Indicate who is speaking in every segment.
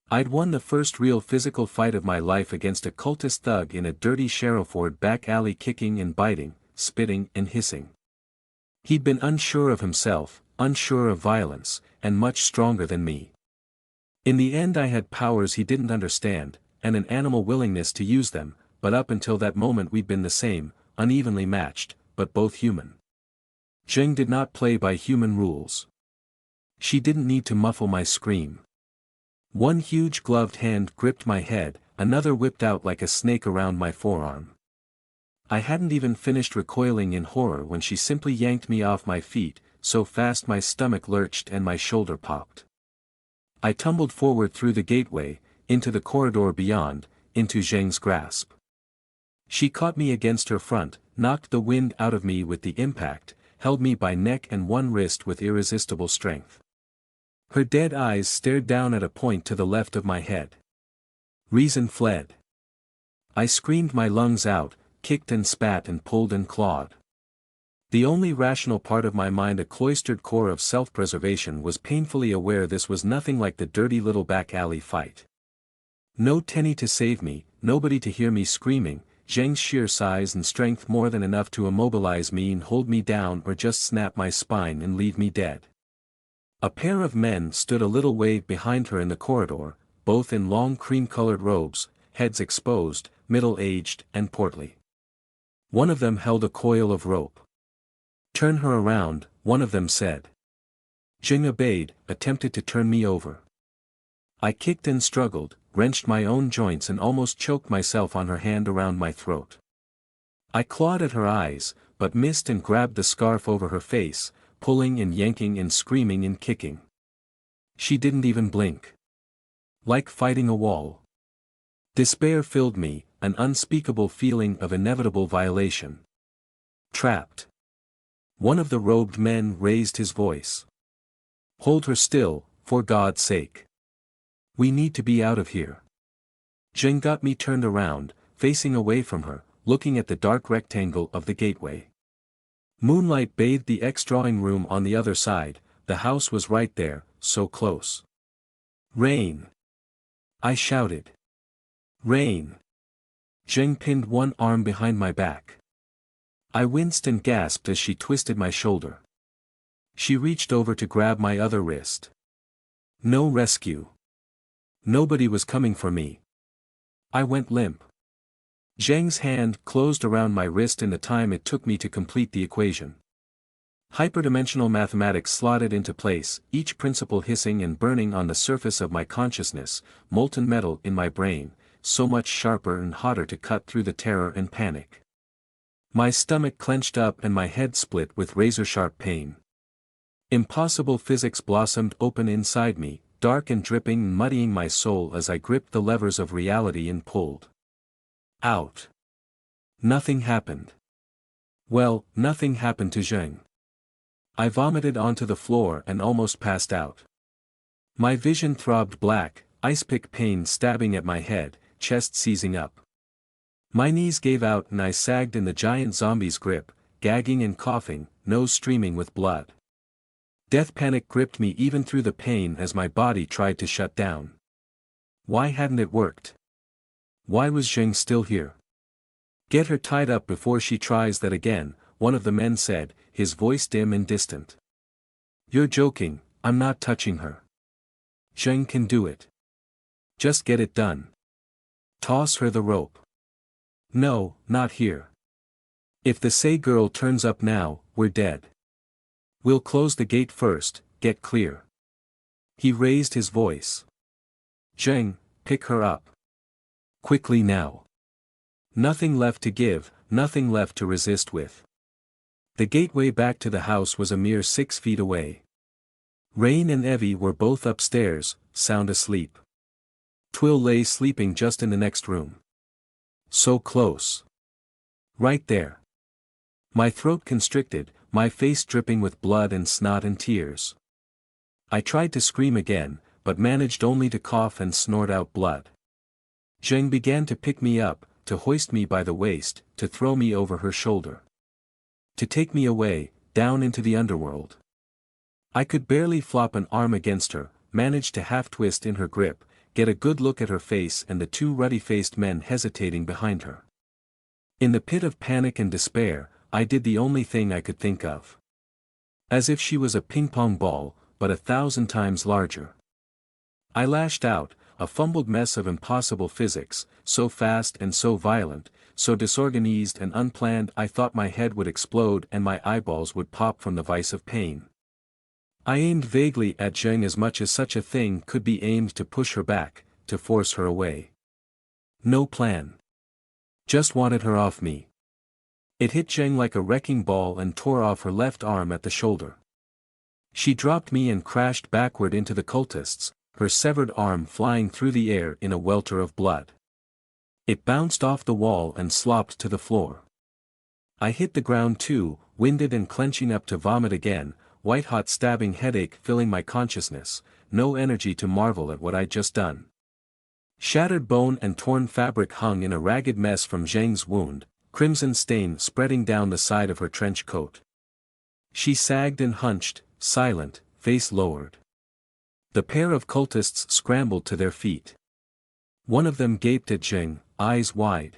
Speaker 1: I'd won the first real physical fight of my life against a cultist thug in a dirty Sharrowford back alley, kicking and biting, spitting and hissing. He'd been unsure of himself, unsure of violence, and much stronger than me. In the end I had powers he didn't understand, and an animal willingness to use them, but up until that moment we'd been the same, unevenly matched, but both human. Zheng did not play by human rules. She didn't need to muffle my scream. One huge gloved hand gripped my head, another whipped out like a snake around my forearm. I hadn't even finished recoiling in horror when she simply yanked me off my feet, so fast my stomach lurched and my shoulder popped. I tumbled forward through the gateway, into the corridor beyond, into Zheng's grasp. She caught me against her front, knocked the wind out of me with the impact, held me by neck and one wrist with irresistible strength. Her dead eyes stared down at a point to the left of my head. Reason fled. I screamed my lungs out, kicked and spat and pulled and clawed. The only rational part of my mind, a cloistered core of self-preservation, was painfully aware this was nothing like the dirty little back alley fight. No Tenny to save me, nobody to hear me screaming, Zheng's sheer size and strength more than enough to immobilize me and hold me down or just snap my spine and leave me dead. A pair of men stood a little way behind her in the corridor, both in long cream-colored robes, heads exposed, middle-aged and portly. One of them held a coil of rope. "Turn her around," one of them said. Zheng obeyed, attempted to turn me over. I kicked and struggled, wrenched my own joints and almost choked myself on her hand around my throat. I clawed at her eyes, but missed and grabbed the scarf over her face, pulling and yanking and screaming and kicking. She didn't even blink. Like fighting a wall. Despair filled me, an unspeakable feeling of inevitable violation. Trapped. One of the robed men raised his voice. "Hold her still, for God's sake. We need to be out of here." Zheng got me turned around, facing away from her, looking at the dark rectangle of the gateway. Moonlight bathed the drawing room on the other side, the house was right there, so close. "Rain!" I shouted. "Rain!" Zheng pinned one arm behind my back. I winced and gasped as she twisted my shoulder. She reached over to grab my other wrist. No rescue. Nobody was coming for me. I went limp. Zheng's hand closed around my wrist in the time it took me to complete the equation. Hyperdimensional mathematics slotted into place, each principle hissing and burning on the surface of my consciousness, molten metal in my brain, so much sharper and hotter to cut through the terror and panic. My stomach clenched up and my head split with razor-sharp pain. Impossible physics blossomed open inside me, dark and dripping and muddying my soul as I gripped the levers of reality and pulled. Out. Nothing happened. Well, nothing happened to Zheng. I vomited onto the floor and almost passed out. My vision throbbed black, ice-pick pain stabbing at my head, chest seizing up. My knees gave out and I sagged in the giant zombie's grip, gagging and coughing, nose streaming with blood. Death panic gripped me even through the pain as my body tried to shut down. Why hadn't it worked? Why was Zheng still here? "Get her tied up before she tries that again," one of the men said, his voice dim and distant. "You're joking, I'm not touching her. Zheng can do it. Just get it done. Toss her the rope." "No, not here. If the Say girl turns up now, we're dead. We'll close the gate first, get clear." He raised his voice. "Zheng, pick her up. Quickly now. Nothing left to give, nothing left to resist with." The gateway back to the house was a mere 6 feet away. Rain and Evie were both upstairs, sound asleep. Twill lay sleeping just in the next room. So close. Right there. My throat constricted, my face dripping with blood and snot and tears. I tried to scream again, but managed only to cough and snort out blood. Zheng began to pick me up, to hoist me by the waist, to throw me over her shoulder. To take me away, down into the underworld. I could barely flop an arm against her, managed to half-twist in her grip, get a good look at her face and the two ruddy-faced men hesitating behind her. In the pit of panic and despair, I did the only thing I could think of. As if she was a ping-pong ball, but 1,000 times larger. I lashed out, a fumbled mess of impossible physics, so fast and so violent, so disorganized and unplanned I thought my head would explode and my eyeballs would pop from the vice of pain. I aimed vaguely at Zheng as much as such a thing could be aimed to push her back, to force her away. No plan. Just wanted her off me. It hit Zheng like a wrecking ball and tore off her left arm at the shoulder. She dropped me and crashed backward into the cultists, her severed arm flying through the air in a welter of blood. It bounced off the wall and slopped to the floor. I hit the ground too, winded and clenching up to vomit again, white-hot stabbing headache filling my consciousness, no energy to marvel at what I'd just done. Shattered bone and torn fabric hung in a ragged mess from Zheng's wound, crimson stain spreading down the side of her trench coat. She sagged and hunched, silent, face lowered. The pair of cultists scrambled to their feet. One of them gaped at Zheng, eyes wide.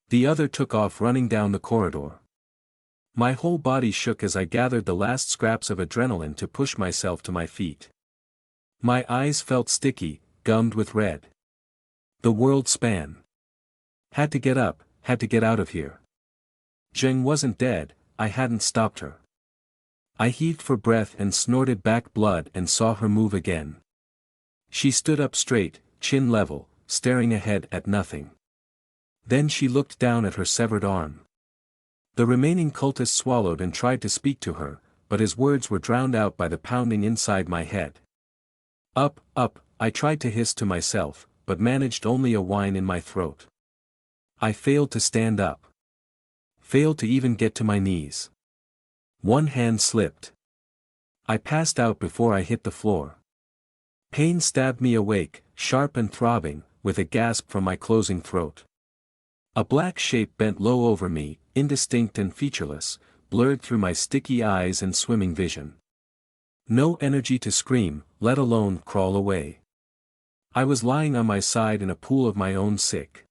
Speaker 1: The other took off running down the corridor. My whole body shook as I gathered the last scraps of adrenaline to push myself to my feet. My eyes felt sticky, gummed with red. The world span. Had to get up, had to get out of here. Zheng wasn't dead, I hadn't stopped her. I heaved for breath and snorted back blood and saw her move again. She stood up straight, chin level, staring ahead at nothing. Then she looked down at her severed arm. The remaining cultist swallowed and tried to speak to her, but his words were drowned out by the pounding inside my head. Up, up, I tried to hiss to myself, but managed only a whine in my throat. I failed to stand up. Failed to even get to my knees. One hand slipped. I passed out before I hit the floor. Pain stabbed me awake, sharp and throbbing, with a gasp from my closing throat. A black shape bent low over me, indistinct and featureless, blurred through my sticky eyes and swimming vision. No energy to scream, let alone crawl away. I was lying on my side in a pool of my own sick.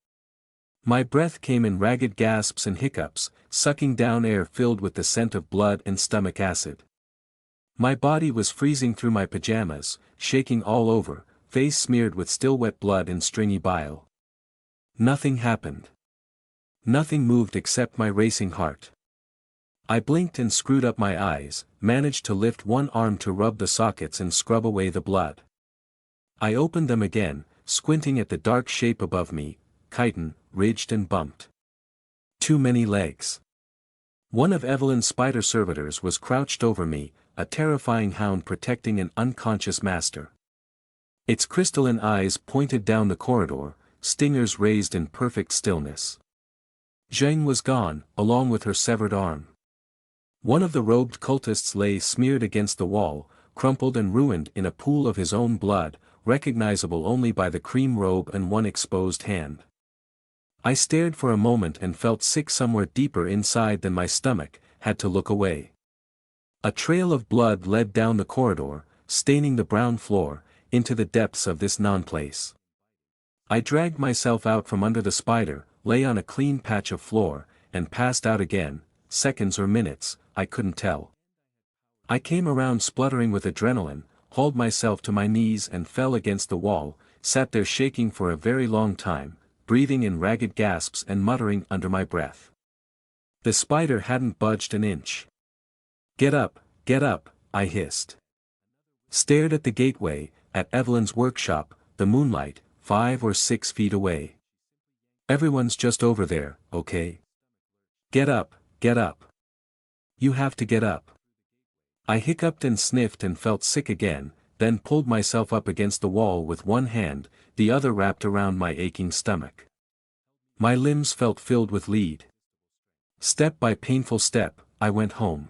Speaker 1: My breath came in ragged gasps and hiccups, sucking down air filled with the scent of blood and stomach acid. My body was freezing through my pajamas, shaking all over, face smeared with still wet blood and stringy bile. Nothing happened. Nothing moved except my racing heart. I blinked and screwed up my eyes, managed to lift one arm to rub the sockets and scrub away the blood. I opened them again, squinting at the dark shape above me, chitin, ridged and bumped. Too many legs. One of Evelyn's Spider-Servitors was crouched over me, a terrifying hound protecting an unconscious master. Its crystalline eyes pointed down the corridor, stingers raised in perfect stillness. Zheng was gone, along with her severed arm. One of the robed cultists lay smeared against the wall, crumpled and ruined in a pool of his own blood, recognizable only by the cream robe and one exposed hand. I stared for a moment and felt sick somewhere deeper inside than my stomach, had to look away. A trail of blood led down the corridor, staining the brown floor, into the depths of this non-place. I dragged myself out from under the spider, lay on a clean patch of floor, and passed out again, seconds or minutes, I couldn't tell. I came around spluttering with adrenaline, hauled myself to my knees and fell against the wall, sat there shaking for a very long time, breathing in ragged gasps and muttering under my breath. The spider hadn't budged an inch. Get up, I hissed. Stared at the gateway, at Evelyn's workshop, the moonlight, 5 or 6 feet away. Everyone's just over there, okay? Get up. You have to get up. I hiccuped and sniffed and felt sick again, then pulled myself up against the wall with one hand, the other wrapped around my aching stomach. My limbs felt filled with lead. Step by painful step, I went home.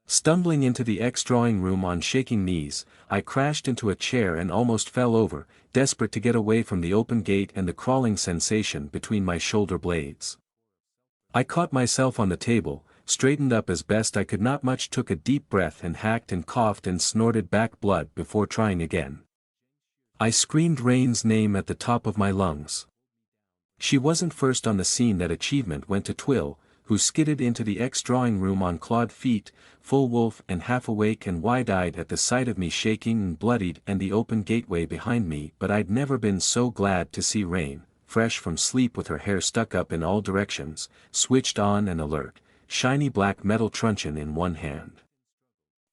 Speaker 1: Stumbling into the drawing room on shaking knees, I crashed into a chair and almost fell over, desperate to get away from the open gate and the crawling sensation between my shoulder blades. I caught myself on the table, straightened up as best I could, not much, took a deep breath and hacked and coughed and snorted back blood before trying again. I screamed Rain's name at the top of my lungs. She wasn't first on the scene. That achievement went to Twill, who skidded into the drawing room on clawed feet, full wolf and half awake and wide-eyed at the sight of me shaking and bloodied and the open gateway behind me. But I'd never been so glad to see Rain, fresh from sleep with her hair stuck up in all directions, switched on and alert, shiny black metal truncheon in one hand.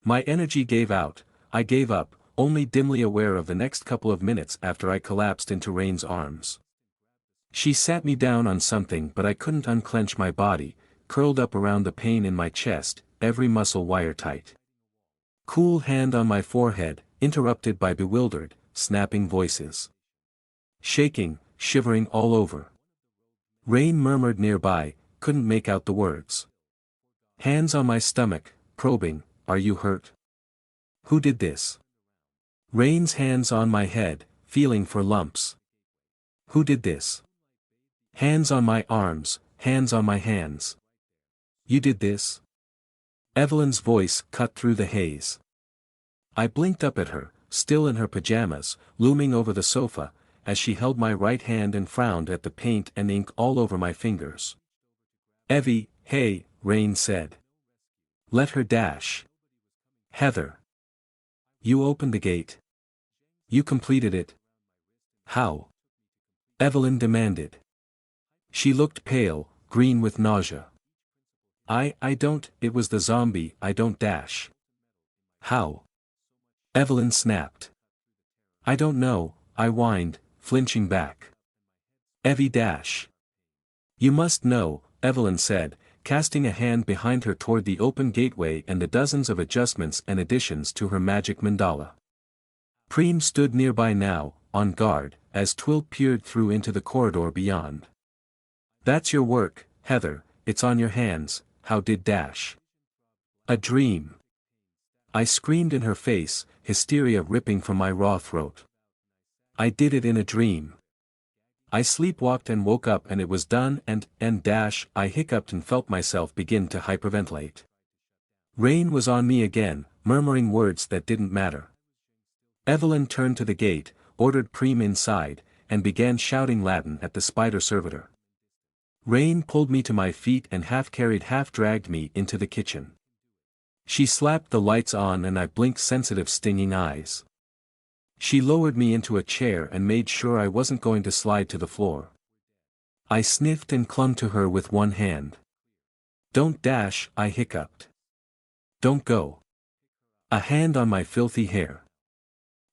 Speaker 1: My energy gave out. I gave up, only dimly aware of the next couple of minutes after I collapsed into Rain's arms. She sat me down on something, but I couldn't unclench my body, curled up around the pain in my chest, every muscle wire-tight. Cool hand on my forehead, interrupted by bewildered, snapping voices. Shaking, shivering all over. Rain murmured nearby, couldn't make out the words. Hands on my stomach, probing, "Are you hurt? Who did this?" Rain's hands on my head, feeling for lumps. "Who did this?" Hands on my arms, hands on my hands. "You did this?" Evelyn's voice cut through the haze. I blinked up at her, still in her pajamas, looming over the sofa, as she held my right hand and frowned at the paint and ink all over my fingers. "Evie, hey," Rain said. "Let her dash." "Heather. You opened the gate. You completed it." "How?" Evelyn demanded. She looked pale, green with nausea. I don't, it was the zombie, I don't dash." "How?" Evelyn snapped. "I don't know," I whined, flinching back. "Evie dash." "You must know," Evelyn said, casting a hand behind her toward the open gateway and the dozens of adjustments and additions to her magic mandala. Preem stood nearby now, on guard, as Twill peered through into the corridor beyond. "That's your work, Heather, it's on your hands, how did dash?" "A dream." I screamed in her face, hysteria ripping from my raw throat. "I did it in a dream. I sleepwalked and woke up and it was done and dash," I hiccuped and felt myself begin to hyperventilate. Rain was on me again, murmuring words that didn't matter. Evelyn turned to the gate, ordered Preem inside, and began shouting Latin at the Spider-Servitor. Rain pulled me to my feet and half-carried half-dragged me into the kitchen. She slapped the lights on and I blinked sensitive stinging eyes. She lowered me into a chair and made sure I wasn't going to slide to the floor. I sniffed and clung to her with one hand. "Don't dash," I hiccuped. "Don't go." A hand on my filthy hair.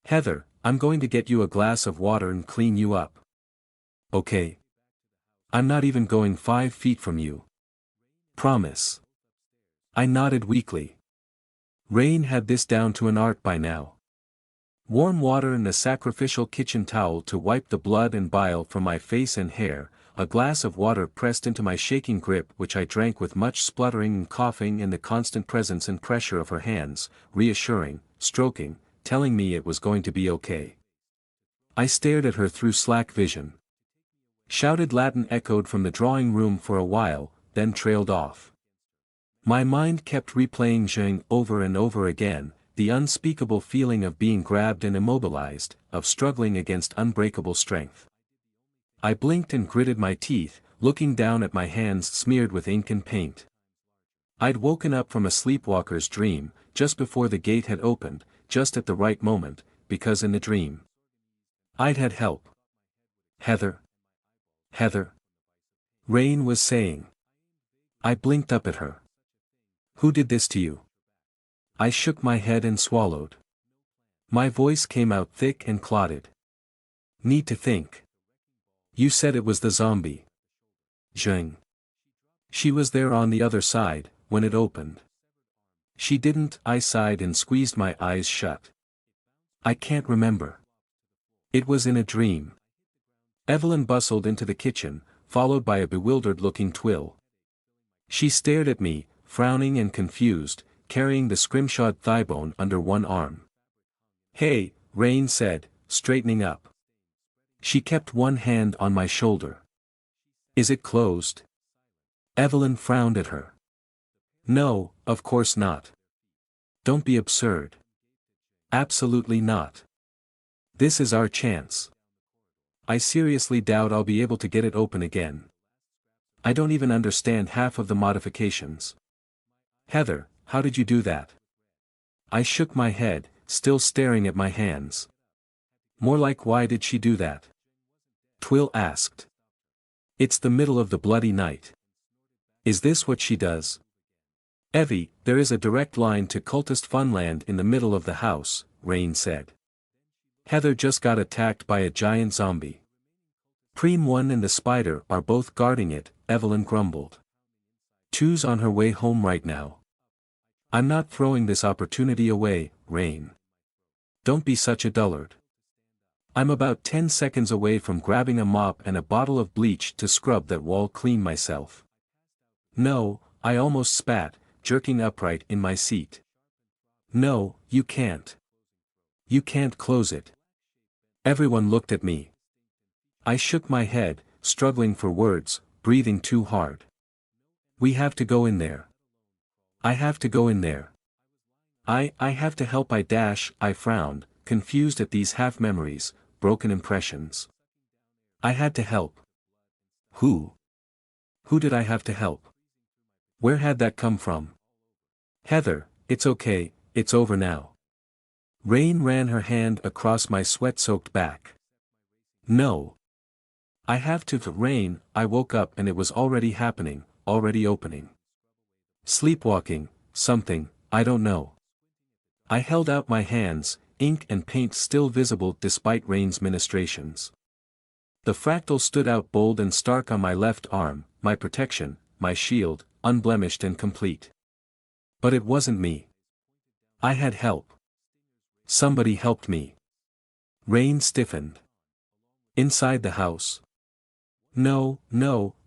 Speaker 1: "Heather, I'm going to get you a glass of water and clean you up." "Okay. I'm not even going 5 feet from you. Promise." I nodded weakly. Rain had this down to an art by now. Warm water and a sacrificial kitchen towel to wipe the blood and bile from my face and hair, a glass of water pressed into my shaking grip which I drank with much spluttering and coughing, and the constant presence and pressure of her hands, reassuring, stroking, telling me it was going to be okay. I stared at her through slack vision. Shouted Latin echoed from the drawing room for a while, then trailed off. My mind kept replaying Zheng over and over again, the unspeakable feeling of being grabbed and immobilized, of struggling against unbreakable strength. I blinked and gritted my teeth, looking down at my hands smeared with ink and paint. I'd woken up from a sleepwalker's dream, just before the gate had opened, just at the right moment, because in the dream I'd had help. "Heather. Heather." Rain was saying. I blinked up at her. "Who did this to you?" I shook my head and swallowed. My voice came out thick and clotted. "Need to think. You said it was the zombie. Zheng. She was there on the other side, when it opened." "She didn't," I sighed and squeezed my eyes shut. "I can't remember. It was in a dream." Evelyn bustled into the kitchen, followed by a bewildered-looking Twill. She stared at me, frowning and confused, carrying the scrimshawed thighbone under one arm. "Hey," Rain said, straightening up. She kept one hand on my shoulder. "Is it closed?" Evelyn frowned at her. "No, of course not. Don't be absurd." "Absolutely not. This is our chance. I seriously doubt I'll be able to get it open again. I don't even understand half of the modifications. Heather, how did you do that? I shook my head, still staring at my hands. More like why did she do that? Twill asked. It's the middle of the bloody night. Is this what she does? Evie, there is a direct line to Cultist Funland in the middle of the house, Rain said. Heather just got attacked by a giant zombie. Preem 1 and the spider are both guarding it, Evelyn grumbled. Two's on her way home right now. I'm not throwing this opportunity away, Rain. Don't be such a dullard. I'm about 10 seconds away from grabbing a mop and a bottle of bleach to scrub that wall clean myself. No, I almost spat, jerking upright in my seat. No, you can't. You can't close it. Everyone looked at me. I shook my head, struggling for words, breathing too hard. We have to go in there. I have to go in there. I have to help. I frowned, confused at these half-memories, broken impressions. I had to help. Who? Who did I have to help? Where had that come from? Heather, it's okay, it's over now. Rain ran her hand across my sweat-soaked back. No. I have to. Rain, I woke up and it was already happening, already opening. Sleepwalking, something, I don't know. I held out my hands, ink and paint still visible despite Rain's ministrations. The fractal stood out bold and stark on my left arm, my protection, my shield, unblemished and complete. But it wasn't me. I had help. Somebody helped me. Rain stiffened. Inside the house. No,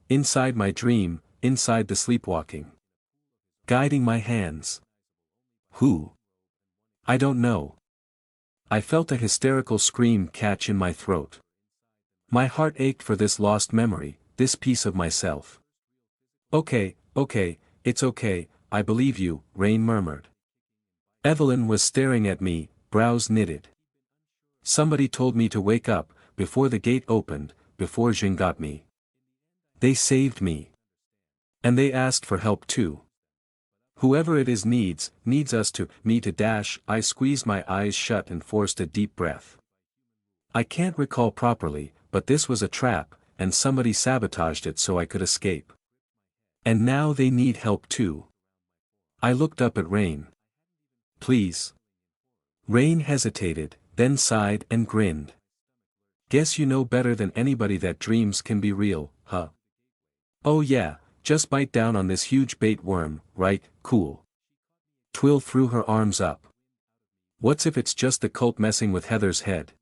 Speaker 1: inside my dream, inside the sleepwalking. Guiding my hands. Who? I don't know. I felt a hysterical scream catch in my throat. My heart ached for this lost memory, this piece of myself. Okay, it's okay, I believe you, Rain murmured. Evelyn was staring at me, brows knitted. Somebody told me to wake up, before the gate opened, before Jing got me. They saved me. And they asked for help too. Whoever it is needs us to, me to dash. I squeezed my eyes shut and forced a deep breath. I can't recall properly, but this was a trap, and somebody sabotaged it so I could escape. And now they need help too. I looked up at Rain. Please. Rain hesitated, then sighed and grinned. Guess you know better than anybody that dreams can be real, huh? Oh yeah, just bite down on this huge bait worm, right, cool. Twill threw her arms up. What's if it's just the cult messing with Heather's head?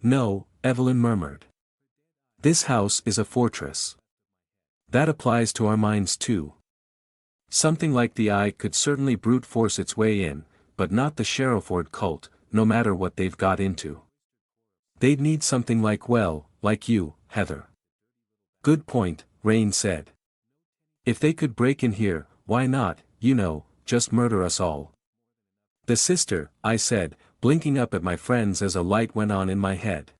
Speaker 1: No, Evelyn murmured. This house is a fortress. That applies to our minds too. Something like the eye could certainly brute force its way in, but not the Sharrowford cult, no matter what they've got into. They'd need something like you, Heather. Good point, Rain said. If they could break in here, why not, just murder us all. The sister, I said, blinking up at my friends as a light went on in my head.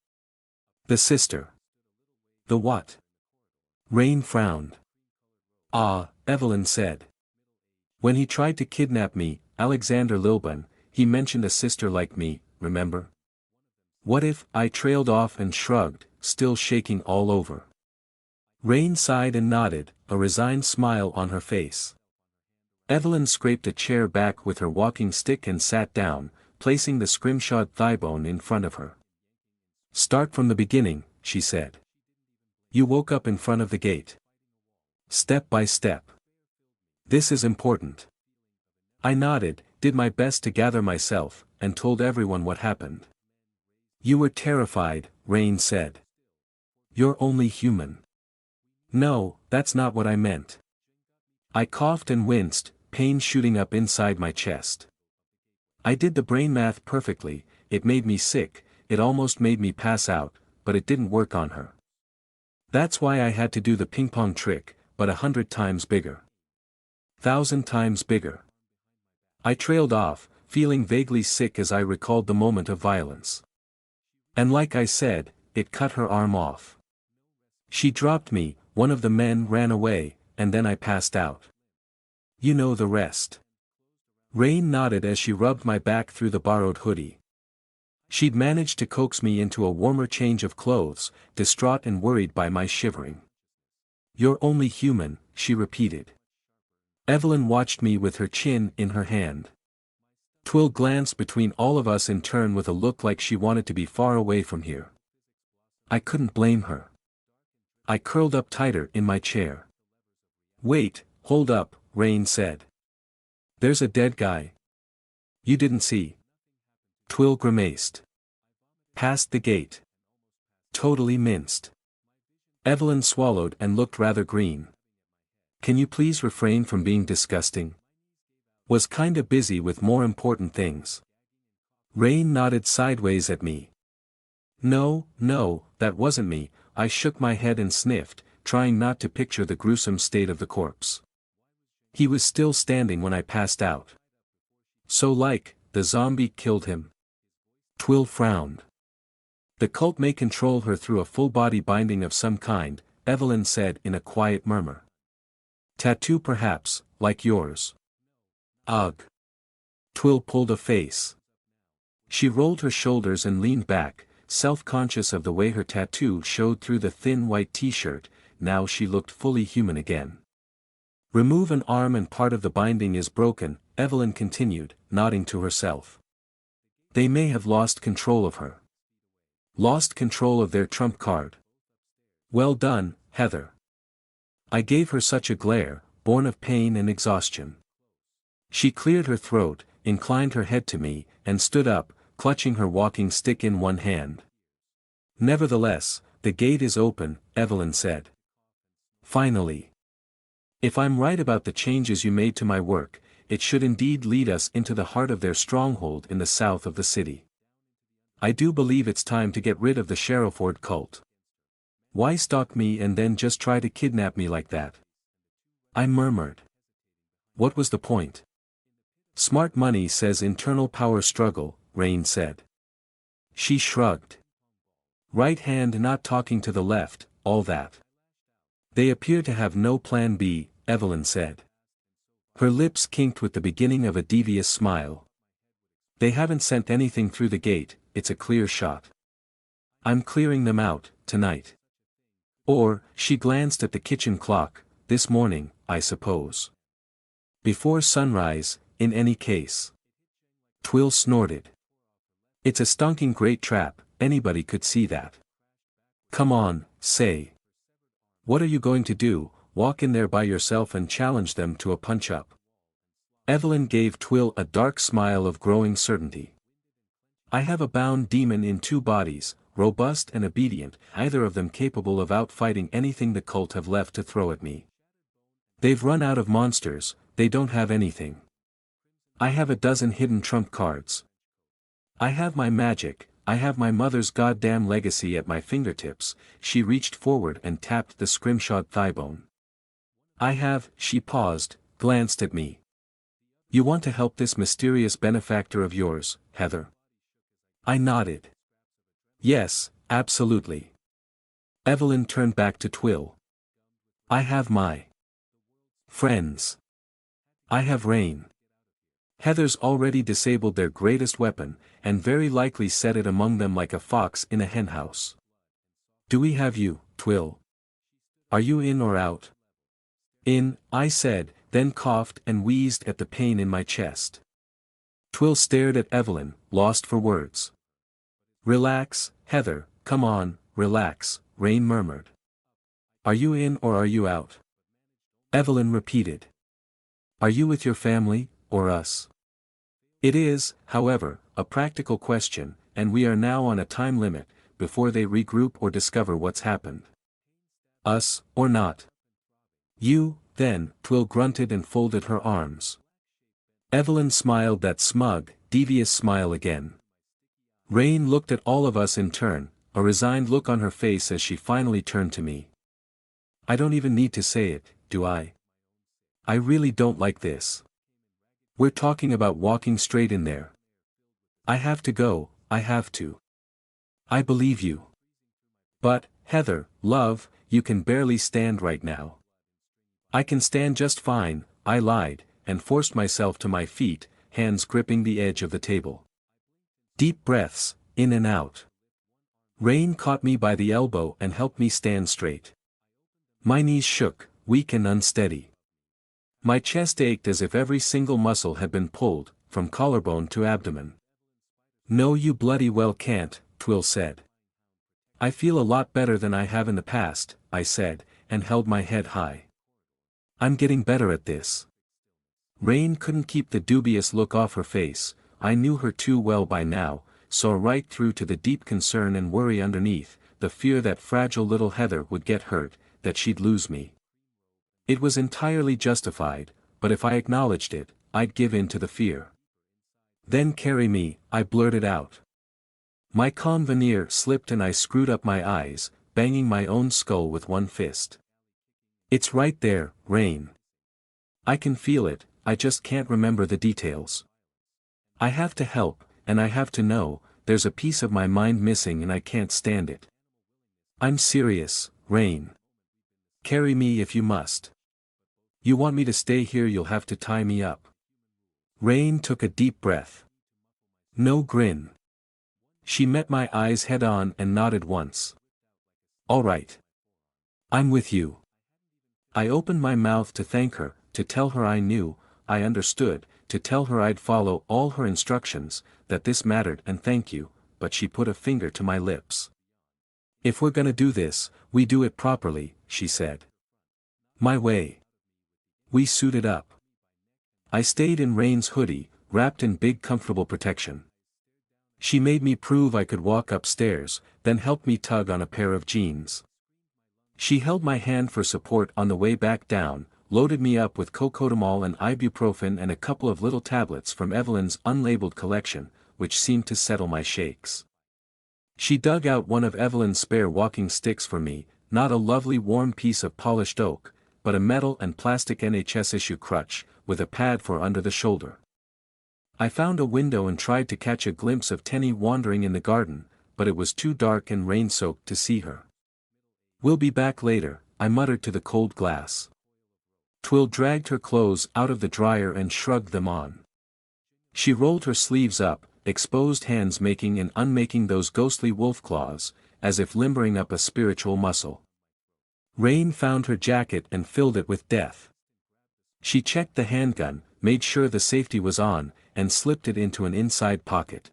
Speaker 1: The sister. The what? Rain frowned. Ah, Evelyn said. When he tried to kidnap me, Alexander Lilban, he mentioned a sister like me, remember? What if? I trailed off and shrugged, still shaking all over. Rain sighed and nodded, a resigned smile on her face. Evelyn scraped a chair back with her walking stick and sat down, placing the scrimshawed thighbone in front of her. Start from the beginning, she said. You woke up in front of the gate. Step by step. This is important. I nodded, did my best to gather myself, and told everyone what happened. You were terrified, Rain said. You're only human. No, that's not what I meant. I coughed and winced, pain shooting up inside my chest. I did the brain math perfectly, it made me sick, it almost made me pass out, but it didn't work on her. That's why I had to do the ping-pong trick, but 100 times bigger. 1,000 times bigger. I trailed off, feeling vaguely sick as I recalled the moment of violence. And like I said, it cut her arm off. She dropped me, one of the men ran away, and then I passed out. You know the rest. Rain nodded as she rubbed my back through the borrowed hoodie. She'd managed to coax me into a warmer change of clothes, distraught and worried by my shivering. You're only human, she repeated. Evelyn watched me with her chin in her hand. Twill glanced between all of us in turn with a look like she wanted to be far away from here. I couldn't blame her. I curled up tighter in my chair. Wait, hold up, Rain said. There's a dead guy. You didn't see? Twill grimaced. Past the gate. Totally minced. Evelyn swallowed and looked rather green. Can you please refrain from being disgusting? Was kinda busy with more important things. Rain nodded sideways at me. No, that wasn't me. I shook my head and sniffed, trying not to picture the gruesome state of the corpse. He was still standing when I passed out. So the zombie killed him. Twill frowned. The cult may control her through a full-body binding of some kind, Evelyn said in a quiet murmur. Tattoo perhaps, like yours. Ugh. Twill pulled a face. She rolled her shoulders and leaned back, self-conscious of the way her tattoo showed through the thin white t-shirt. Now she looked fully human again. Remove an arm and part of the binding is broken, Evelyn continued, nodding to herself. They may have lost control of her. Lost control of their trump card. Well done, Heather. I gave her such a glare, born of pain and exhaustion. She cleared her throat, inclined her head to me, and stood up, clutching her walking stick in one hand. Nevertheless, the gate is open, Evelyn said. Finally. If I'm right about the changes you made to my work, it should indeed lead us into the heart of their stronghold in the south of the city. I do believe it's time to get rid of the Sharrowford cult. Why stalk me and then just try to kidnap me like that? I murmured. What was the point? Smart money says internal power struggle, Rain said. She shrugged. Right hand not talking to the left, all that. They appear to have no plan B, Evelyn said. Her lips kinked with the beginning of a devious smile. They haven't sent anything through the gate, it's a clear shot. I'm clearing them out, tonight. Or, she glanced at the kitchen clock, this morning, I suppose. Before sunrise, in any case. Twill snorted. It's a stunking great trap, anybody could see that. Come on, say. What are you going to do, walk in there by yourself and challenge them to a punch-up? Evelyn gave Twill a dark smile of growing certainty. I have a bound demon in 2 bodies, robust and obedient, either of them capable of outfighting anything the cult have left to throw at me. They've run out of monsters, they don't have anything. I have a dozen hidden trump cards. I have my magic, I have my mother's goddamn legacy at my fingertips. She reached forward and tapped the scrimshawed thighbone. She paused, glanced at me. You want to help this mysterious benefactor of yours, Heather? I nodded. Yes, absolutely. Evelyn turned back to Twill. I have my friends. I have Rain. Heather's already disabled their greatest weapon, and very likely set it among them like a fox in a henhouse. Do we have you, Twill? Are you in or out? In, I said, then coughed and wheezed at the pain in my chest. Twill stared at Evelyn, lost for words. Relax, Heather, come on, relax, Rain murmured. Are you in or are you out? Evelyn repeated. Are you with your family, or us? It is, however, a practical question, and we are now on a time limit, before they regroup or discover what's happened. Us, or not? You, then, Twill grunted and folded her arms. Evelyn smiled that smug, devious smile again. Rain looked at all of us in turn, a resigned look on her face as she finally turned to me. I don't even need to say it, do I? I really don't like this. We're talking about walking straight in there. I have to go, I have to. I believe you. But, Heather, love, you can barely stand right now. I can stand just fine, I lied, and forced myself to my feet, hands gripping the edge of the table. Deep breaths, in and out. Rain caught me by the elbow and helped me stand straight. My knees shook, weak and unsteady. My chest ached as if every single muscle had been pulled, from collarbone to abdomen. No, you bloody well can't, Twill said. I feel a lot better than I have in the past, I said, and held my head high. I'm getting better at this. Rain couldn't keep the dubious look off her face. I knew her too well by now, saw right through to the deep concern and worry underneath, the fear that fragile little Heather would get hurt, that she'd lose me. It was entirely justified, but if I acknowledged it, I'd give in to the fear. Then carry me, I blurted out. My calm veneer slipped and I screwed up my eyes, banging my own skull with one fist. It's right there, Rain. I can feel it, I just can't remember the details. I have to help, and I have to know, there's a piece of my mind missing and I can't stand it. I'm serious, Rain. Carry me if you must. You want me to stay here, you'll have to tie me up. Rain took a deep breath. No grin. She met my eyes head on and nodded once. All right. I'm with you. I opened my mouth to thank her, to tell her I knew, I understood, to tell her I'd follow all her instructions, that this mattered and thank you, but she put a finger to my lips. If we're gonna do this, we do it properly, she said. My way. We suited up. I stayed in Rain's hoodie, wrapped in big comfortable protection. She made me prove I could walk upstairs, then helped me tug on a pair of jeans. She held my hand for support on the way back down, loaded me up with cocodamol and ibuprofen and a couple of little tablets from Evelyn's unlabeled collection, which seemed to settle my shakes. She dug out one of Evelyn's spare walking sticks for me, not a lovely warm piece of polished oak, but a metal and plastic NHS issue crutch, with a pad for under the shoulder. I found a window and tried to catch a glimpse of Tenny wandering in the garden, but it was too dark and rain-soaked to see her. We'll be back later, I muttered to the cold glass. Twill dragged her clothes out of the dryer and shrugged them on. She rolled her sleeves up, exposed hands making and unmaking those ghostly wolf claws, as if limbering up a spiritual muscle. Rain found her jacket and filled it with death. She checked the handgun, made sure the safety was on, and slipped it into an inside pocket.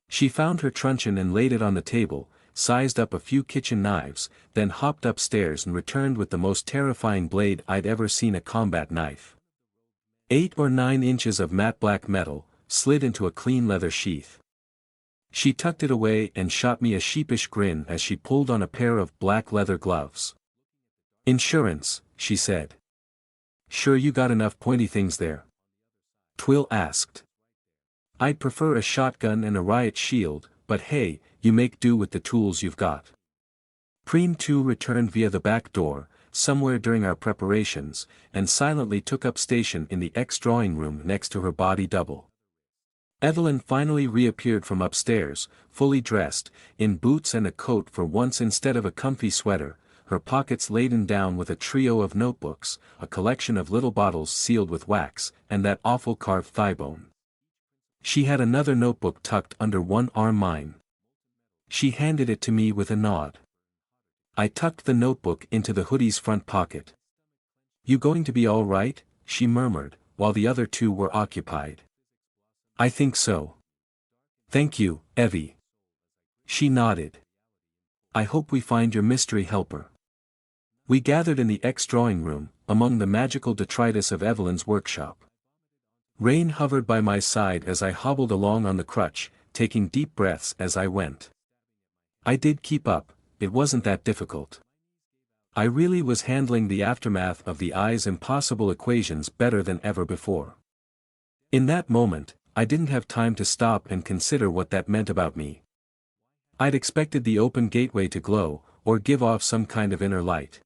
Speaker 1: She found her truncheon and laid it on the table, sized up a few kitchen knives, then hopped upstairs and returned with the most terrifying blade I'd ever seen, a combat knife. 8 or 9 inches of matte black metal, slid into a clean leather sheath. She tucked it away and shot me a sheepish grin as she pulled on a pair of black leather gloves. Insurance, she said. Sure you got enough pointy things there? Twill asked. I'd prefer a shotgun and a riot shield, but hey, you make do with the tools you've got. Preem 2 returned via the back door, somewhere during our preparations, and silently took up station in the ex-drawing room next to her body double. Evelyn finally reappeared from upstairs, fully dressed, in boots and a coat for once instead of a comfy sweater, her pockets laden down with a trio of notebooks, a collection of little bottles sealed with wax, and that awful carved thigh bone. She had another notebook tucked under one arm, mine. She handed it to me with a nod. I tucked the notebook into the hoodie's front pocket. You going to be all right? She murmured, while the other two were occupied. I think so. Thank you, Evie. She nodded. I hope we find your mystery helper. We gathered in the ex-drawing room, among the magical detritus of Evelyn's workshop. Rain hovered by my side as I hobbled along on the crutch, taking deep breaths as I went. I did keep up, it wasn't that difficult. I really was handling the aftermath of the Eye's impossible equations better than ever before. In that moment, I didn't have time to stop and consider what that meant about me. I'd expected the open gateway to glow, or give off some kind of inner light.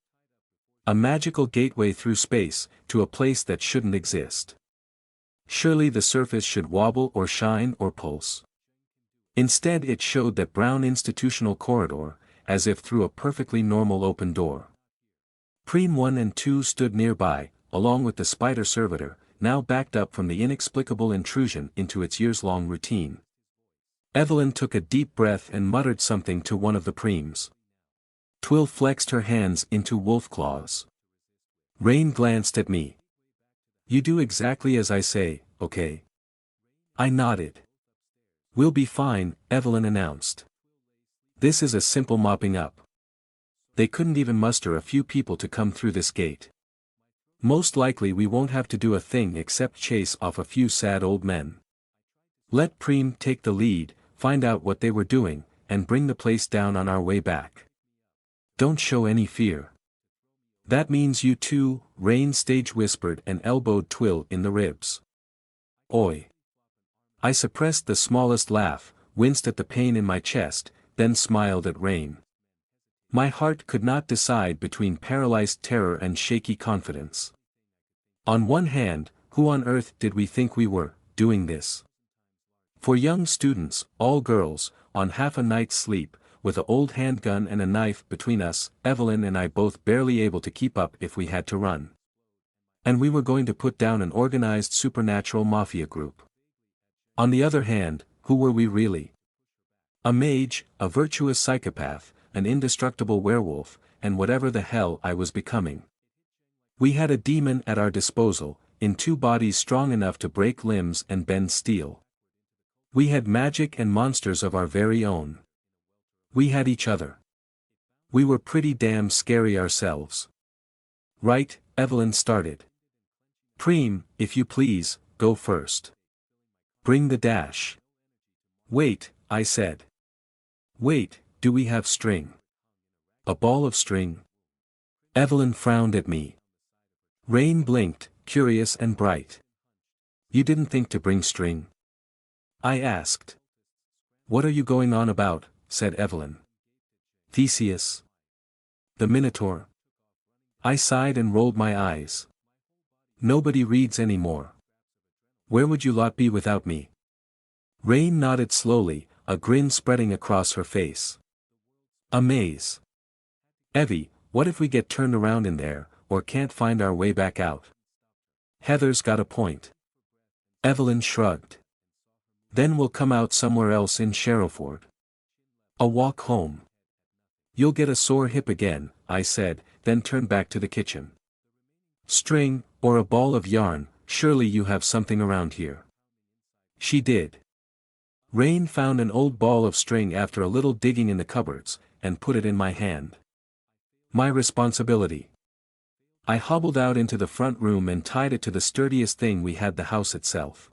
Speaker 1: A magical gateway through space, to a place that shouldn't exist. Surely the surface should wobble or shine or pulse. Instead it showed that brown institutional corridor, as if through a perfectly normal open door. Preem 1 and 2 stood nearby, along with the Spider-Servitor, now backed up from the inexplicable intrusion into its years-long routine. Evelyn took a deep breath and muttered something to one of the Preems. Twill flexed her hands into wolf claws. Rain glanced at me. You do exactly as I say, okay? I nodded. We'll be fine, Evelyn announced. This is a simple mopping up. They couldn't even muster a few people to come through this gate. Most likely we won't have to do a thing except chase off a few sad old men. Let Preem take the lead, find out what they were doing, and bring the place down on our way back. Don't show any fear. That means you too, Rain stage whispered and elbowed Twill in the ribs. Oi. I suppressed the smallest laugh, winced at the pain in my chest, then smiled at Rain. My heart could not decide between paralyzed terror and shaky confidence. On one hand, who on earth did we think we were, doing this? For young students, all girls, on half a night's sleep, with an old handgun and a knife between us, Evelyn and I both barely able to keep up if we had to run. And we were going to put down an organized supernatural mafia group. On the other hand, who were we really? A mage, a virtuous psychopath, an indestructible werewolf, and whatever the hell I was becoming. We had a demon at our disposal, in 2 bodies strong enough to break limbs and bend steel. We had magic and monsters of our very own. We had each other. We were pretty damn scary ourselves. Right, Evelyn started. Preem, if you please, go first. Bring the dash. Wait, I said. Wait, do we have string? A ball of string? Evelyn frowned at me. Rain blinked, curious and bright. You didn't think to bring string? I asked. What are you going on about, said Evelyn. Theseus. The Minotaur. I sighed and rolled my eyes. Nobody reads anymore. Where would you lot be without me? Rain nodded slowly, a grin spreading across her face. A maze. Evie, what if we get turned around in there, or can't find our way back out? Heather's got a point. Evelyn shrugged. Then we'll come out somewhere else in Sharrowford. A walk home. You'll get a sore hip again, I said, then turned back to the kitchen. String, or a ball of yarn, surely you have something around here. She did. Rain found an old ball of string after a little digging in the cupboards, and put it in my hand. My responsibility. I hobbled out into the front room and tied it to the sturdiest thing we had, the house itself.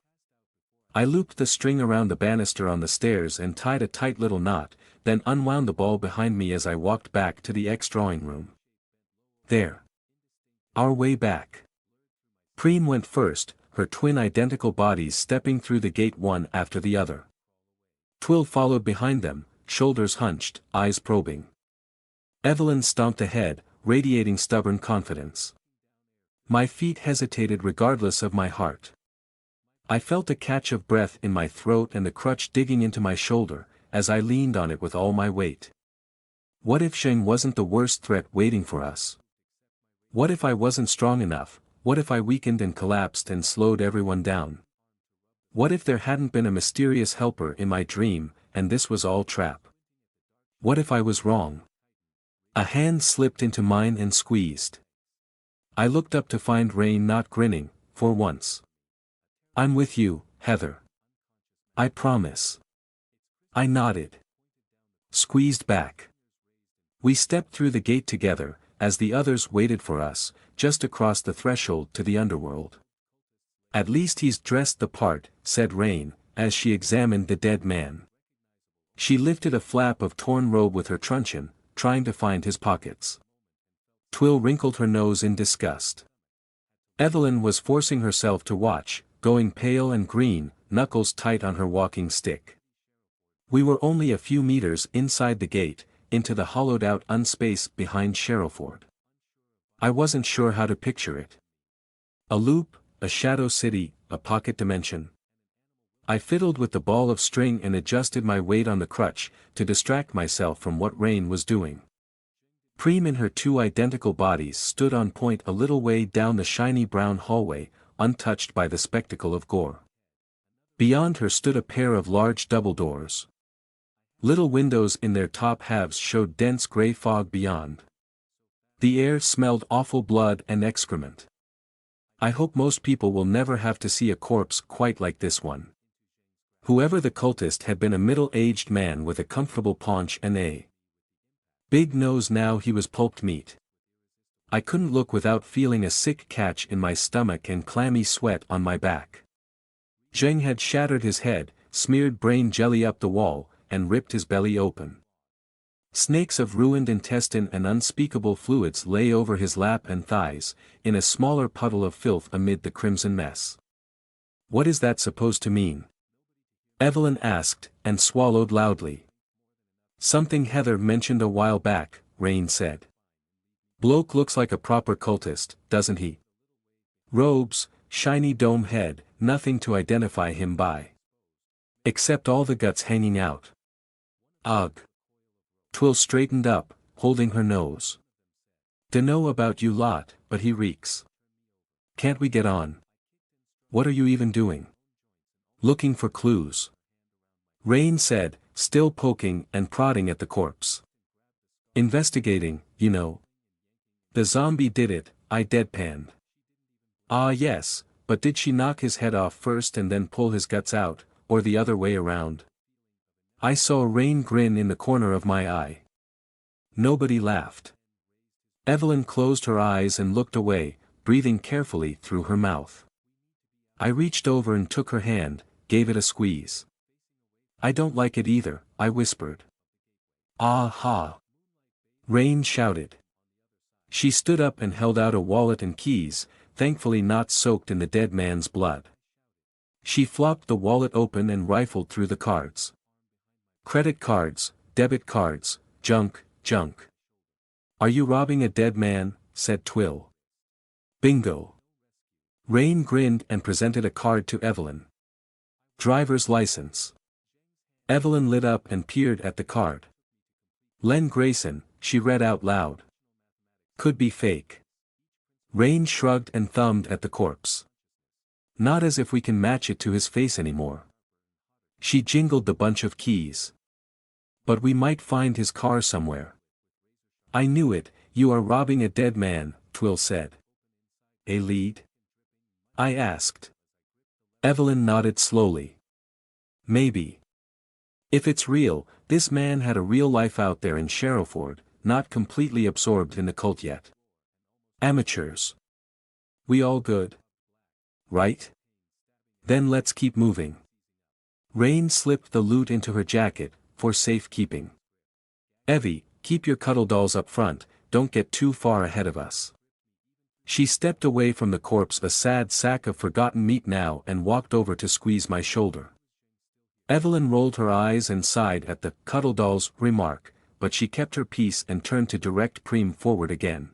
Speaker 1: I looped the string around the banister on the stairs and tied a tight little knot, then unwound the ball behind me as I walked back to the drawing room. There. Our way back. Preem went first, her twin identical bodies stepping through the gate one after the other. Twill followed behind them, shoulders hunched, eyes probing. Evelyn stomped ahead, radiating stubborn confidence. My feet hesitated regardless of my heart. I felt a catch of breath in my throat and the crutch digging into my shoulder, as I leaned on it with all my weight. What if Sheng wasn't the worst threat waiting for us? What if I wasn't strong enough? What if I weakened and collapsed and slowed everyone down? What if there hadn't been a mysterious helper in my dream, and this was all trap? What if I was wrong? A hand slipped into mine and squeezed. I looked up to find Rain not grinning, for once. I'm with you, Heather. I promise. I nodded. Squeezed back. We stepped through the gate together, as the others waited for us, just across the threshold to the underworld. At least he's dressed the part, said Rain, as she examined the dead man. She lifted a flap of torn robe with her truncheon, trying to find his pockets. Twill wrinkled her nose in disgust. Evelyn was forcing herself to watch, going pale and green, knuckles tight on her walking stick. We were only a few meters inside the gate, into the hollowed-out unspace behind Sharrowford. I wasn't sure how to picture it. A loop, a shadow city, a pocket dimension. I fiddled with the ball of string and adjusted my weight on the crutch, to distract myself from what Rain was doing. Preem in her two identical bodies stood on point a little way down the shiny brown hallway, untouched by the spectacle of gore. Beyond her stood a pair of large double doors. Little windows in their top halves showed dense grey fog beyond. The air smelled awful blood and excrement. I hope most people will never have to see a corpse quite like this one. Whoever the cultist had been, a middle-aged man with a comfortable paunch and a big nose. Now he was pulped meat. I couldn't look without feeling a sick catch in my stomach and clammy sweat on my back. Zheng had shattered his head, smeared brain jelly up the wall, and ripped his belly open. Snakes of ruined intestine and unspeakable fluids lay over his lap and thighs, in a smaller puddle of filth amid the crimson mess. What is that supposed to mean? Evelyn asked, and swallowed loudly. Something Heather mentioned a while back, Rain said. Bloke looks like a proper cultist, doesn't he? Robes, shiny dome head, nothing to identify him by. Except all the guts hanging out. Ugh. Twill straightened up, holding her nose. Dunno about you lot, but he reeks. Can't we get on? What are you even doing? Looking for clues. Rain said, still poking and prodding at the corpse. Investigating, you know. The zombie did it, I deadpanned. Ah yes, but did she knock his head off first and then pull his guts out, or the other way around? I saw Rain grin in the corner of my eye. Nobody laughed. Evelyn closed her eyes and looked away, breathing carefully through her mouth. I reached over and took her hand, gave it a squeeze. I don't like it either, I whispered. Ah ha! Rain shouted. She stood up and held out a wallet and keys, thankfully not soaked in the dead man's blood. She flopped the wallet open and rifled through the cards. Credit cards, debit cards, junk. Are you robbing a dead man? Said Twill. Bingo. Rain grinned and presented a card to Evelyn. Driver's license. Evelyn lit up and peered at the card. Len Grayson, she read out loud. Could be fake. Rain shrugged and thumbed at the corpse. Not as if we can match it to his face anymore. She jingled the bunch of keys. But we might find his car somewhere. I knew it, you are robbing a dead man, Twill said. A lead? I asked. Evelyn nodded slowly. Maybe. If it's real, this man had a real life out there in Sharrowford, not completely absorbed in the cult yet. Amateurs. We all good? Right? Then let's keep moving. Rain slipped the loot into her jacket, for safekeeping. Evie, keep your cuddle dolls up front, don't get too far ahead of us. She stepped away from the corpse, a sad sack of forgotten meat now, and walked over to squeeze my shoulder. Evelyn rolled her eyes and sighed at the cuddle dolls remark, but she kept her peace and turned to direct Preem forward again.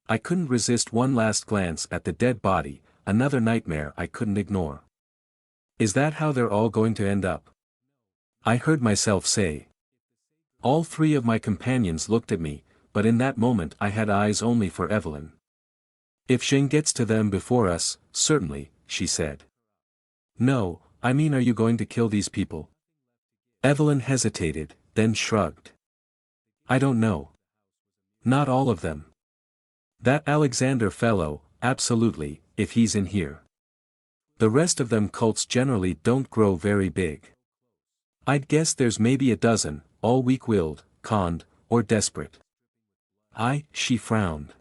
Speaker 1: I couldn't resist one last glance at the dead body, another nightmare I couldn't ignore. Is that how they're all going to end up? I heard myself say. All three of my companions looked at me, but in that moment I had eyes only for Evelyn. If Zheng gets to them before us, certainly, she said. No, I mean, are you going to kill these people? Evelyn hesitated, then shrugged. I don't know. Not all of them. That Alexander fellow, absolutely, if he's in here. The rest of them cults generally don't grow very big. I'd guess there's maybe a dozen, all weak-willed, conned, or desperate. She frowned.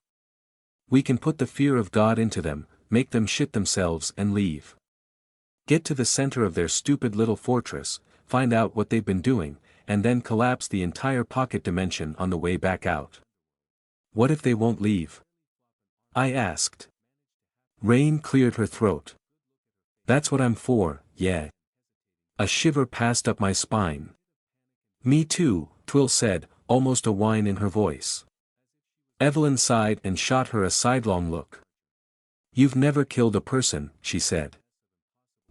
Speaker 1: We can put the fear of God into them, make them shit themselves and leave. Get to the center of their stupid little fortress, find out what they've been doing, and then collapse the entire pocket dimension on the way back out. What if they won't leave? I asked. Rain cleared her throat. That's what I'm for, yeah. A shiver passed up my spine. Me too, Twill said, almost a whine in her voice. Evelyn sighed and shot her a sidelong look. You've never killed a person, she said.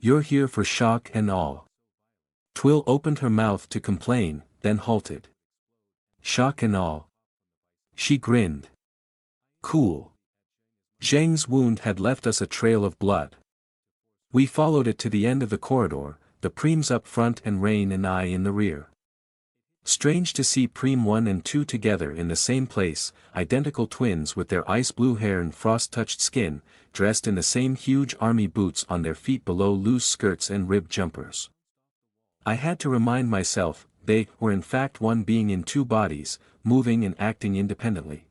Speaker 1: You're here for shock and awe. Twill opened her mouth to complain, then halted. Shock and awe. She grinned. Cool. Zheng's wound had left us a trail of blood. We followed it to the end of the corridor, the Preems up front and Rain and I in the rear. Strange to see Preem 1 and 2 together in the same place, identical twins with their ice blue hair and frost-touched skin, dressed in the same huge army boots on their feet below loose skirts and ribbed jumpers. I had to remind myself, they were in fact one being in two bodies, moving and acting independently.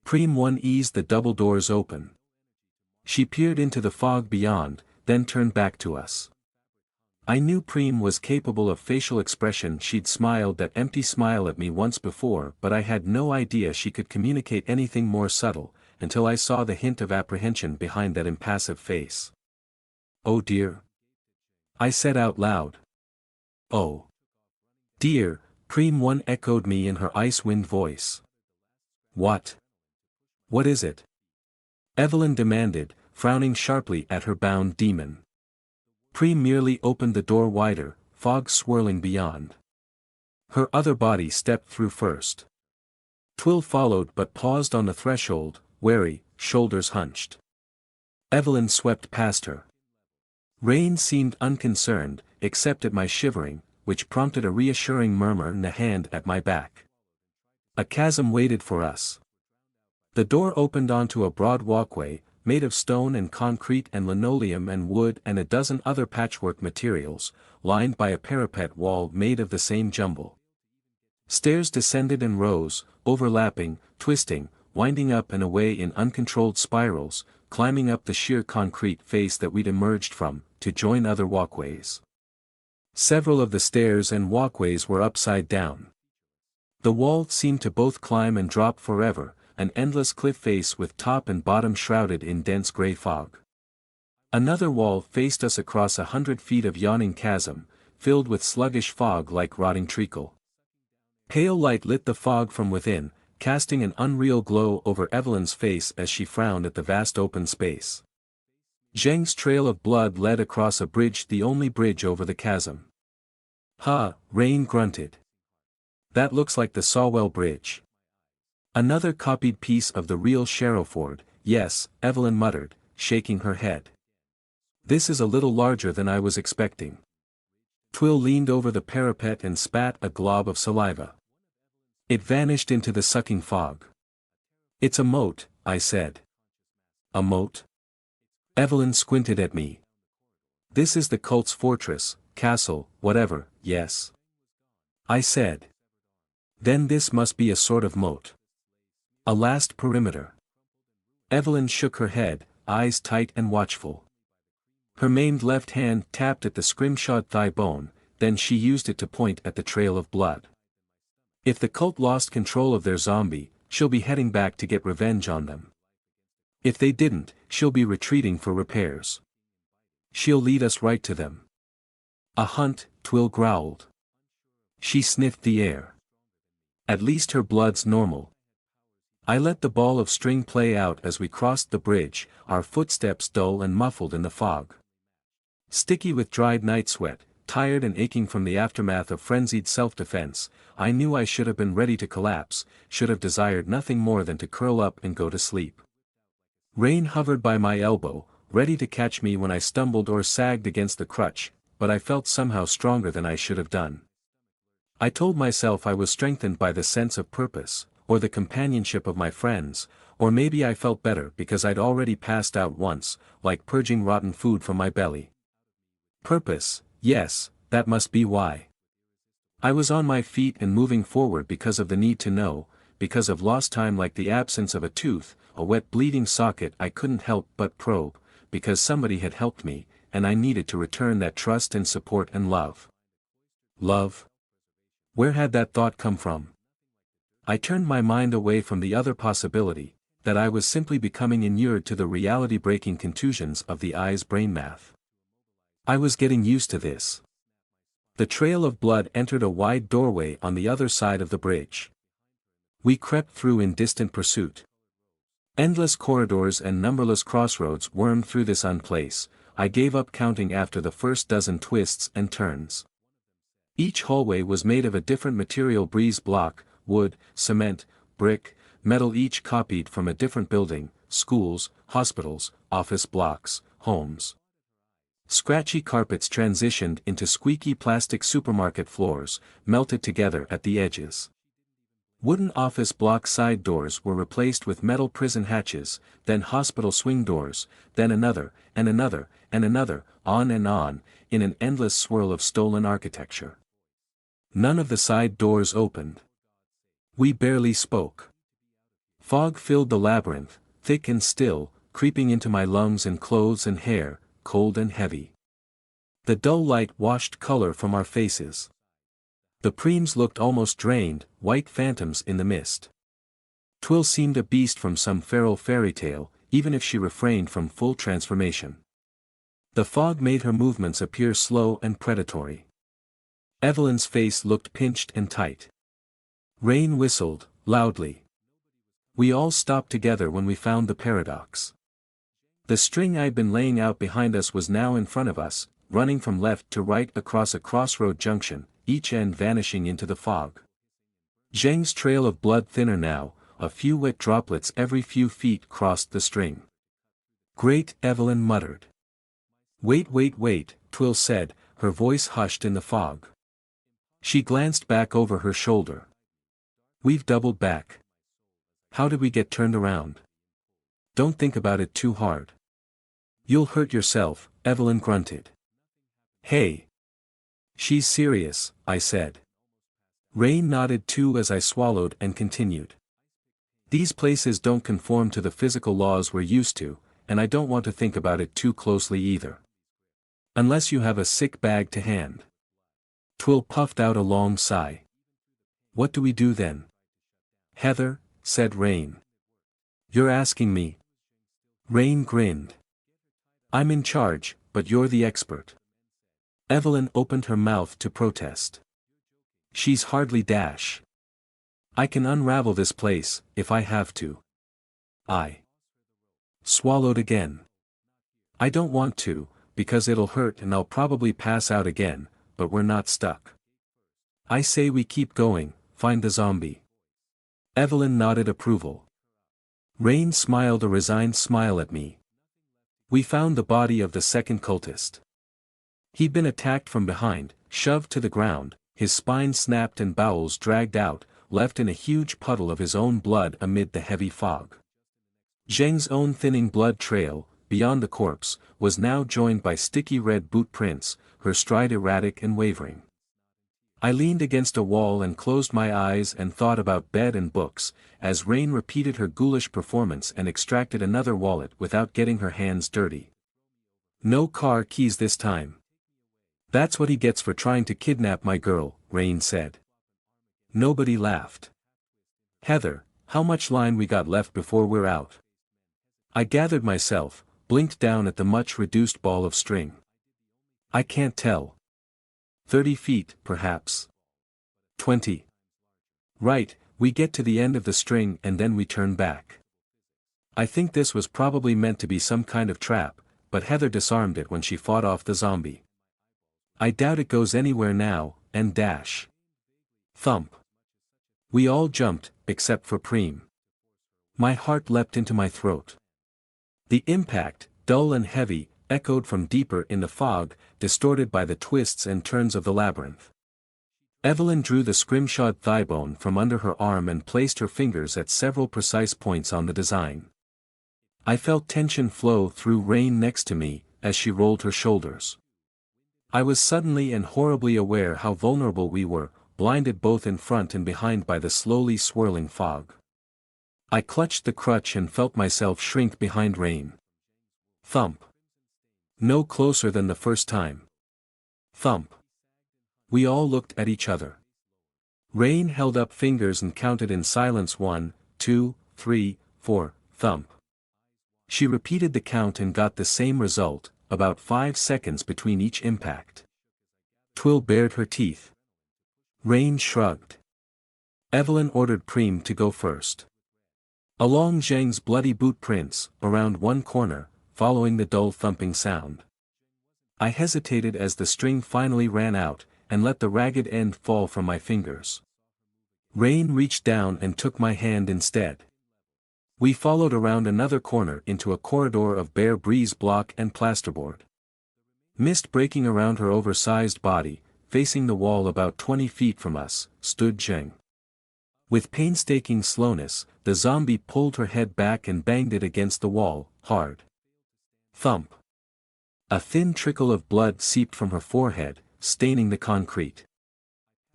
Speaker 1: Preem 1 eased the double doors open. She peered into the fog beyond, then turned back to us. I knew Preem was capable of facial expression. She'd smiled that empty smile at me once before, but I had no idea she could communicate anything more subtle, until I saw the hint of apprehension behind that impassive face. Oh dear. I said out loud. Oh. Dear, Preem 1 echoed me in her ice-wind voice. What? What is it? Evelyn demanded, frowning sharply at her bound demon. Preem merely opened the door wider, fog swirling beyond. Her other body stepped through first. Twill followed but paused on the threshold, wary, shoulders hunched. Evelyn swept past her. Rain seemed unconcerned, except at my shivering, which prompted a reassuring murmur in the hand at my back. A chasm waited for us. The door opened onto a broad walkway, made of stone and concrete and linoleum and wood and a dozen other patchwork materials, lined by a parapet wall made of the same jumble. Stairs descended and rose, overlapping, twisting, winding up and away in uncontrolled spirals, climbing up the sheer concrete face that we'd emerged from, to join other walkways. Several of the stairs and walkways were upside down. The wall seemed to both climb and drop forever, an endless cliff face with top and bottom shrouded in dense gray fog. Another wall faced us across 100 feet of yawning chasm, filled with sluggish fog like rotting treacle. Pale light lit the fog from within, casting an unreal glow over Evelyn's face as she frowned at the vast open space. Zheng's trail of blood led across a bridge, the only bridge over the chasm. Ha, Rain grunted. That looks like the Sawwell Bridge. Another copied piece of the real Sharrowford, yes, Evelyn muttered, shaking her head. This is a little larger than I was expecting. Twill leaned over the parapet and spat a glob of saliva. It vanished into the sucking fog. It's a moat, I said. A moat? Evelyn squinted at me. This is the cult's fortress, castle, whatever, yes. I said. Then this must be a sort of moat. A last perimeter. Evelyn shook her head, eyes tight and watchful. Her maimed left hand tapped at the scrimshawed thigh bone, then she used it to point at the trail of blood. If the cult lost control of their zombie, she'll be heading back to get revenge on them. If they didn't, she'll be retreating for repairs. She'll lead us right to them. A hunt, Twill growled. She sniffed the air. At least her blood's normal. I let the ball of string play out as we crossed the bridge, our footsteps dull and muffled in the fog. Sticky with dried night sweat, tired and aching from the aftermath of frenzied self-defense, I knew I should have been ready to collapse, should have desired nothing more than to curl up and go to sleep. Rain hovered by my elbow, ready to catch me when I stumbled or sagged against the crutch, but I felt somehow stronger than I should have done. I told myself I was strengthened by the sense of purpose, or the companionship of my friends, or maybe I felt better because I'd already passed out once, like purging rotten food from my belly. Purpose, yes, that must be why. I was on my feet and moving forward because of the need to know, because of lost time like the absence of a tooth, a wet bleeding socket I couldn't help but probe, because somebody had helped me, and I needed to return that trust and support and love. Love? Where had that thought come from? I turned my mind away from the other possibility, that I was simply becoming inured to the reality-breaking contusions of the eye's brain math. I was getting used to this. The trail of blood entered a wide doorway on the other side of the bridge. We crept through in distant pursuit. Endless corridors and numberless crossroads wormed through this unplace, I gave up counting after the first dozen twists and turns. Each hallway was made of a different material: breeze block, wood, cement, brick, metal, each copied from a different building: schools, hospitals, office blocks, homes. Scratchy carpets transitioned into squeaky plastic supermarket floors, melted together at the edges. Wooden office block side doors were replaced with metal prison hatches, then hospital swing doors, then another, and another, and another, on and on, in an endless swirl of stolen architecture. None of the side doors opened. We barely spoke. Fog filled the labyrinth, thick and still, creeping into my lungs and clothes and hair, cold and heavy. The dull light washed color from our faces. The preems looked almost drained, white phantoms in the mist. Twill seemed a beast from some feral fairy tale, even if she refrained from full transformation. The fog made her movements appear slow and predatory. Evelyn's face looked pinched and tight. Rain whistled, loudly. We all stopped together when we found the paradox. The string I'd been laying out behind us was now in front of us, running from left to right across a crossroad junction, each end vanishing into the fog. Zheng's trail of blood thinner now, a few wet droplets every few feet crossed the string. Great, Evelyn muttered. Wait, wait, wait, Twill said, her voice hushed in the fog. She glanced back over her shoulder. We've doubled back. How did we get turned around? Don't think about it too hard. You'll hurt yourself, Evelyn grunted. Hey. She's serious, I said. Rain nodded too as I swallowed and continued. These places don't conform to the physical laws we're used to, and I don't want to think about it too closely either. Unless you have a sick bag to hand. Twill puffed out a long sigh. What do we do then? Heather, said Rain. You're asking me. Rain grinned. I'm in charge, but you're the expert. Evelyn opened her mouth to protest. She's hardly Dash. I can unravel this place, if I have to. I swallowed again. I don't want to, because it'll hurt and I'll probably pass out again, but we're not stuck. I say we keep going, find the zombie. Evelyn nodded approval. Rain smiled a resigned smile at me. We found the body of the second cultist. He'd been attacked from behind, shoved to the ground, his spine snapped and bowels dragged out, left in a huge puddle of his own blood amid the heavy fog. Zheng's own thinning blood trail, beyond the corpse, was now joined by sticky red boot prints, her stride erratic and wavering. I leaned against a wall and closed my eyes and thought about bed and books, as Rain repeated her ghoulish performance and extracted another wallet without getting her hands dirty. No car keys this time. That's what he gets for trying to kidnap my girl, Rain said. Nobody laughed. Heather, how much line we got left before we're out? I gathered myself, blinked down at the much reduced ball of string. I can't tell. 30 feet, perhaps. 20. Right, we get to the end of the string and then we turn back. I think this was probably meant to be some kind of trap, but Heather disarmed it when she fought off the zombie. I doubt it goes anywhere now, and Dash. Thump. We all jumped, except for Preem. My heart leapt into my throat. The impact, dull and heavy, echoed from deeper in the fog, distorted by the twists and turns of the labyrinth. Evelyn drew the scrimshawed thigh-bone from under her arm and placed her fingers at several precise points on the design. I felt tension flow through Rain next to me, as she rolled her shoulders. I was suddenly and horribly aware how vulnerable we were, blinded both in front and behind by the slowly swirling fog. I clutched the crutch and felt myself shrink behind Rain. Thump. No closer than the first time. Thump. We all looked at each other. Rain held up fingers and counted in silence 1, 2, 3, 4, thump. She repeated the count and got the same result, about 5 seconds between each impact. Twill bared her teeth. Rain shrugged. Evelyn ordered Preem to go first. Along Zheng's bloody boot prints, around one corner, following the dull thumping sound. I hesitated as the string finally ran out, and let the ragged end fall from my fingers. Rain reached down and took my hand instead. We followed around another corner into a corridor of bare breeze block and plasterboard. Mist breaking around her oversized body, facing the wall about 20 feet from us, stood Zheng. With painstaking slowness, the zombie pulled her head back and banged it against the wall, hard. Thump. A thin trickle of blood seeped from her forehead, staining the concrete.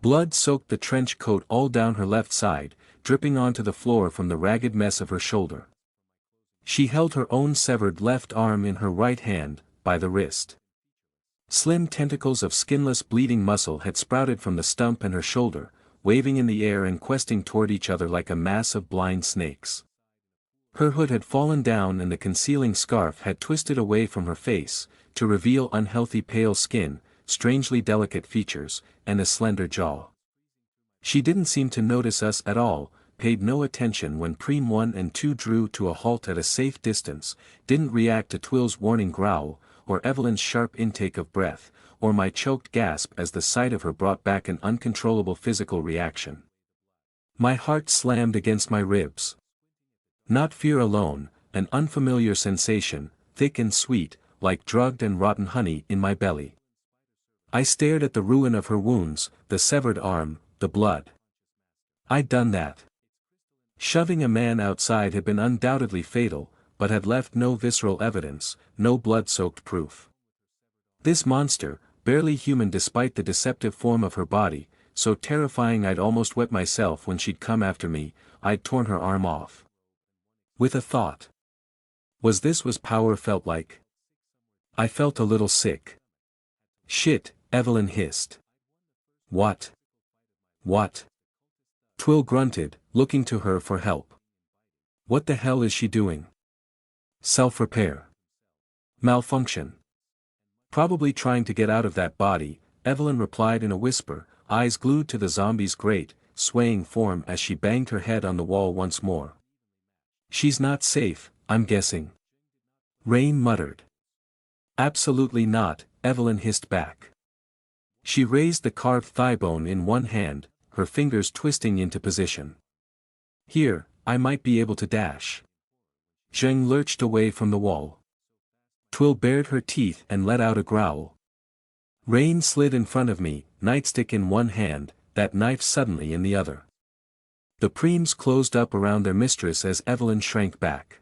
Speaker 1: Blood soaked the trench coat all down her left side, dripping onto the floor from the ragged mess of her shoulder. She held her own severed left arm in her right hand, by the wrist. Slim tentacles of skinless bleeding muscle had sprouted from the stump and her shoulder, waving in the air and questing toward each other like a mass of blind snakes. Her hood had fallen down and the concealing scarf had twisted away from her face, to reveal unhealthy pale skin, strangely delicate features, and a slender jaw. She didn't seem to notice us at all, paid no attention when Preem 1 and 2 drew to a halt at a safe distance, didn't react to Twill's warning growl, or Evelyn's sharp intake of breath, or my choked gasp as the sight of her brought back an uncontrollable physical reaction. My heart slammed against my ribs. Not fear alone, an unfamiliar sensation, thick and sweet, like drugged and rotten honey in my belly. I stared at the ruin of her wounds, the severed arm, the blood. I'd done that. Shoving a man outside had been undoubtedly fatal, but had left no visceral evidence, no blood-soaked proof. This monster, barely human despite the deceptive form of her body, so terrifying I'd almost wet myself when she'd come after me, I'd torn her arm off. With a thought. Was this what power felt like? I felt a little sick. Shit, Evelyn hissed. What? What? Twill grunted, looking to her for help. What the hell is she doing? Self-repair. Malfunction. Probably trying to get out of that body, Evelyn replied in a whisper, eyes glued to the zombie's great, swaying form as she banged her head on the wall once more. She's not safe, I'm guessing. Rain muttered. Absolutely not, Evelyn hissed back. She raised the carved thigh bone in one hand, her fingers twisting into position. Here, I might be able to dash. Zheng lurched away from the wall. Twill bared her teeth and let out a growl. Rain slid in front of me, nightstick in one hand, that knife suddenly in the other. The preems closed up around their mistress as Evelyn shrank back.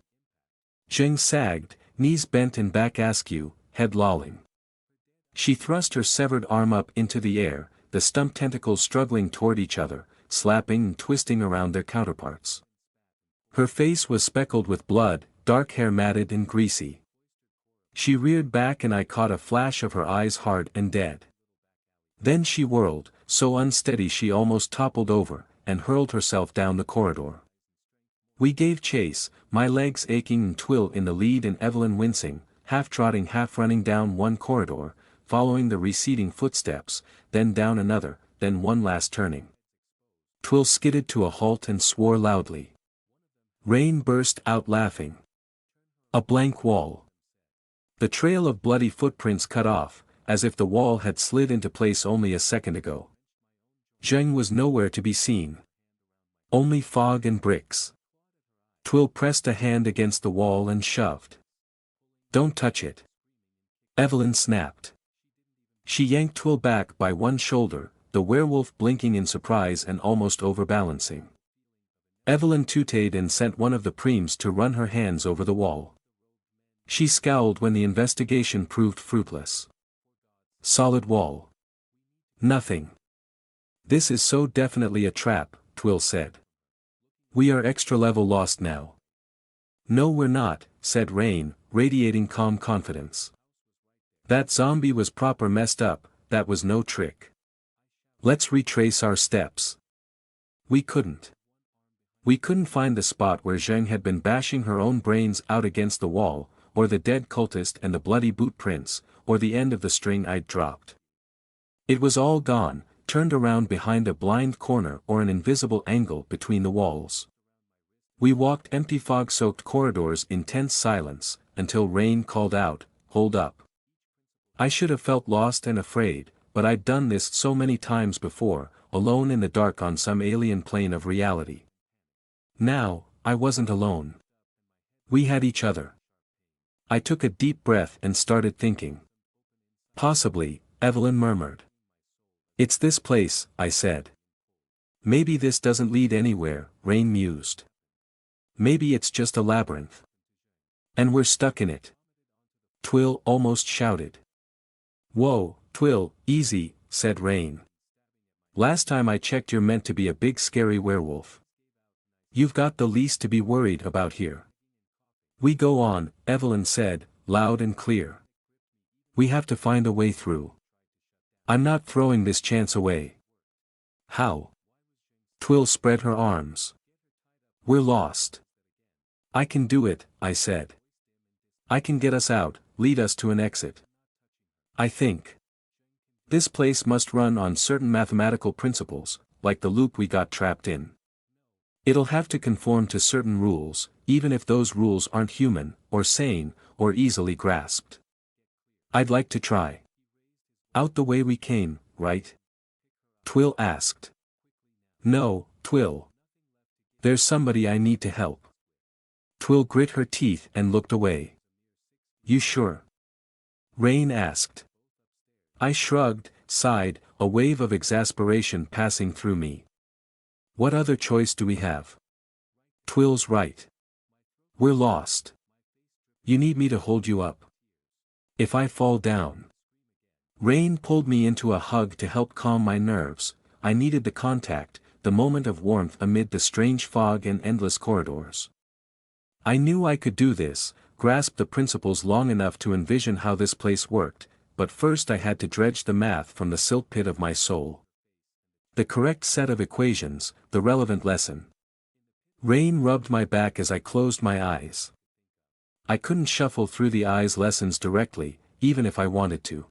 Speaker 1: Zheng sagged, knees bent and back askew, head lolling. She thrust her severed arm up into the air, the stump tentacles struggling toward each other, slapping and twisting around their counterparts. Her face was speckled with blood, dark hair matted and greasy. She reared back and I caught a flash of her eyes hard and dead. Then she whirled, so unsteady she almost toppled over, and hurled herself down the corridor. We gave chase, my legs aching and Twill in the lead and Evelyn wincing, half trotting half running down one corridor, following the receding footsteps, then down another, then one last turning. Twill skidded to a halt and swore loudly. Rain burst out laughing. A blank wall. The trail of bloody footprints cut off, as if the wall had slid into place only a second ago. Zheng was nowhere to be seen. Only fog and bricks. Twill pressed a hand against the wall and shoved. Don't touch it. Evelyn snapped. She yanked Twill back by one shoulder, the werewolf blinking in surprise and almost overbalancing. Evelyn tooted and sent one of the preems to run her hands over the wall. She scowled when the investigation proved fruitless. Solid wall. Nothing. This is so definitely a trap, Twill said. We are extra level lost now. No we're not, said Rain, radiating calm confidence. That zombie was proper messed up, that was no trick. Let's retrace our steps. We couldn't. We couldn't find the spot where Zheng had been bashing her own brains out against the wall, or the dead cultist and the bloody boot prints, or the end of the string I'd dropped. It was all gone, turned around behind a blind corner or an invisible angle between the walls. We walked empty fog-soaked corridors in tense silence, until Rain called out, "Hold up." I should have felt lost and afraid, but I'd done this so many times before, alone in the dark on some alien plane of reality. Now, I wasn't alone. We had each other. I took a deep breath and started thinking. Possibly, Evelyn murmured. It's this place, I said. Maybe this doesn't lead anywhere, Rain mused. Maybe it's just a labyrinth. And we're stuck in it. Twill almost shouted. Whoa, Twill, easy, said Rain. Last time I checked you're meant to be a big scary werewolf. You've got the least to be worried about here. We go on, Evelyn said, loud and clear. We have to find a way through. I'm not throwing this chance away. How? Twill spread her arms. We're lost. I can do it, I said. I can get us out, lead us to an exit. I think. This place must run on certain mathematical principles, like the loop we got trapped in. It'll have to conform to certain rules, even if those rules aren't human, or sane, or easily grasped. I'd like to try. Out the way we came, right? Twill asked. No, Twill. There's somebody I need to help. Twill grit her teeth and looked away. You sure? Rain asked. I shrugged, sighed, a wave of exasperation passing through me. What other choice do we have? Twill's right. We're lost. You need me to hold you up. If I fall down. Rain pulled me into a hug to help calm my nerves. I needed the contact, the moment of warmth amid the strange fog and endless corridors. I knew I could do this, grasp the principles long enough to envision how this place worked, but first I had to dredge the math from the silt pit of my soul. The correct set of equations, the relevant lesson. Rain rubbed my back as I closed my eyes. I couldn't shuffle through the eyes lessons directly, even if I wanted to.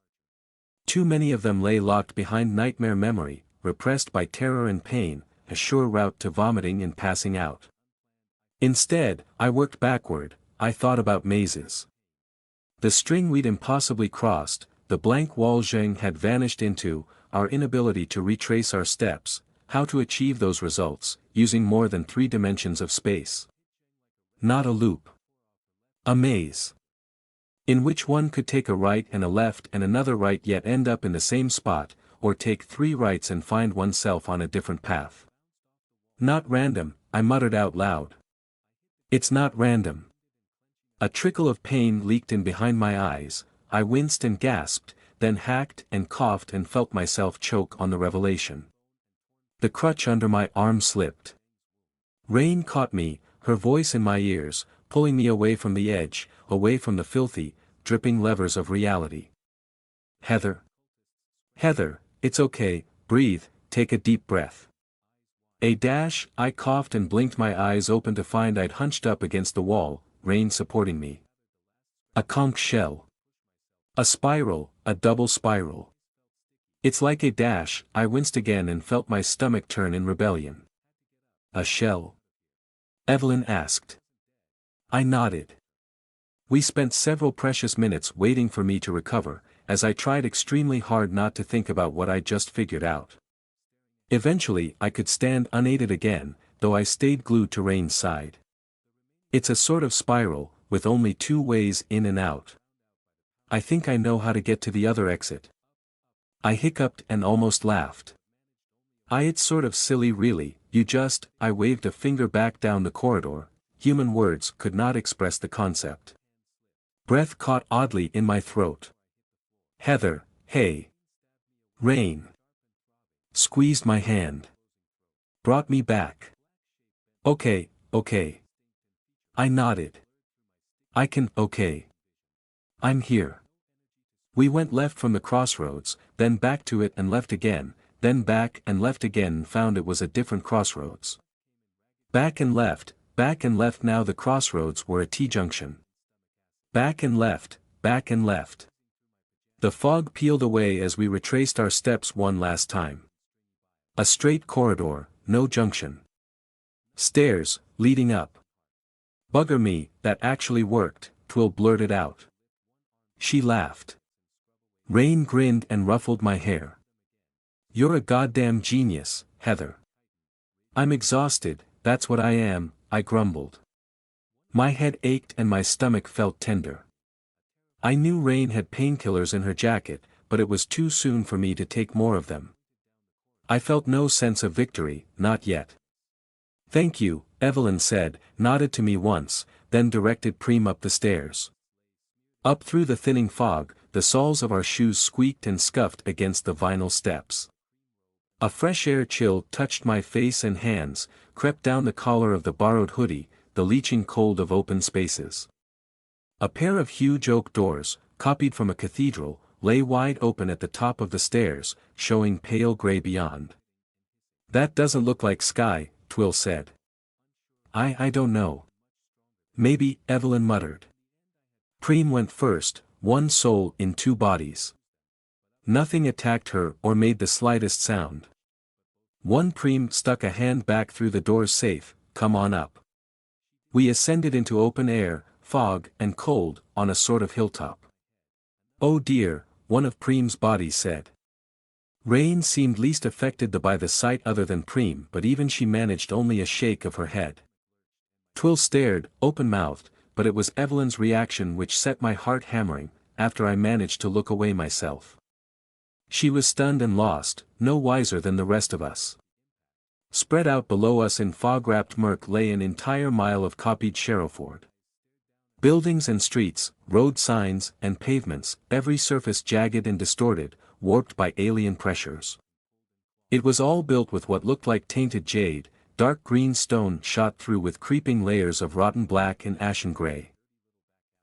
Speaker 1: Too many of them lay locked behind nightmare memory, repressed by terror and pain, a sure route to vomiting and passing out. Instead, I worked backward. I thought about mazes. The string we'd impossibly crossed, the blank wall Zheng had vanished into, our inability to retrace our steps, how to achieve those results, using more than 3 dimensions of space. Not a loop. A maze. In which one could take a right and a left and another right yet end up in the same spot, or take 3 rights and find oneself on a different path. Not random, I muttered out loud. It's not random. A trickle of pain leaked in behind my eyes, I winced and gasped, then hacked and coughed and felt myself choke on the revelation. The crutch under my arm slipped. Rain caught me, her voice in my ears, pulling me away from the edge, away from the filthy, dripping levers of reality. Heather. Heather, it's okay, breathe, take a deep breath. I coughed and blinked my eyes open to find I'd hunched up against the wall, Rain supporting me. A conch shell. A spiral, a double spiral. It's like a dash, I winced again and felt my stomach turn in rebellion. A shell? Evelyn asked. I nodded. We spent several precious minutes waiting for me to recover, as I tried extremely hard not to think about what I'd just figured out. Eventually I could stand unaided again, though I stayed glued to Rain's side. It's a sort of spiral, with only 2 ways in and out. I think I know how to get to the other exit. I hiccuped and almost laughed. It's sort of silly really, I waved a finger back down the corridor, human words could not express the concept. Breath caught oddly in my throat. Heather, hey. Rain. Squeezed my hand. Brought me back. Okay. I nodded. Okay. I'm here. We went left from the crossroads, then back to it and left again, then back and left again and found it was a different crossroads. Back and left now the crossroads were a T-junction. Back and left. The fog peeled away as we retraced our steps one last time. A straight corridor, no junction. Stairs, leading up. Bugger me, that actually worked, Twill blurted out. She laughed. Rain grinned and ruffled my hair. "You're a goddamn genius, Heather." "I'm exhausted, that's what I am," I grumbled. My head ached and my stomach felt tender. I knew Rain had painkillers in her jacket, but it was too soon for me to take more of them. I felt no sense of victory, not yet. "Thank you," Evelyn said, nodded to me once, then directed Preem up the stairs. Up through the thinning fog, the soles of our shoes squeaked and scuffed against the vinyl steps. A fresh air chill touched my face and hands, crept down the collar of the borrowed hoodie, the leaching cold of open spaces. A pair of huge oak doors, copied from a cathedral, lay wide open at the top of the stairs, showing pale grey beyond. "That doesn't look like sky," Twill said. I don't know. "Maybe," Evelyn muttered. Preem went first, one soul in two bodies. Nothing attacked her or made the slightest sound. One Preem stuck a hand back through the door's safe. "Come on up." We ascended into open air, fog, and cold, on a sort of hilltop. "Oh dear," one of Preem's bodies said. Rain seemed least affected by the sight other than Preem, but even she managed only a shake of her head. Twill stared, open-mouthed, but it was Evelyn's reaction which set my heart hammering, after I managed to look away myself. She was stunned and lost, no wiser than the rest of us. Spread out below us in fog-wrapped murk lay an entire mile of copied Sharrowford. Buildings and streets, road signs and pavements, every surface jagged and distorted, warped by alien pressures. It was all built with what looked like tainted jade, dark green stone shot through with creeping layers of rotten black and ashen gray.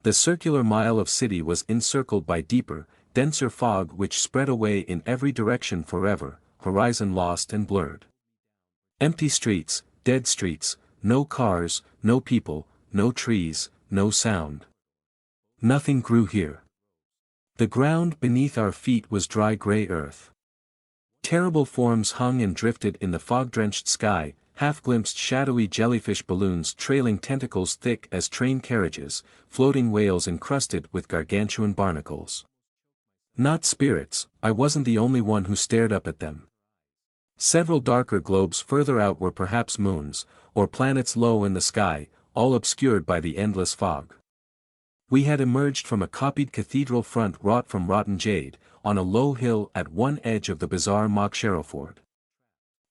Speaker 1: The circular mile of city was encircled by deeper, denser fog which spread away in every direction forever, horizon lost and blurred. Empty streets, dead streets, no cars, no people, no trees, no sound. Nothing grew here. The ground beneath our feet was dry gray earth. Terrible forms hung and drifted in the fog-drenched sky, half-glimpsed shadowy jellyfish balloons trailing tentacles thick as train carriages, floating whales encrusted with gargantuan barnacles. Not spirits, I wasn't the only one who stared up at them. Several darker globes further out were perhaps moons, or planets low in the sky, all obscured by the endless fog. We had emerged from a copied cathedral front wrought from rotten jade, on a low hill at one edge of the bizarre mock Sharrowford.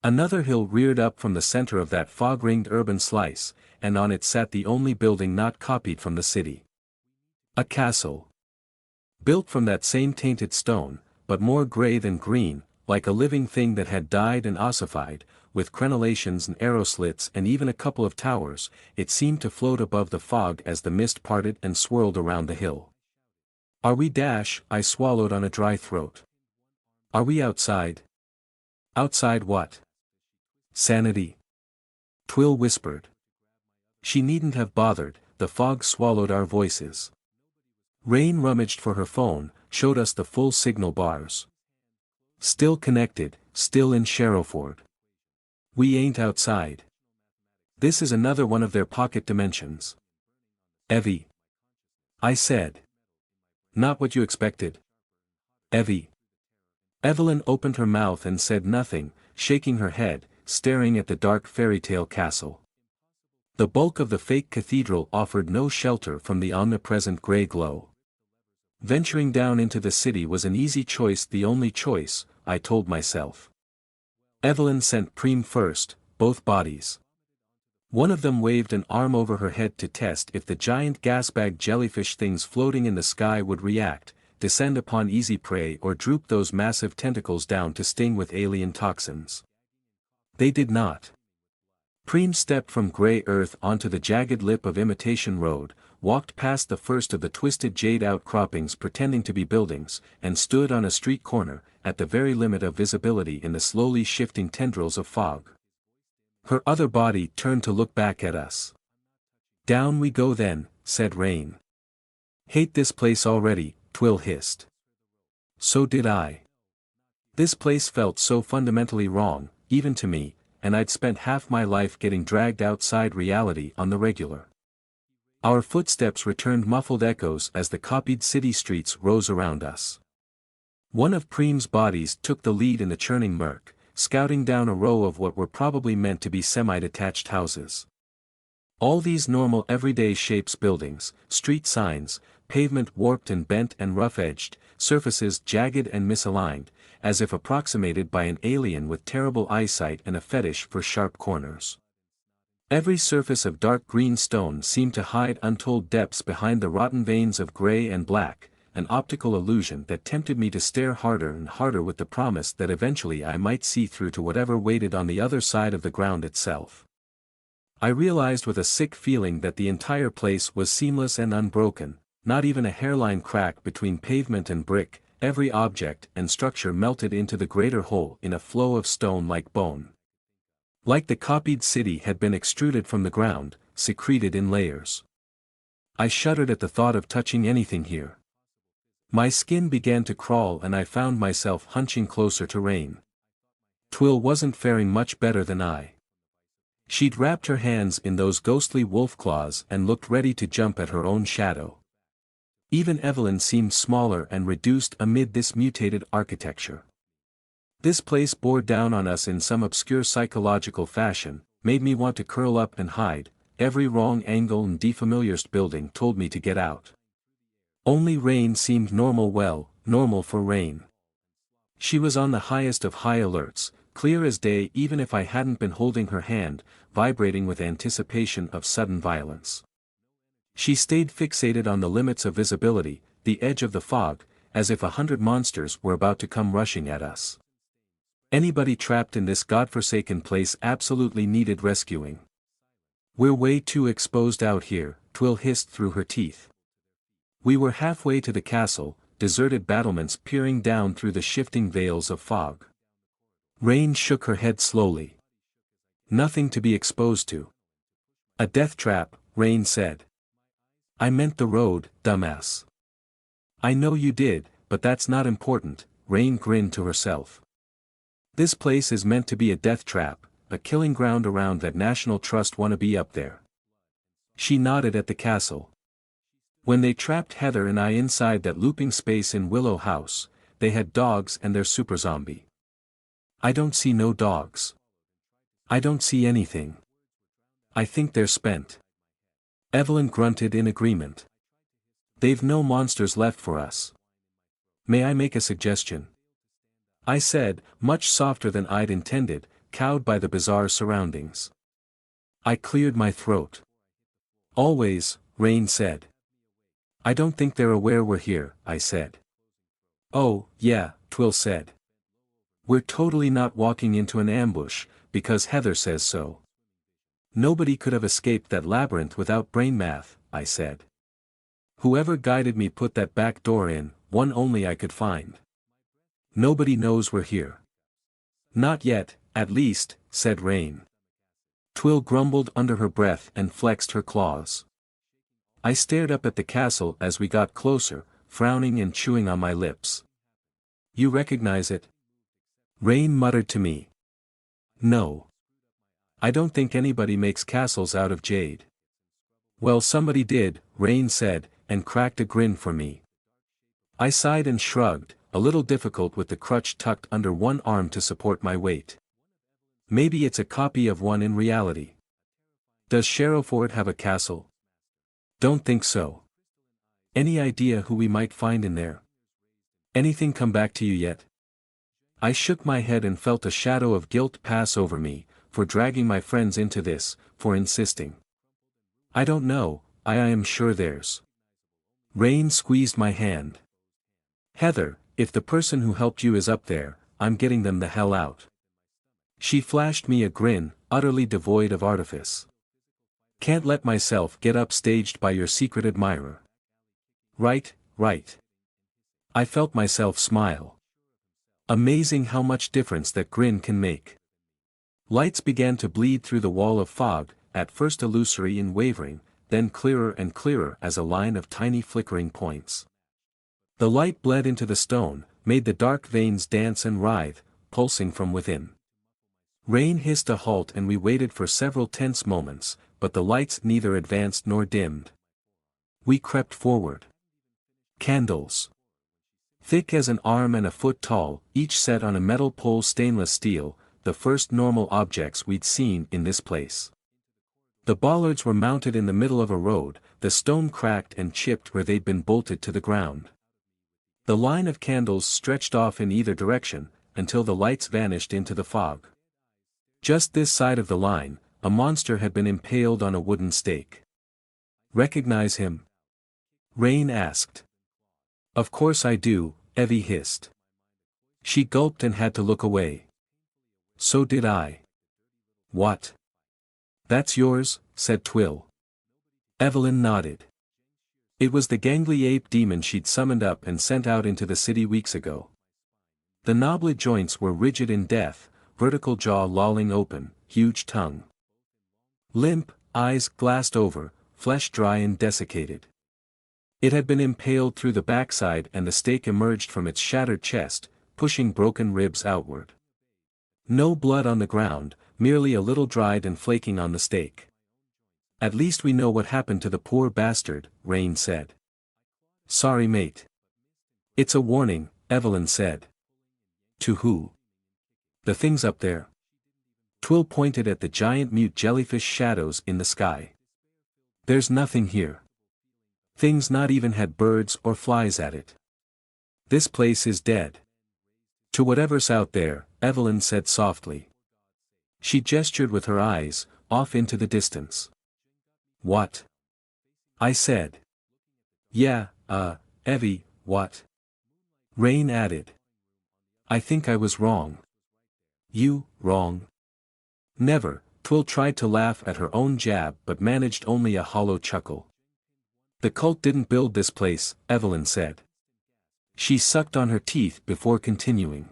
Speaker 1: Another hill reared up from the center of that fog-ringed urban slice, and on it sat the only building not copied from the city. A castle. Built from that same tainted stone, but more gray than green, like a living thing that had died and ossified, with crenellations and arrow slits and even a couple of towers, it seemed to float above the fog as the mist parted and swirled around the hill. "Are we dash?" I swallowed on a dry throat. "Are we outside?" "Outside what?" "Sanity," Twill whispered. She needn't have bothered, the fog swallowed our voices. Rain rummaged for her phone, showed us the full signal bars. "Still connected, still in Sharrowford. We ain't outside. This is another one of their pocket dimensions." "Evie," I said. "Not what you expected." "Evie." Evelyn opened her mouth and said nothing, shaking her head, staring at the dark fairy-tale castle. The bulk of the fake cathedral offered no shelter from the omnipresent gray glow. Venturing down into the city was an easy choice, the only choice, I told myself. Evelyn sent Preem first, both bodies. One of them waved an arm over her head to test if the giant gas-bag jellyfish things floating in the sky would react, descend upon easy prey or droop those massive tentacles down to sting with alien toxins. They did not. Preem stepped from gray earth onto the jagged lip of Imitation Road, walked past the first of the twisted jade outcroppings pretending to be buildings, and stood on a street corner, at the very limit of visibility in the slowly shifting tendrils of fog. Her other body turned to look back at us. "Down we go then," said Rain. "Hate this place already," Twill hissed. So did I. This place felt so fundamentally wrong, even to me, and I'd spent half my life getting dragged outside reality on the regular. Our footsteps returned muffled echoes as the copied city streets rose around us. One of Preem's bodies took the lead in the churning murk, scouting down a row of what were probably meant to be semi-detached houses. All these normal everyday shapes: buildings, street signs, pavement warped and bent and rough-edged, surfaces jagged and misaligned, as if approximated by an alien with terrible eyesight and a fetish for sharp corners. Every surface of dark green stone seemed to hide untold depths behind the rotten veins of gray and black, an optical illusion that tempted me to stare harder and harder with the promise that eventually I might see through to whatever waited on the other side of the ground itself. I realized with a sick feeling that the entire place was seamless and unbroken, not even a hairline crack between pavement and brick, every object and structure melted into the greater whole in a flow of stone like bone. Like the copied city had been extruded from the ground, secreted in layers. I shuddered at the thought of touching anything here. My skin began to crawl and I found myself hunching closer to Rain. Twill wasn't faring much better than I. She'd wrapped her hands in those ghostly wolf claws and looked ready to jump at her own shadow. Even Evelyn seemed smaller and reduced amid this mutated architecture. This place bore down on us in some obscure psychological fashion, made me want to curl up and hide. Every wrong angle and defamiliar building told me to get out. Only Rain seemed normal, well, normal for Rain. She was on the highest of high alerts, clear as day even if I hadn't been holding her hand, vibrating with anticipation of sudden violence. She stayed fixated on the limits of visibility, the edge of the fog, as if 100 monsters were about to come rushing at us. Anybody trapped in this godforsaken place absolutely needed rescuing. "We're way too exposed out here," Twill hissed through her teeth. We were halfway to the castle, deserted battlements peering down through the shifting veils of fog. Rain shook her head slowly. "Nothing to be exposed to." "A death trap," Rain said. "I meant the road, dumbass." "I know you did, but that's not important," Rain grinned to herself. "This place is meant to be a death trap, a killing ground around that National Trust wannabe up there." She nodded at the castle. "When they trapped Heather and I inside that looping space in Willow House, they had dogs and their super zombie. I don't see no dogs. I don't see anything. I think they're spent." Evelyn grunted in agreement. "They've no monsters left for us." "May I make a suggestion?" I said, much softer than I'd intended, cowed by the bizarre surroundings. I cleared my throat. "Always," Rain said. "I don't think they're aware we're here," I said. "Oh, yeah," Twill said. "We're totally not walking into an ambush, because Heather says so." "Nobody could have escaped that labyrinth without brain math," I said. "Whoever guided me put that back door in, one only I could find. Nobody knows we're here." "Not yet, at least," said Rain. Twill grumbled under her breath and flexed her claws. I stared up at the castle as we got closer, frowning and chewing on my lips. "You recognize it?" Rain muttered to me. "No. I don't think anybody makes castles out of jade." "Well, somebody did," Rain said, and cracked a grin for me. I sighed and shrugged, a little difficult with the crutch tucked under one arm to support my weight. "Maybe it's a copy of one in reality." "Does Sharrowford have a castle?" "Don't think so." "Any idea who we might find in there?" "Anything come back to you yet?" I shook my head and felt a shadow of guilt pass over me, for dragging my friends into this, for insisting. "I don't know, I am sure there's." Rain squeezed my hand. "Heather, if the person who helped you is up there, I'm getting them the hell out." She flashed me a grin, utterly devoid of artifice. "Can't let myself get upstaged by your secret admirer." "Right, right." I felt myself smile. Amazing how much difference that grin can make. Lights began to bleed through the wall of fog, at first illusory and wavering, then clearer and clearer as a line of tiny flickering points. The light bled into the stone, made the dark veins dance and writhe, pulsing from within. Rain hissed a halt and we waited for several tense moments, but the lights neither advanced nor dimmed. We crept forward. Candles. Thick as an arm and a foot tall, each set on a metal pole stainless steel, the first normal objects we'd seen in this place. The bollards were mounted in the middle of a road, the stone cracked and chipped where they'd been bolted to the ground. The line of candles stretched off in either direction, until the lights vanished into the fog. Just this side of the line, a monster had been impaled on a wooden stake. "Recognize him?" Rain asked. "Of course I do," Evie hissed. She gulped and had to look away. "So did I." "What? That's yours," said Twill. Evelyn nodded. It was the gangly ape demon she'd summoned up and sent out into the city weeks ago. The knobbly joints were rigid in death, vertical jaw lolling open, huge tongue limp, eyes glassed over, flesh dry and desiccated. It had been impaled through the backside and the stake emerged from its shattered chest, pushing broken ribs outward. No blood on the ground, merely a little dried and flaking on the stake. "At least we know what happened to the poor bastard," Rain said. "Sorry mate." "It's a warning," Evelyn said. "To who?" "The things up there." Twill pointed at the giant mute jellyfish shadows in the sky. "There's nothing here. Things not even had birds or flies at it. This place is dead." "To whatever's out there," Evelyn said softly. She gestured with her eyes, off into the distance. "What?" I said. "Yeah, Evie, what?" Rain added. "I think I was wrong." "You, wrong?" "Never." Twill tried to laugh at her own jab but managed only a hollow chuckle. "The cult didn't build this place," Evelyn said. She sucked on her teeth before continuing.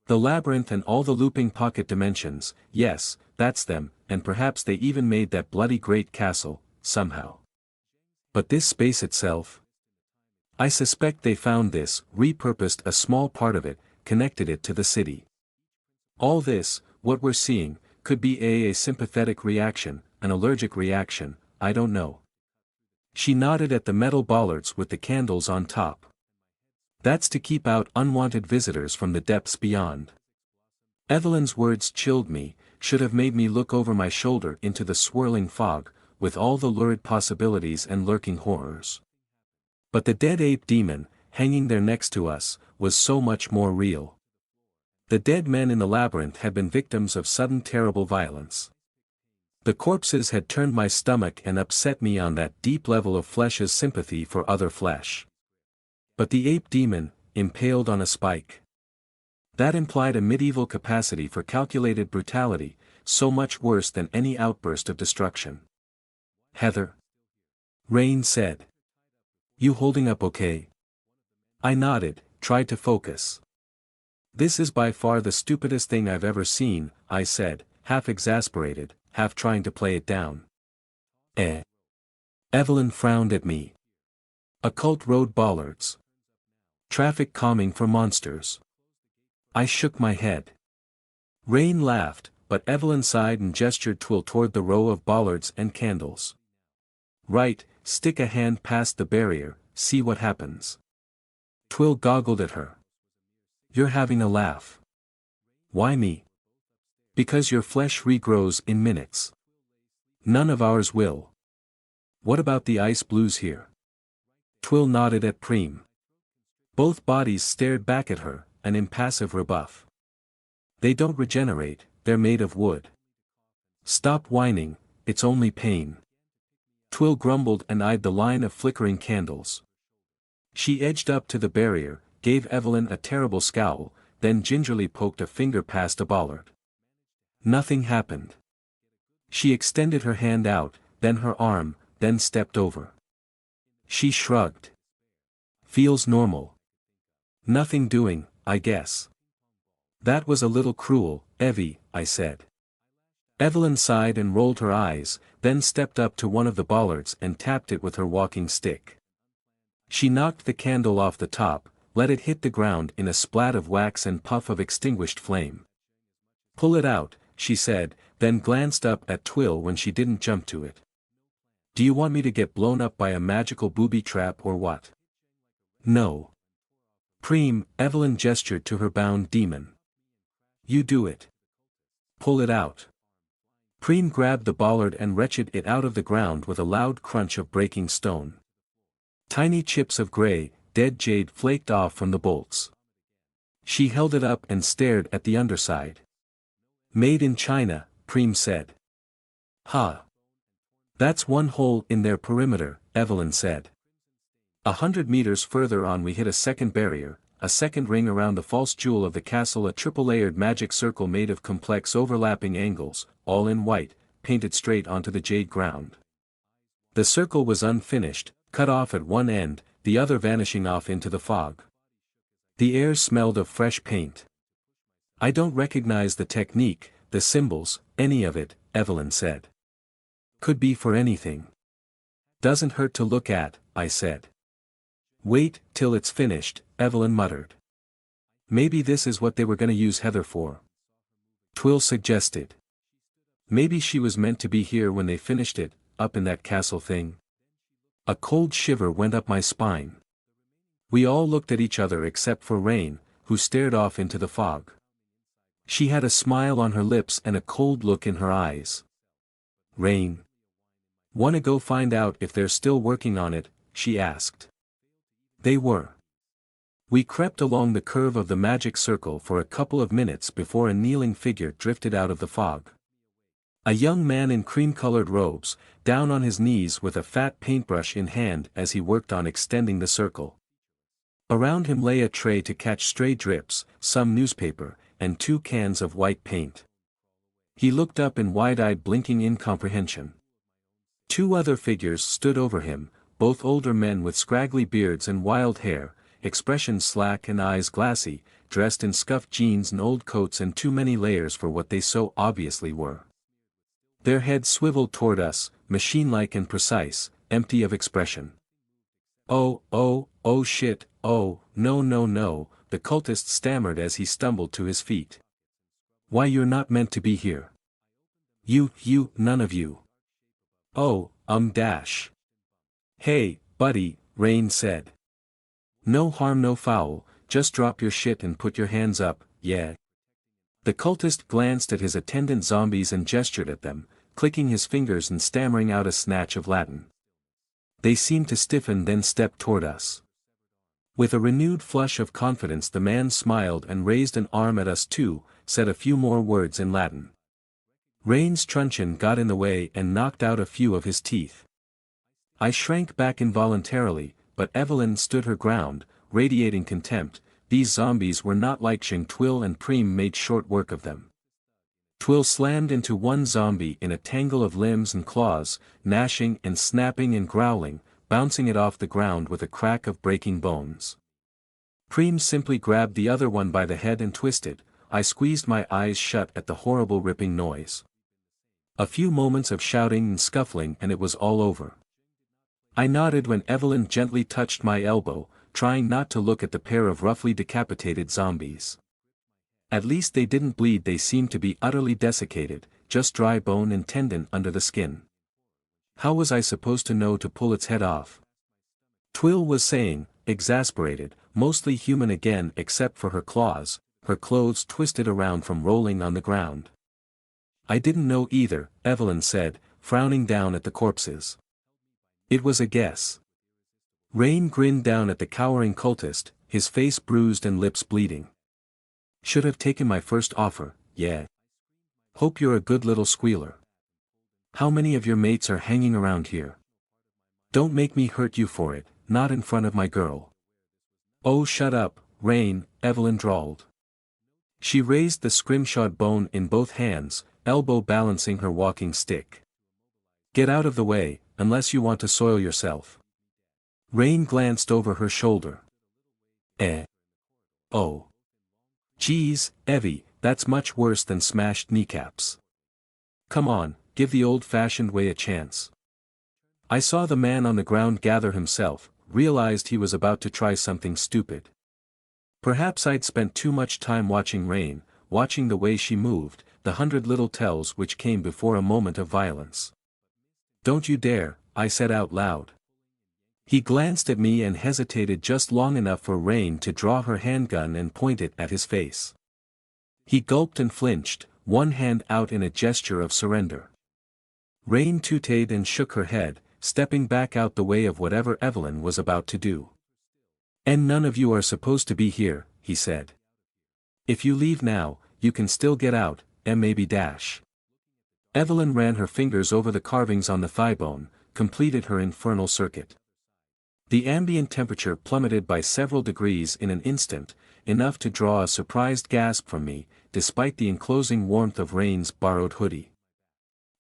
Speaker 1: "The labyrinth and all the looping pocket dimensions, yes, that's them, and perhaps they even made that bloody great castle, somehow. But this space itself? I suspect they found this, repurposed a small part of it, connected it to the city. All this, what we're seeing, could be a sympathetic reaction, an allergic reaction, I don't know." She nodded at the metal bollards with the candles on top. "That's to keep out unwanted visitors from the depths beyond." Evelyn's words chilled me, should have made me look over my shoulder into the swirling fog, with all the lurid possibilities and lurking horrors. But the dead ape demon, hanging there next to us, was so much more real. The dead men in the labyrinth had been victims of sudden terrible violence. The corpses had turned my stomach and upset me on that deep level of flesh's sympathy for other flesh. But the ape demon, impaled on a spike. That implied a medieval capacity for calculated brutality, so much worse than any outburst of destruction. "Heather?" Rain said. "You holding up okay?" I nodded, tried to focus. "This is by far the stupidest thing I've ever seen," I said, half exasperated, half trying to play it down. "Eh?" Evelyn frowned at me. "Occult road bollards. Traffic calming for monsters." I shook my head. Rain laughed, but Evelyn sighed and gestured toward the row of bollards and candles. "Right, stick a hand past the barrier, see what happens." Twill goggled at her. "You're having a laugh." "Why me?" "Because your flesh regrows in minutes. None of ours will." "What about the ice blues here?" Twill nodded at Preem. Both bodies stared back at her, an impassive rebuff. "They don't regenerate, they're made of wood." "Stop whining, it's only pain." Twill grumbled and eyed the line of flickering candles. She edged up to the barrier, gave Evelyn a terrible scowl, then gingerly poked a finger past a bollard. Nothing happened. She extended her hand out, then her arm, then stepped over. She shrugged. "Feels normal. Nothing doing, I guess." "That was a little cruel, Evie," I said. Evelyn sighed and rolled her eyes, then stepped up to one of the bollards and tapped it with her walking stick. She knocked the candle off the top, let it hit the ground in a splat of wax and puff of extinguished flame. "Pull it out," she said, then glanced up at Twill when she didn't jump to it. "Do you want me to get blown up by a magical booby trap or what?" "No. Preem, Evelyn gestured to her bound demon. You do it. Pull it out. Preem grabbed the bollard and wrenched it out of the ground with a loud crunch of breaking stone. Tiny chips of gray, dead jade flaked off from the bolts. She held it up and stared at the underside. Made in China, Preem said. Ha! That's one hole in their perimeter, Evelyn said. 100 meters further on we hit a second barrier, a second ring around the false jewel of the castle, a triple-layered magic circle made of complex overlapping angles, all in white, painted straight onto the jade ground. The circle was unfinished, cut off at one end, the other vanishing off into the fog. The air smelled of fresh paint. I don't recognize the technique, the symbols, any of it, Evelyn said. Could be for anything. Doesn't hurt to look at, I said. Wait till it's finished, Evelyn muttered. Maybe this is what they were gonna use Heather for. Twill suggested. Maybe she was meant to be here when they finished it, up in that castle thing. A cold shiver went up my spine. We all looked at each other except for Rain, who stared off into the fog. She had a smile on her lips and a cold look in her eyes. Rain. Wanna go find out if they're still working on it? She asked. They were. We crept along the curve of the magic circle for a couple of minutes before a kneeling figure drifted out of the fog. A young man in cream-colored robes, down on his knees with a fat paintbrush in hand as he worked on extending the circle. Around him lay a tray to catch stray drips, some newspaper, and 2 cans of white paint. He looked up in wide-eyed blinking incomprehension. 2 other figures stood over him, both older men with scraggly beards and wild hair, expressions slack and eyes glassy, dressed in scuffed jeans and old coats and too many layers for what they so obviously were. Their heads swiveled toward us, machine-like and precise, empty of expression. Oh shit, oh, no, the cultist stammered as he stumbled to his feet. Why, you're not meant to be here. You, none of you. Oh, dash. Hey, buddy, Rain said. No harm no foul, just drop your shit and put your hands up, yeah. The cultist glanced at his attendant zombies and gestured at them, clicking his fingers and stammering out a snatch of Latin. They seemed to stiffen then stepped toward us. With a renewed flush of confidence the man smiled and raised an arm at us too, said a few more words in Latin. Rain's truncheon got in the way and knocked out a few of his teeth. I shrank back involuntarily, but Evelyn stood her ground, radiating contempt. These zombies were not like Xing. Twill and Preem made short work of them. Twill slammed into one zombie in a tangle of limbs and claws, gnashing and snapping and growling, bouncing it off the ground with a crack of breaking bones. Preem simply grabbed the other one by the head and twisted. I squeezed my eyes shut at the horrible ripping noise. A few moments of shouting and scuffling and it was all over. I nodded when Evelyn gently touched my elbow, trying not to look at the pair of roughly decapitated zombies. At least they didn't bleed, they seemed to be utterly desiccated, just dry bone and tendon under the skin. How was I supposed to know to pull its head off? Twill was saying, exasperated, mostly human again except for her claws, her clothes twisted around from rolling on the ground. I didn't know either, Evelyn said, frowning down at the corpses. It was a guess. Rain grinned down at the cowering cultist, his face bruised and lips bleeding. Should have taken my first offer, yeah. Hope you're a good little squealer. How many of your mates are hanging around here? Don't make me hurt you for it, not in front of my girl. Oh shut up, Rain, Evelyn drawled. She raised the scrimshot bone in both hands, elbow balancing her walking stick. Get out of the way, unless you want to soil yourself. Rain glanced over her shoulder. Oh. Geez, Evie, that's much worse than smashed kneecaps. Come on, give the old-fashioned way a chance. I saw the man on the ground gather himself, realized he was about to try something stupid. Perhaps I'd spent too much time watching Rain, watching the way she moved, the 100 little tells which came before a moment of violence. Don't you dare, I said out loud. He glanced at me and hesitated just long enough for Rain to draw her handgun and point it at his face. He gulped and flinched, one hand out in a gesture of surrender. Rain tooted and shook her head, stepping back out the way of whatever Evelyn was about to do. "And none of you are supposed to be here," he said. "If you leave now, you can still get out, and maybe dash." Evelyn ran her fingers over the carvings on the thigh bone, completed her infernal circuit. The ambient temperature plummeted by several degrees in an instant, enough to draw a surprised gasp from me, despite the enclosing warmth of Rain's borrowed hoodie.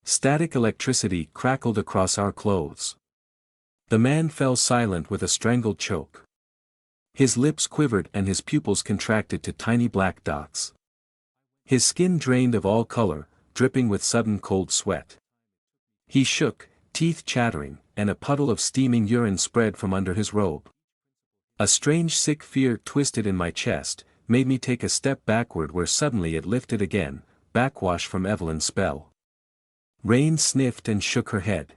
Speaker 1: Static electricity crackled across our clothes. The man fell silent with a strangled choke. His lips quivered and his pupils contracted to tiny black dots. His skin drained of all color, dripping with sudden cold sweat. He shook, teeth chattering, and a puddle of steaming urine spread from under his robe. A strange sick fear twisted in my chest, made me take a step backward where suddenly it lifted again, backwash from Evelyn's spell. Rain sniffed and shook her head.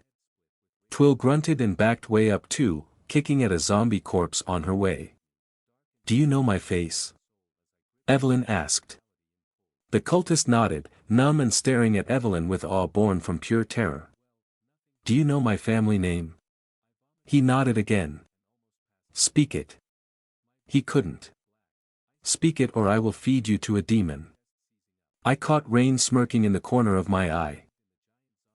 Speaker 1: Twill grunted and backed way up too, kicking at a zombie corpse on her way. "Do you know my face?" Evelyn asked. The cultist nodded, numb and staring at Evelyn with awe born from pure terror. "Do you know my family name?" He nodded again. "Speak it." He couldn't. "Speak it or I will feed you to a demon." I caught Rain smirking in the corner of my eye.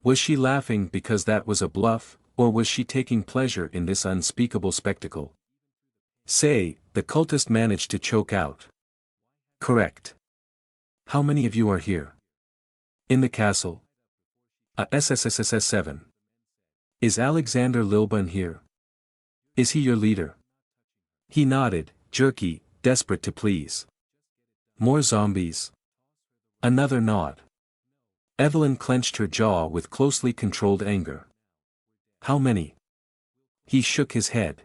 Speaker 1: Was she laughing because that was a bluff, or was she taking pleasure in this unspeakable spectacle? "Say," the cultist managed to choke out. "Correct. How many of you are here?" "In the castle." "A SSSS7. Is Alexander Lilburn here? Is he your leader?" He nodded, jerky, desperate to please. "More zombies?" Another nod. Evelyn clenched her jaw with closely controlled anger. "How many?" He shook his head.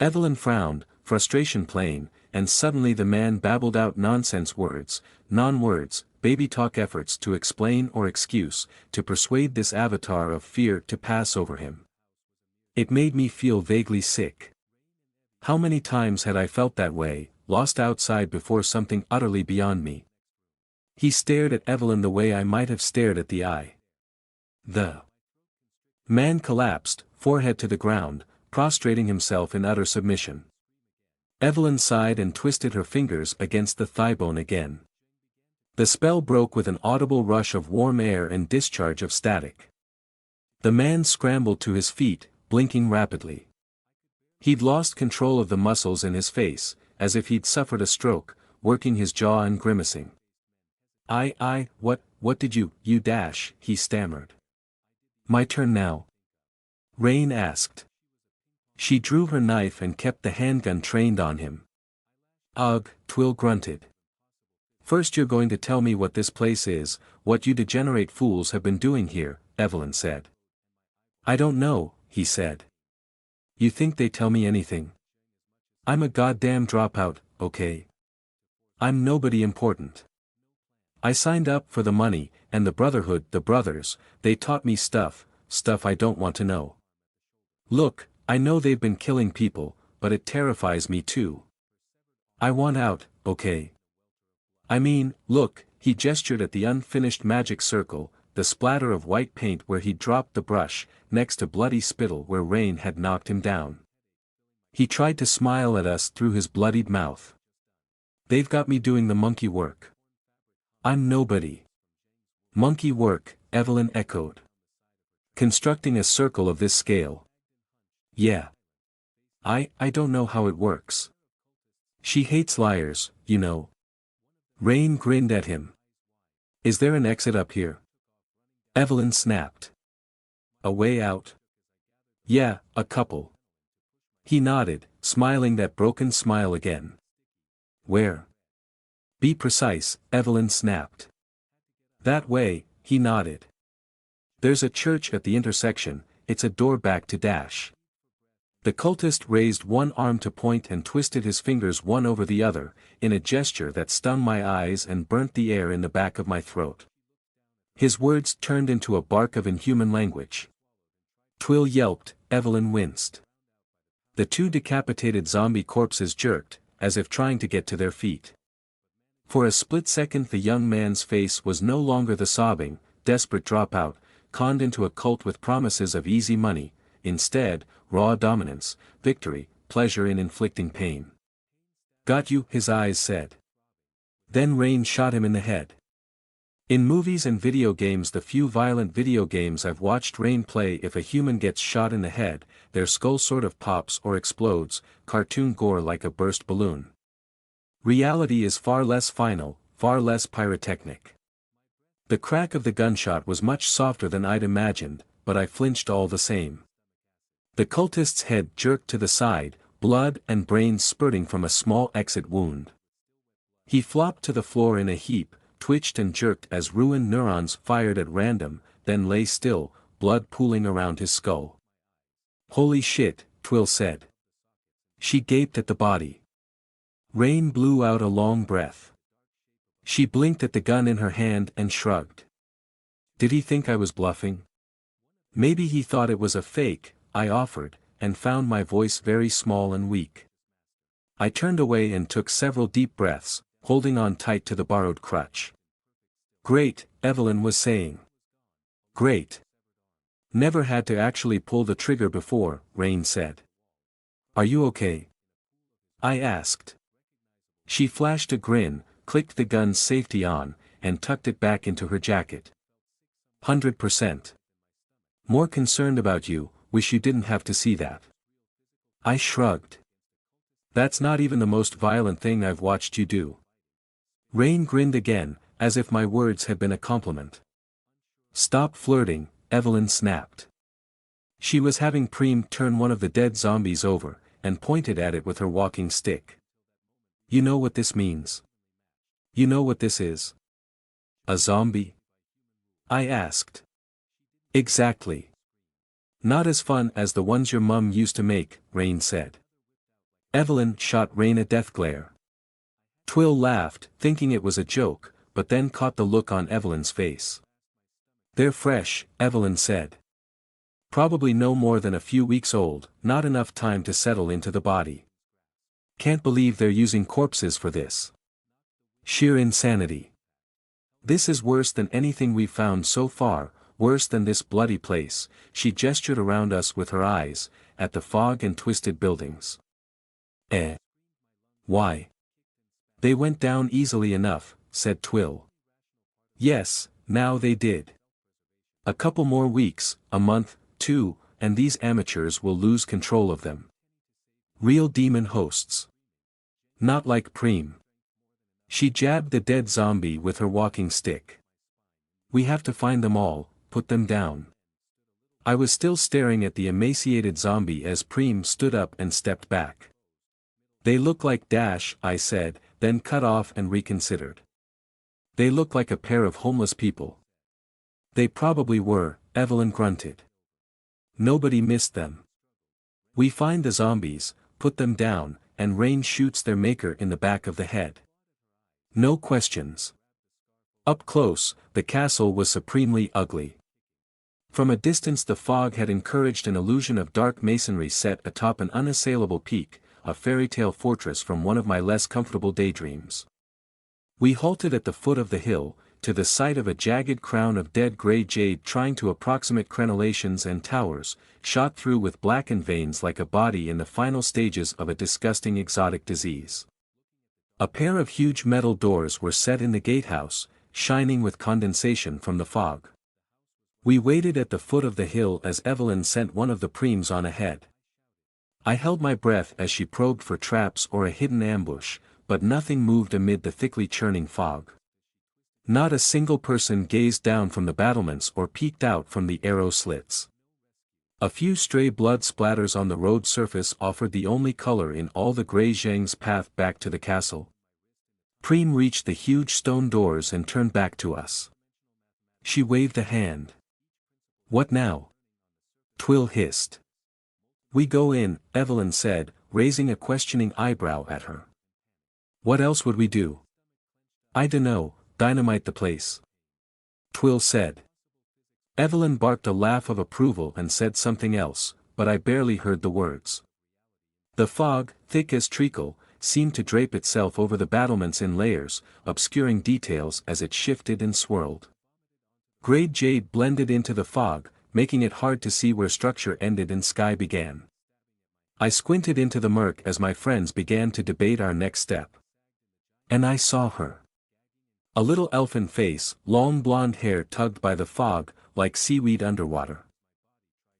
Speaker 1: Evelyn frowned, frustration plain, and suddenly the man babbled out nonsense words, non-words, baby talk efforts to explain or excuse, to persuade this avatar of fear to pass over him. It made me feel vaguely sick. How many times had I felt that way, lost outside before something utterly beyond me? He stared at Evelyn the way I might have stared at the eye. The man collapsed, forehead to the ground, prostrating himself in utter submission. Evelyn sighed and twisted her fingers against the thigh bone again. The spell broke with an audible rush of warm air and discharge of static. The man scrambled to his feet, blinking rapidly. He'd lost control of the muscles in his face, as if he'd suffered a stroke, working his jaw and grimacing. What did you dash, he stammered. "My turn now?" Rain asked. She drew her knife and kept the handgun trained on him. "Ugh," Twill grunted. "First you're going to tell me what this place is, what you degenerate fools have been doing here," Evelyn said. "I don't know," he said. "You think they tell me anything? I'm a goddamn dropout, okay? I'm nobody important. I signed up for the money, and the Brotherhood, the brothers, they taught me stuff I don't want to know. Look, I know they've been killing people, but it terrifies me too. I want out, okay? I mean, look," he gestured at the unfinished magic circle, the splatter of white paint where he'd dropped the brush, next to bloody spittle where Rain had knocked him down. He tried to smile at us through his bloodied mouth. "They've got me doing the monkey work. I'm nobody." "Monkey work," Evelyn echoed. "Constructing a circle of this scale. Yeah. I don't know how it works. She hates liars, you know." Rain grinned at him. "Is there an exit up here?" Evelyn snapped. "A way out?" "Yeah, a couple." He nodded, smiling that broken smile again. "Where?" "Be precise," Evelyn snapped. "That way," he nodded. "There's a church at the intersection, it's a door back to dash." The cultist raised one arm to point and twisted his fingers one over the other, in a gesture that stung my eyes and burnt the air in the back of my throat. His words turned into a bark of inhuman language. Twill yelped, Evelyn winced. The two decapitated zombie corpses jerked, as if trying to get to their feet. For a split second the young man's face was no longer the sobbing, desperate dropout, conned into a cult with promises of easy money, instead, raw dominance, victory, pleasure in inflicting pain. "Got you," his eyes said. Then Rain shot him in the head. In movies and video games, the few violent video games I've watched Rain play, if a human gets shot in the head, their skull sort of pops or explodes, cartoon gore like a burst balloon. Reality is far less final, far less pyrotechnic. The crack of the gunshot was much softer than I'd imagined, but I flinched all the same. The cultist's head jerked to the side, blood and brains spurting from a small exit wound. He flopped to the floor in a heap, twitched and jerked as ruined neurons fired at random, then lay still, blood pooling around his skull. "Holy shit," Twill said. She gaped at the body. Rain blew out a long breath. She blinked at the gun in her hand and shrugged. Did he think I was bluffing? Maybe he thought it was a fake, I offered, and found my voice very small and weak. I turned away and took several deep breaths, holding on tight to the borrowed crutch. "Great," Evelyn was saying. "Great. Never had to actually pull the trigger before," Rain said. "Are you okay?" I asked. She flashed a grin, clicked the gun's safety on, and tucked it back into her jacket. 100%. "More concerned about you, wish you didn't have to see that." I shrugged. "That's not even the most violent thing I've watched you do." Rain grinned again, as if my words had been a compliment. "Stop flirting," Evelyn snapped. She was having Preem turn one of the dead zombies over, and pointed at it with her walking stick. "You know what this means? You know what this is? A zombie?" I asked. "Exactly. Not as fun as the ones your mum used to make," Rain said. Evelyn shot Rain a death glare. Twill laughed, thinking it was a joke, but then caught the look on Evelyn's face. "They're fresh," Evelyn said. "Probably no more than a few weeks old, not enough time to settle into the body. Can't believe they're using corpses for this. Sheer insanity. This is worse than anything we've found so far, worse than this bloody place." She gestured around us with her eyes, at the fog and twisted buildings. Why? "They went down easily enough," said Twill. "Yes, now they did. A couple more weeks, a month, 2, and these amateurs will lose control of them. Real demon hosts. Not like Preem." She jabbed the dead zombie with her walking stick. "We have to find them all, put them down." I was still staring at the emaciated zombie as Preem stood up and stepped back. "They look like Dash," I said, then cut off and reconsidered. "They look like a pair of homeless people." "They probably were," Evelyn grunted. "Nobody missed them. We find the zombies, put them down, and Rain shoots their maker in the back of the head. No questions." Up close, the castle was supremely ugly. From a distance the fog had encouraged an illusion of dark masonry set atop an unassailable peak, a fairy tale fortress from one of my less comfortable daydreams. We halted at the foot of the hill, to the sight of a jagged crown of dead gray jade trying to approximate crenellations and towers, shot through with blackened veins like a body in the final stages of a disgusting exotic disease. A pair of huge metal doors were set in the gatehouse, shining with condensation from the fog. We waited at the foot of the hill as Evelyn sent one of the Preems on ahead. I held my breath as she probed for traps or a hidden ambush, but nothing moved amid the thickly churning fog. Not a single person gazed down from the battlements or peeked out from the arrow slits. A few stray blood splatters on the road surface offered the only color in all the gray Zhang's path back to the castle. Preem reached the huge stone doors and turned back to us. She waved a hand. "What now?" Twill hissed. "We go in," Evelyn said, raising a questioning eyebrow at her. "What else would we do?" "I dunno, dynamite the place," Twill said. Evelyn barked a laugh of approval and said something else, but I barely heard the words. The fog, thick as treacle, seemed to drape itself over the battlements in layers, obscuring details as it shifted and swirled. Grey jade blended into the fog, making it hard to see where structure ended and sky began. I squinted into the murk as my friends began to debate our next step. And I saw her. A little elfin face, long blonde hair tugged by the fog, like seaweed underwater.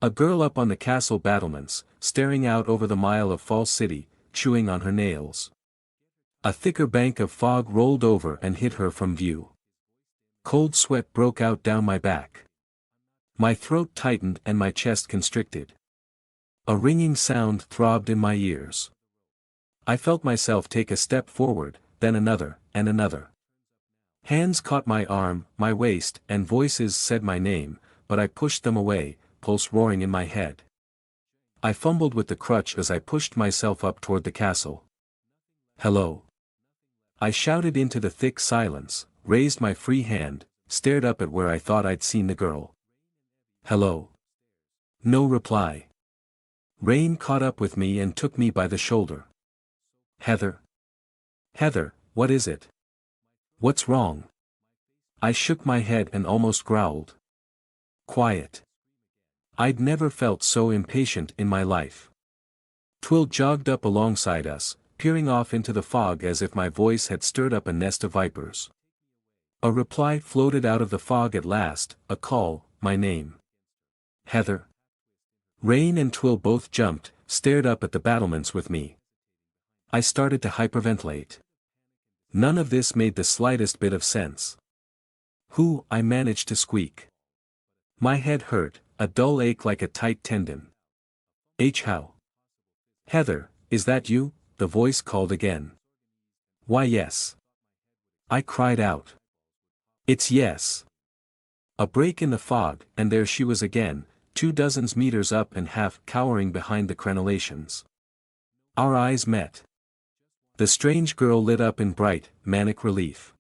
Speaker 1: A girl up on the castle battlements, staring out over the mile of false city, chewing on her nails. A thicker bank of fog rolled over and hid her from view. Cold sweat broke out down my back. My throat tightened and my chest constricted. A ringing sound throbbed in my ears. I felt myself take a step forward, then another, and another. Hands caught my arm, my waist, and voices said my name, but I pushed them away, pulse roaring in my head. I fumbled with the crutch as I pushed myself up toward the castle. "Hello." I shouted into the thick silence, raised my free hand, stared up at where I thought I'd seen the girl. "Hello." No reply. Rain caught up with me and took me by the shoulder. "Heather. Heather, what is it? What's wrong?" I shook my head and almost growled. "Quiet." I'd never felt so impatient in my life. Twill jogged up alongside us, peering off into the fog as if my voice had stirred up a nest of vipers. A reply floated out of the fog at last, a call, my name. "Heather." Rain and Twill both jumped, stared up at the battlements with me. I started to hyperventilate. None of this made the slightest bit of sense. "Who?" I managed to squeak. My head hurt, a dull ache like a tight tendon. "How?" "Heather, is that you?" the voice called again. "Why yes." I cried out. "It's yes." A break in the fog, and there she was again, 24 meters up and half cowering behind the crenellations. Our eyes met. The strange girl lit up in bright, manic relief.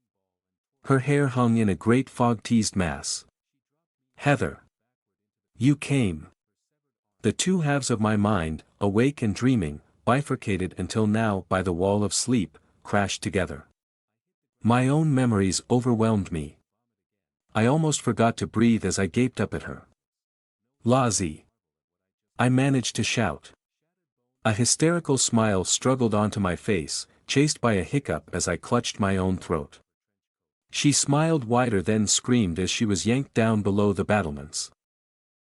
Speaker 1: Her hair hung in a great fog-teased mass. "Heather. You came." The two halves of my mind, awake and dreaming, bifurcated until now by the wall of sleep, crashed together. My own memories overwhelmed me. I almost forgot to breathe as I gaped up at her. "Lozzie." I managed to shout. A hysterical smile struggled onto my face, chased by a hiccup as I clutched my own throat. She smiled wider then screamed as she was yanked down below the battlements.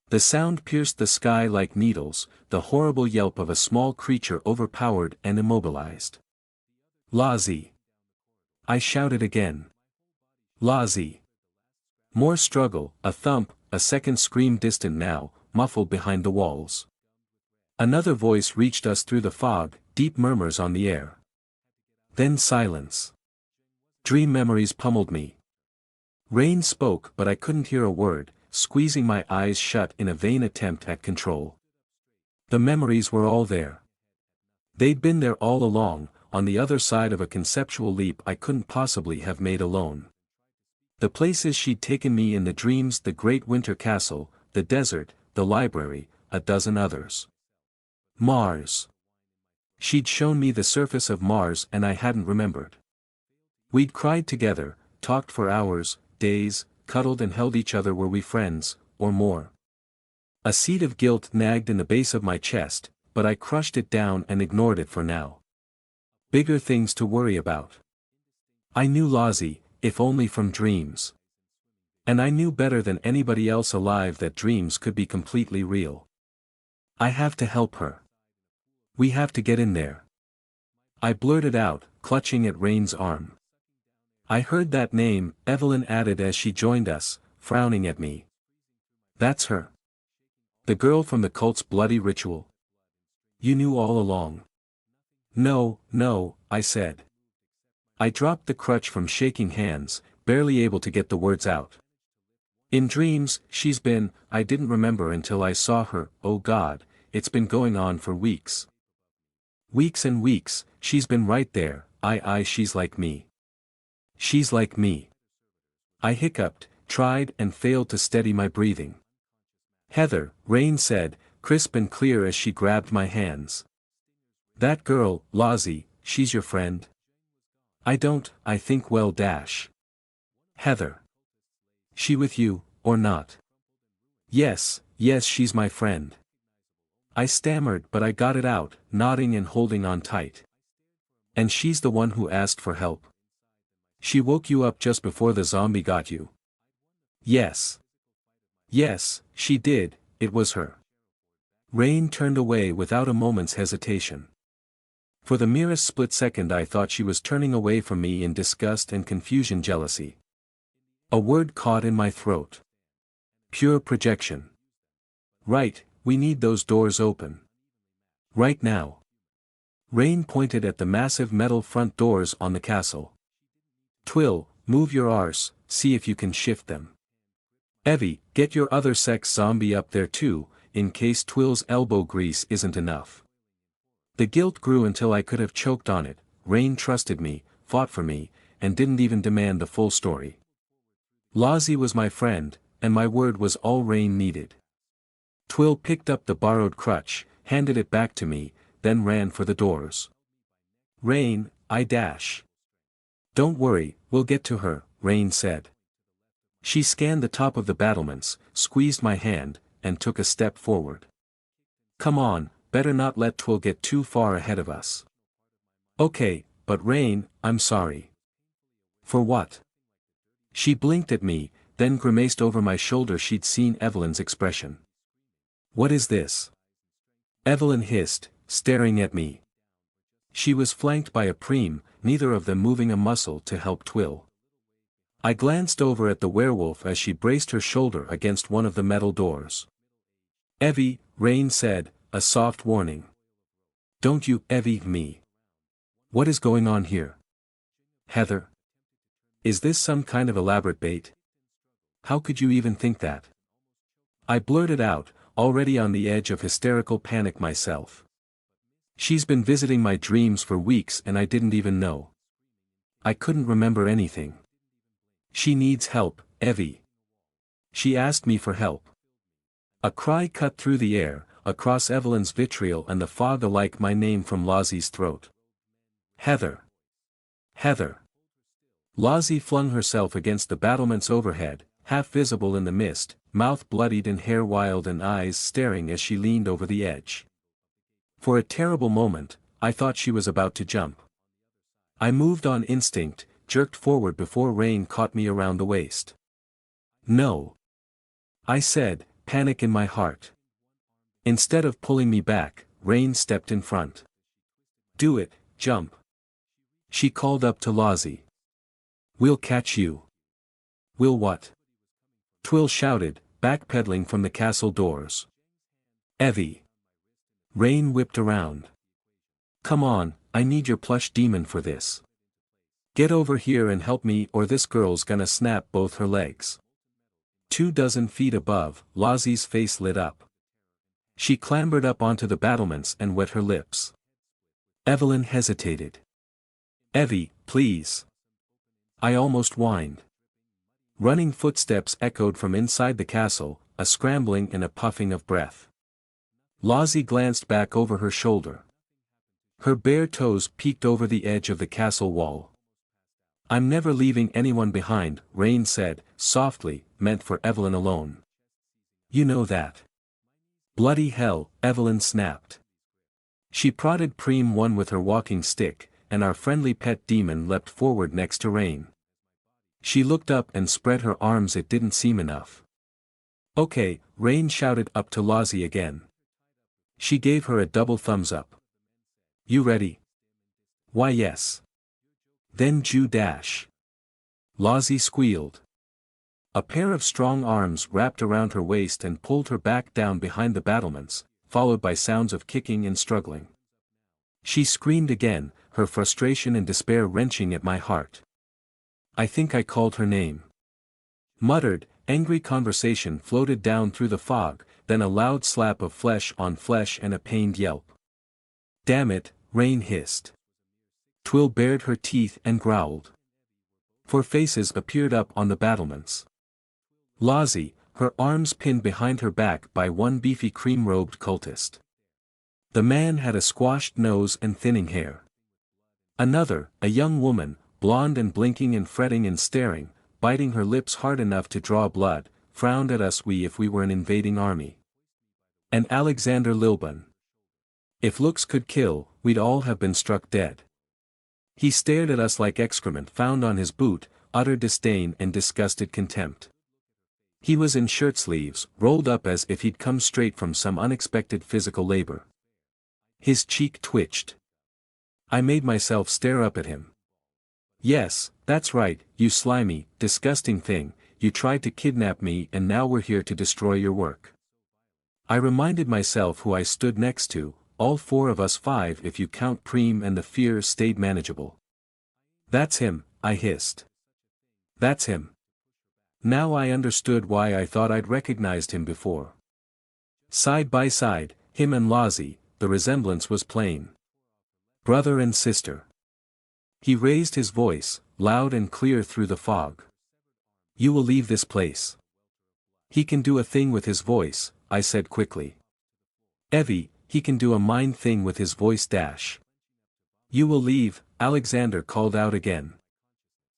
Speaker 1: The sound pierced the sky like needles, the horrible yelp of a small creature overpowered and immobilized. "Lozzie." I shouted again. "Lozzie." More struggle, a thump, a second scream distant now, muffled behind the walls. Another voice reached us through the fog, deep murmurs on the air. Then silence. Dream memories pummeled me. Rain spoke but I couldn't hear a word, squeezing my eyes shut in a vain attempt at control. The memories were all there. They'd been there all along, on the other side of a conceptual leap I couldn't possibly have made alone. The places she'd taken me in the dreams, the great winter castle, the desert, the library, a dozen others. Mars. She'd shown me the surface of Mars and I hadn't remembered. We'd cried together, talked for hours, days, cuddled and held each other. Were we friends, or more? A seed of guilt nagged in the base of my chest, but I crushed it down and ignored it for now. Bigger things to worry about. I knew Lozzie, if only from dreams. And I knew better than anybody else alive that dreams could be completely real. I have to help her. We have to get in there. I blurted out, clutching at Rain's arm. I heard that name, Evelyn added as she joined us, frowning at me. That's her. The girl from the cult's bloody ritual. You knew all along. No, I said. I dropped the crutch from shaking hands, barely able to get the words out. In dreams, she's been, I didn't remember until I saw her, oh God, it's been going on for weeks. Weeks and weeks, she's been right there, she's like me. She's like me. I hiccuped, tried and failed to steady my breathing. Heather, Rain said, crisp and clear as she grabbed my hands. That girl, Lozzie, she's your friend? I think well dash. Heather. She with you, or not? Yes, she's my friend. I stammered but I got it out, nodding and holding on tight. And she's the one who asked for help? She woke you up just before the zombie got you? Yes. Yes, she did, it was her. Rain turned away without a moment's hesitation. For the merest split second I thought she was turning away from me in disgust and confusion jealousy. A word caught in my throat. Pure projection. Right, we need those doors open. Right now. Rain pointed at the massive metal front doors on the castle. Twill, move your arse, see if you can shift them. Evie, get your other sex zombie up there too, in case Twill's elbow grease isn't enough. The guilt grew until I could have choked on it. Rain trusted me, fought for me, and didn't even demand the full story. Lozzie was my friend, and my word was all Rain needed. Twill picked up the borrowed crutch, handed it back to me, then ran for the doors. Rain, I dash. Don't worry, we'll get to her, Rain said. She scanned the top of the battlements, squeezed my hand, and took a step forward. Come on, better not let Twill get too far ahead of us. Okay, but Rain, I'm sorry. For what? She blinked at me, then grimaced over my shoulder. She'd seen Evelyn's expression. What is this? Evelyn hissed, staring at me. She was flanked by a preem, neither of them moving a muscle to help Twill. I glanced over at the werewolf as she braced her shoulder against one of the metal doors. Evie, Rain said, a soft warning. Don't you Evie me. What is going on here? Heather? Is this some kind of elaborate bait? How could you even think that? I blurted out, already on the edge of hysterical panic myself. She's been visiting my dreams for weeks and I didn't even know. I couldn't remember anything. She needs help, Evie. She asked me for help. A cry cut through the air, across Evelyn's vitriol and the fog alike my name from Lozzie's throat. Heather. Heather. Lozzie flung herself against the battlements overhead, half visible in the mist, mouth bloodied and hair wild and eyes staring as she leaned over the edge. For a terrible moment, I thought she was about to jump. I moved on instinct, jerked forward before Rain caught me around the waist. No. I said, panic in my heart. Instead of pulling me back, Rain stepped in front. Do it, jump. She called up to Lozzie. We'll catch you. Will what? Twill shouted, backpedaling from the castle doors. Evie. Rain whipped around. Come on, I need your plush demon for this. Get over here and help me or this girl's gonna snap both her legs. 24 feet above, Lozzie's face lit up. She clambered up onto the battlements and wet her lips. Evelyn hesitated. Evie, please. I almost whined. Running footsteps echoed from inside the castle, a scrambling and a puffing of breath. Lozzie glanced back over her shoulder. Her bare toes peeked over the edge of the castle wall. I'm never leaving anyone behind, Rain said, softly, meant for Evelyn alone. You know that. Bloody hell, Evelyn snapped. She prodded Preem 1 with her walking stick, and our friendly pet demon leapt forward next to Rain. She looked up and spread her arms. It didn't seem enough. Okay, Rain shouted up to Lozzie again. She gave her a double thumbs up. You ready? Why yes. Then Jew dash. Lozzie squealed. A pair of strong arms wrapped around her waist and pulled her back down behind the battlements, followed by sounds of kicking and struggling. She screamed again, her frustration and despair wrenching at my heart. I think I called her name. Muttered, angry conversation floated down through the fog, then a loud slap of flesh on flesh and a pained yelp. Damn it, Rain hissed. Twill bared her teeth and growled. 4 faces appeared up on the battlements. Lozzie, her arms pinned behind her back by one beefy cream-robed cultist. The man had a squashed nose and thinning hair. Another, a young woman, blonde and blinking and fretting and staring, biting her lips hard enough to draw blood, frowned at us if we were an invading army. And Alexander Lilburn. If looks could kill, we'd all have been struck dead. He stared at us like excrement found on his boot, utter disdain and disgusted contempt. He was in shirt sleeves, rolled up as if he'd come straight from some unexpected physical labor. His cheek twitched. I made myself stare up at him. Yes, that's right, you slimy, disgusting thing, you tried to kidnap me and now we're here to destroy your work. I reminded myself who I stood next to, all four of us five if you count Preem, and the fear stayed manageable. That's him, I hissed. That's him. Now I understood why I thought I'd recognized him before. Side by side, him and Lozzie, the resemblance was plain. Brother and sister. He raised his voice, loud and clear through the fog. You will leave this place. He can do a thing with his voice, I said quickly. Evie, he can do a mind thing with his voice dash. You will leave, Alexander called out again.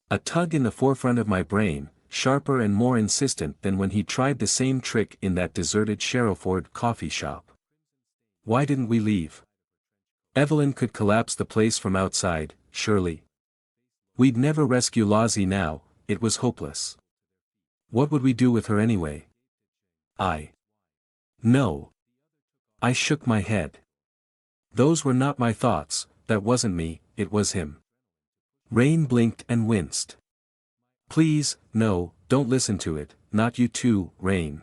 Speaker 1: A tug in the forefront of my brain, sharper and more insistent than when he tried the same trick in that deserted Sharrowford coffee shop. Why didn't we leave? Evelyn could collapse the place from outside, surely. We'd never rescue Lozzie now, it was hopeless. What would we do with her anyway? No. I shook my head. Those were not my thoughts, that wasn't me, it was him. Rain blinked and winced. Please, no, don't listen to it, not you too, Rain.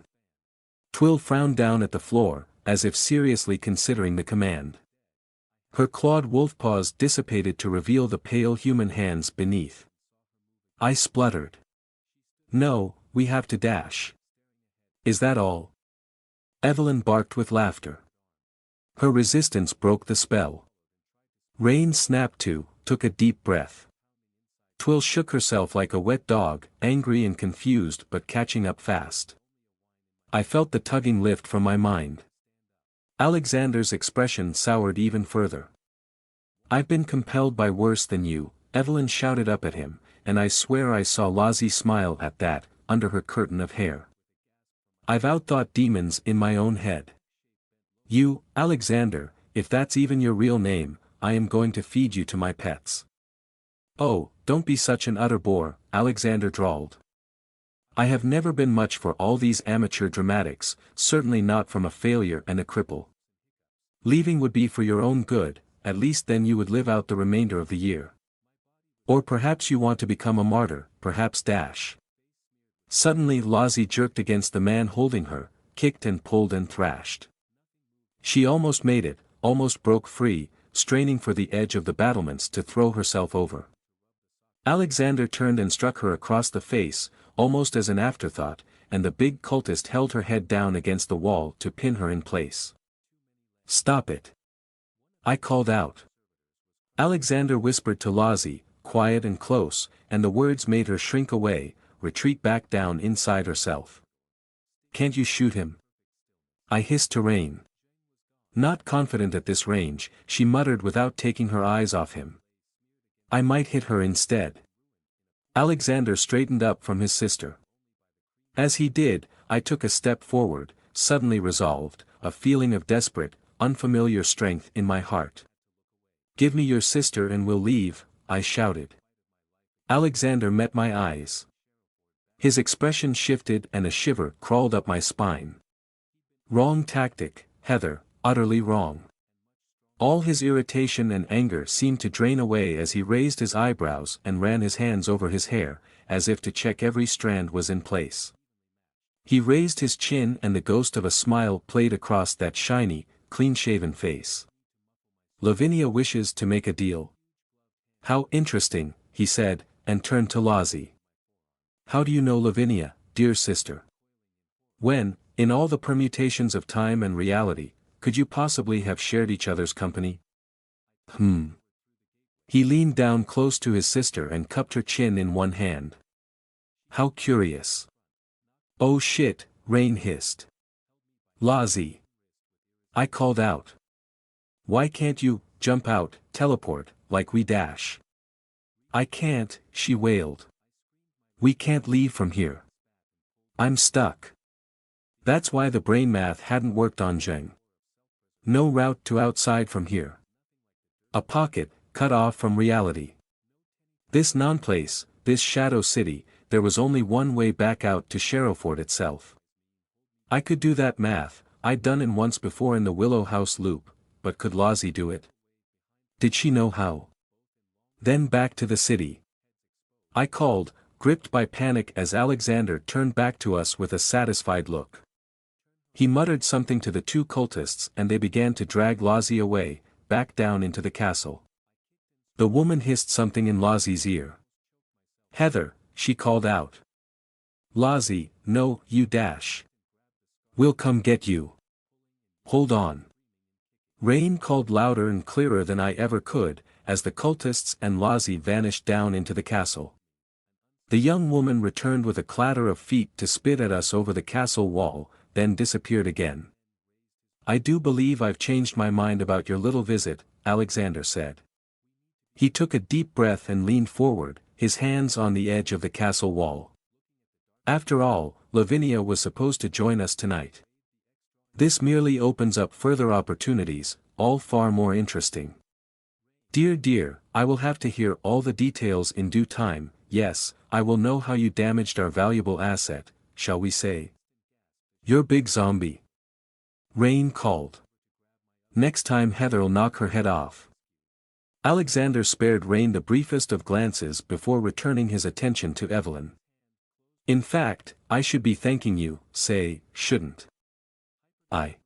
Speaker 1: Twill frowned down at the floor, as if seriously considering the command. Her clawed wolf paws dissipated to reveal the pale human hands beneath. I spluttered. No, we have to dash. Is that all? Evelyn barked with laughter. Her resistance broke the spell. Rain snapped took a deep breath. Twill shook herself like a wet dog, angry and confused but catching up fast. I felt the tugging lift from my mind. Alexander's expression soured even further. I've been compelled by worse than you, Evelyn shouted up at him, and I swear I saw Lozzie smile at that, under her curtain of hair. I've outthought demons in my own head. You, Alexander, if that's even your real name, I am going to feed you to my pets. Oh, don't be such an utter bore, Alexander drawled. I have never been much for all these amateur dramatics, certainly not from a failure and a cripple. Leaving would be for your own good, at least then you would live out the remainder of the year. Or perhaps you want to become a martyr, perhaps dash. Suddenly Lozzie jerked against the man holding her, kicked and pulled and thrashed. She almost made it, almost broke free, straining for the edge of the battlements to throw herself over. Alexander turned and struck her across the face, almost as an afterthought, and the big cultist held her head down against the wall to pin her in place. Stop it! I called out. Alexander whispered to Lozzie, quiet and close, and the words made her shrink away, retreat back down inside herself. Can't you shoot him? I hissed to Rain. Not confident at this range, she muttered without taking her eyes off him. I might hit her instead. Alexander straightened up from his sister. As he did, I took a step forward, suddenly resolved, a feeling of desperate, unfamiliar strength in my heart. Give me your sister and we'll leave, I shouted. Alexander met my eyes. His expression shifted and a shiver crawled up my spine. Wrong tactic, Heather, utterly wrong. All his irritation and anger seemed to drain away as he raised his eyebrows and ran his hands over his hair, as if to check every strand was in place. He raised his chin and the ghost of a smile played across that shiny, clean-shaven face. Lavinia wishes to make a deal. How interesting, he said, and turned to Lozzie. How do you know Lavinia, dear sister? When, in all the permutations of time and reality, could you possibly have shared each other's company? He leaned down close to his sister and cupped her chin in one hand. How curious. Oh shit, Rain hissed. Lozzie. I called out. Why can't you jump out, teleport, like we dash? I can't, she wailed. We can't leave from here. I'm stuck. That's why the brain math hadn't worked on Zheng. No route to outside from here. A pocket, cut off from reality. This non-place, this shadow city, there was only one way back out to Sharrowford itself. I could do that math, I'd done it once before in the Willow House loop, but could Lozzie do it? Did she know how? Then back to the city. I called, gripped by panic as Alexander turned back to us with a satisfied look. He muttered something to the two cultists and they began to drag Lozzie away, back down into the castle. The woman hissed something in Lozzie's ear. Heather, she called out. Lozzie, no, you dash. We'll come get you. Hold on. Rain called louder and clearer than I ever could, as the cultists and Lozzie vanished down into the castle. The young woman returned with a clatter of feet to spit at us over the castle wall, then disappeared again. I do believe I've changed my mind about your little visit, Alexander said. He took a deep breath and leaned forward, his hands on the edge of the castle wall. After all, Lavinia was supposed to join us tonight. This merely opens up further opportunities, all far more interesting. Dear, I will have to hear all the details in due time. Yes, I will know how you damaged our valuable asset, shall we say. You're big zombie. Rain called. Next time Heather'll knock her head off. Alexander spared Rain the briefest of glances before returning his attention to Evelyn. In fact, I should be thanking you, shouldn't I?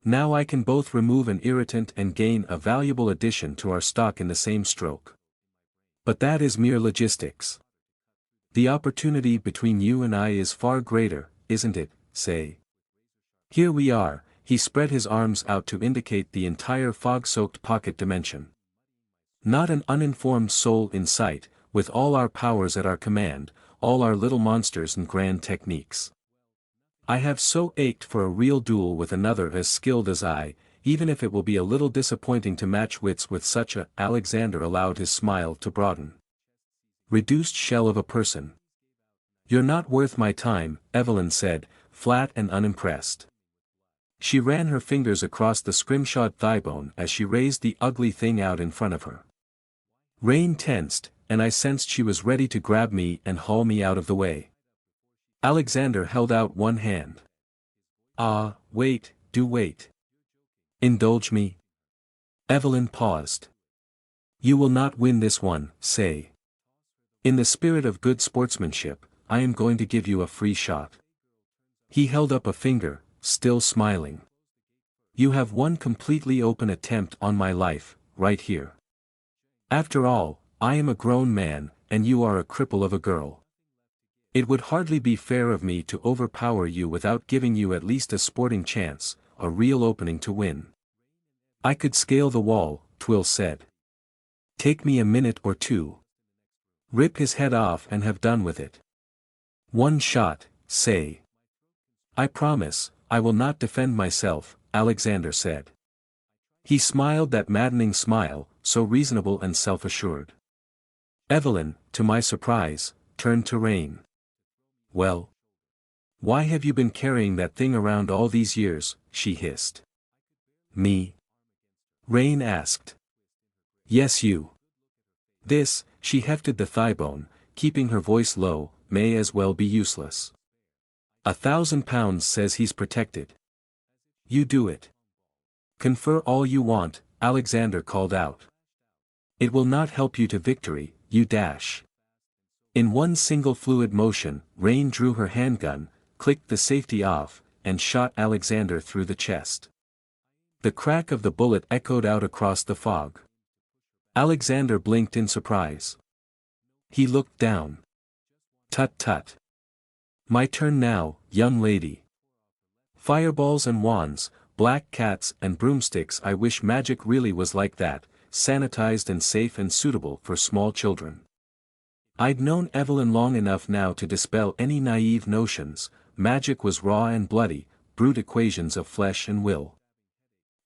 Speaker 1: Now I can both remove an irritant and gain a valuable addition to our stock in the same stroke. But that is mere logistics. The opportunity between you and I is far greater, isn't it, Here we are, he spread his arms out to indicate the entire fog-soaked pocket dimension. Not an uninformed soul in sight, with all our powers at our command, all our little monsters and grand techniques. I have so ached for a real duel with another as skilled as I, even if it will be a little disappointing to match wits with such a. Alexander allowed his smile to broaden. Reduced shell of a person. You're not worth my time, Evelyn said, flat and unimpressed. She ran her fingers across the scrimshawed thighbone as she raised the ugly thing out in front of her. Rain tensed, and I sensed she was ready to grab me and haul me out of the way. Alexander held out one hand. Wait, do wait. Indulge me. Evelyn paused. You will not win this one, In the spirit of good sportsmanship, I am going to give you a free shot. He held up a finger, still smiling. You have one completely open attempt on my life, right here. After all, I am a grown man, and you are a cripple of a girl. It would hardly be fair of me to overpower you without giving you at least a sporting chance, a real opening to win. I could scale the wall, Twill said. Take me a minute or two. Rip his head off and have done with it. One shot, I promise, I will not defend myself, Alexander said. He smiled that maddening smile, so reasonable and self-assured. Evelyn, to my surprise, turned to Rain. Well? Why have you been carrying that thing around all these years, she hissed. Me? Rain asked. Yes you. This, she hefted the thighbone, keeping her voice low, may as well be useless. 1,000 pounds says he's protected. You do it. Confer all you want, Alexander called out. It will not help you to victory, you dash. In one single fluid motion, Rain drew her handgun, clicked the safety off, and shot Alexander through the chest. The crack of the bullet echoed out across the fog. Alexander blinked in surprise. He looked down. Tut tut. My turn now, young lady. Fireballs and wands, black cats and broomsticks. I wish magic really was like that, sanitized and safe and suitable for small children. I'd known Evelyn long enough now to dispel any naive notions. Magic was raw and bloody, brute equations of flesh and will.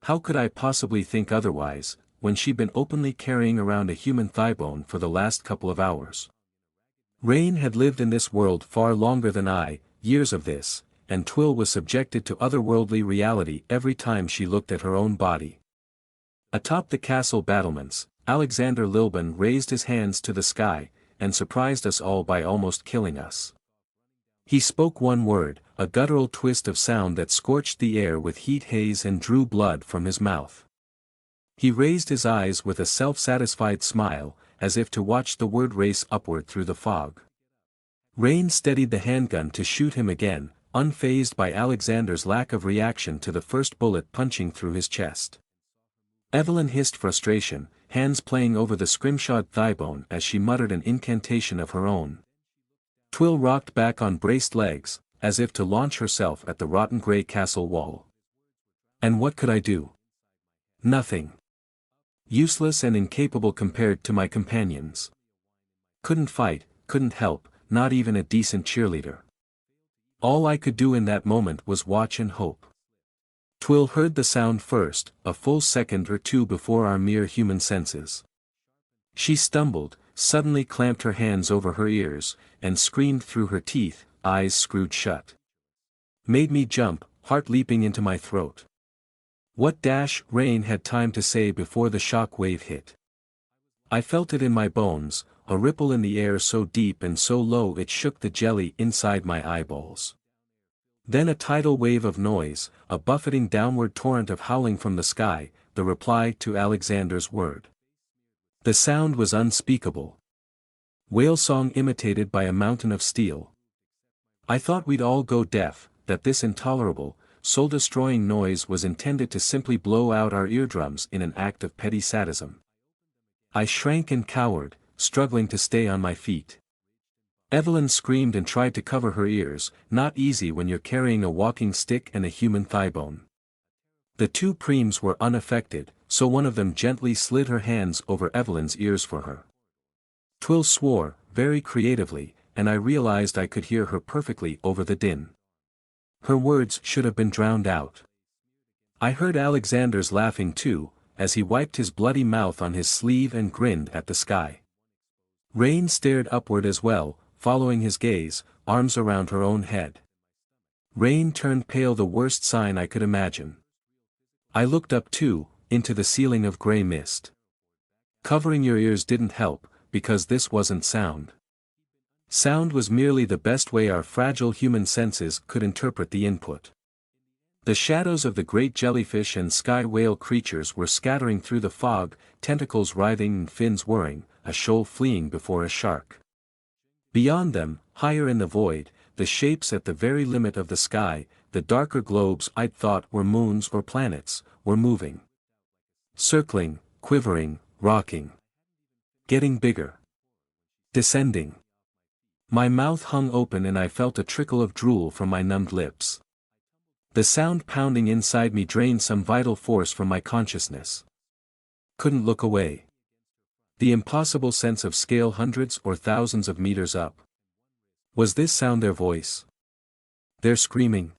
Speaker 1: How could I possibly think otherwise, when she'd been openly carrying around a human thigh bone for the last couple of hours? Rain had lived in this world far longer than I, years of this, and Twill was subjected to otherworldly reality every time she looked at her own body. Atop the castle battlements, Alexander Lilban raised his hands to the sky, and surprised us all by almost killing us. He spoke one word, a guttural twist of sound that scorched the air with heat haze and drew blood from his mouth. He raised his eyes with a self-satisfied smile, as if to watch the word race upward through the fog. Rain steadied the handgun to shoot him again, unfazed by Alexander's lack of reaction to the first bullet punching through his chest. Evelyn hissed frustration, hands playing over the scrimshawed thigh bone as she muttered an incantation of her own. Twill rocked back on braced legs, as if to launch herself at the rotten grey castle wall. And what could I do? Nothing. Useless and incapable compared to my companions. Couldn't fight, couldn't help, not even a decent cheerleader. All I could do in that moment was watch and hope. Twill heard the sound first, a full second or two before our mere human senses. She stumbled, suddenly clamped her hands over her ears, and screamed through her teeth, eyes screwed shut. Made me jump, heart leaping into my throat. What Rain had time to say before the shock wave hit. I felt it in my bones, a ripple in the air so deep and so low it shook the jelly inside my eyeballs. Then a tidal wave of noise, a buffeting downward torrent of howling from the sky, the reply to Alexander's word. The sound was unspeakable. Whale song imitated by a mountain of steel. I thought we'd all go deaf, that this intolerable, soul-destroying noise was intended to simply blow out our eardrums in an act of petty sadism. I shrank and cowered, struggling to stay on my feet. Evelyn screamed and tried to cover her ears, not easy when you're carrying a walking stick and a human thigh bone. The two preems were unaffected, so one of them gently slid her hands over Evelyn's ears for her. Twill swore, very creatively, and I realized I could hear her perfectly over the din. Her words should have been drowned out. I heard Alexander's laughing too, as he wiped his bloody mouth on his sleeve and grinned at the sky. Rain stared upward as well, following his gaze, arms around her own head. Rain turned pale, the worst sign I could imagine. I looked up too, into the ceiling of grey mist. Covering your ears didn't help, because this wasn't sound. Sound was merely the best way our fragile human senses could interpret the input. The shadows of the great jellyfish and sky whale creatures were scattering through the fog, tentacles writhing and fins whirring, a shoal fleeing before a shark. Beyond them, higher in the void, the shapes at the very limit of the sky, the darker globes I'd thought were moons or planets, were moving. Circling, quivering, rocking. Getting bigger. Descending. My mouth hung open and I felt a trickle of drool from my numbed lips. The sound pounding inside me drained some vital force from my consciousness. Couldn't look away. The impossible sense of scale hundreds or thousands of meters up. Was this sound their voice? Their screaming?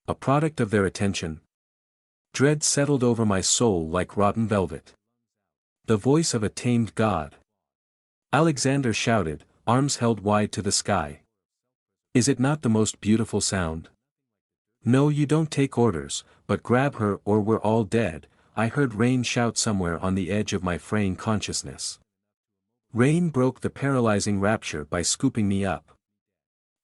Speaker 1: A product of their attention? Dread settled over my soul like rotten velvet. The voice of a tamed god. Alexander shouted, arms held wide to the sky. Is it not the most beautiful sound? No, you don't take orders, but grab her or we're all dead, I heard Rain shout somewhere on the edge of my fraying consciousness. Rain broke the paralyzing rapture by scooping me up.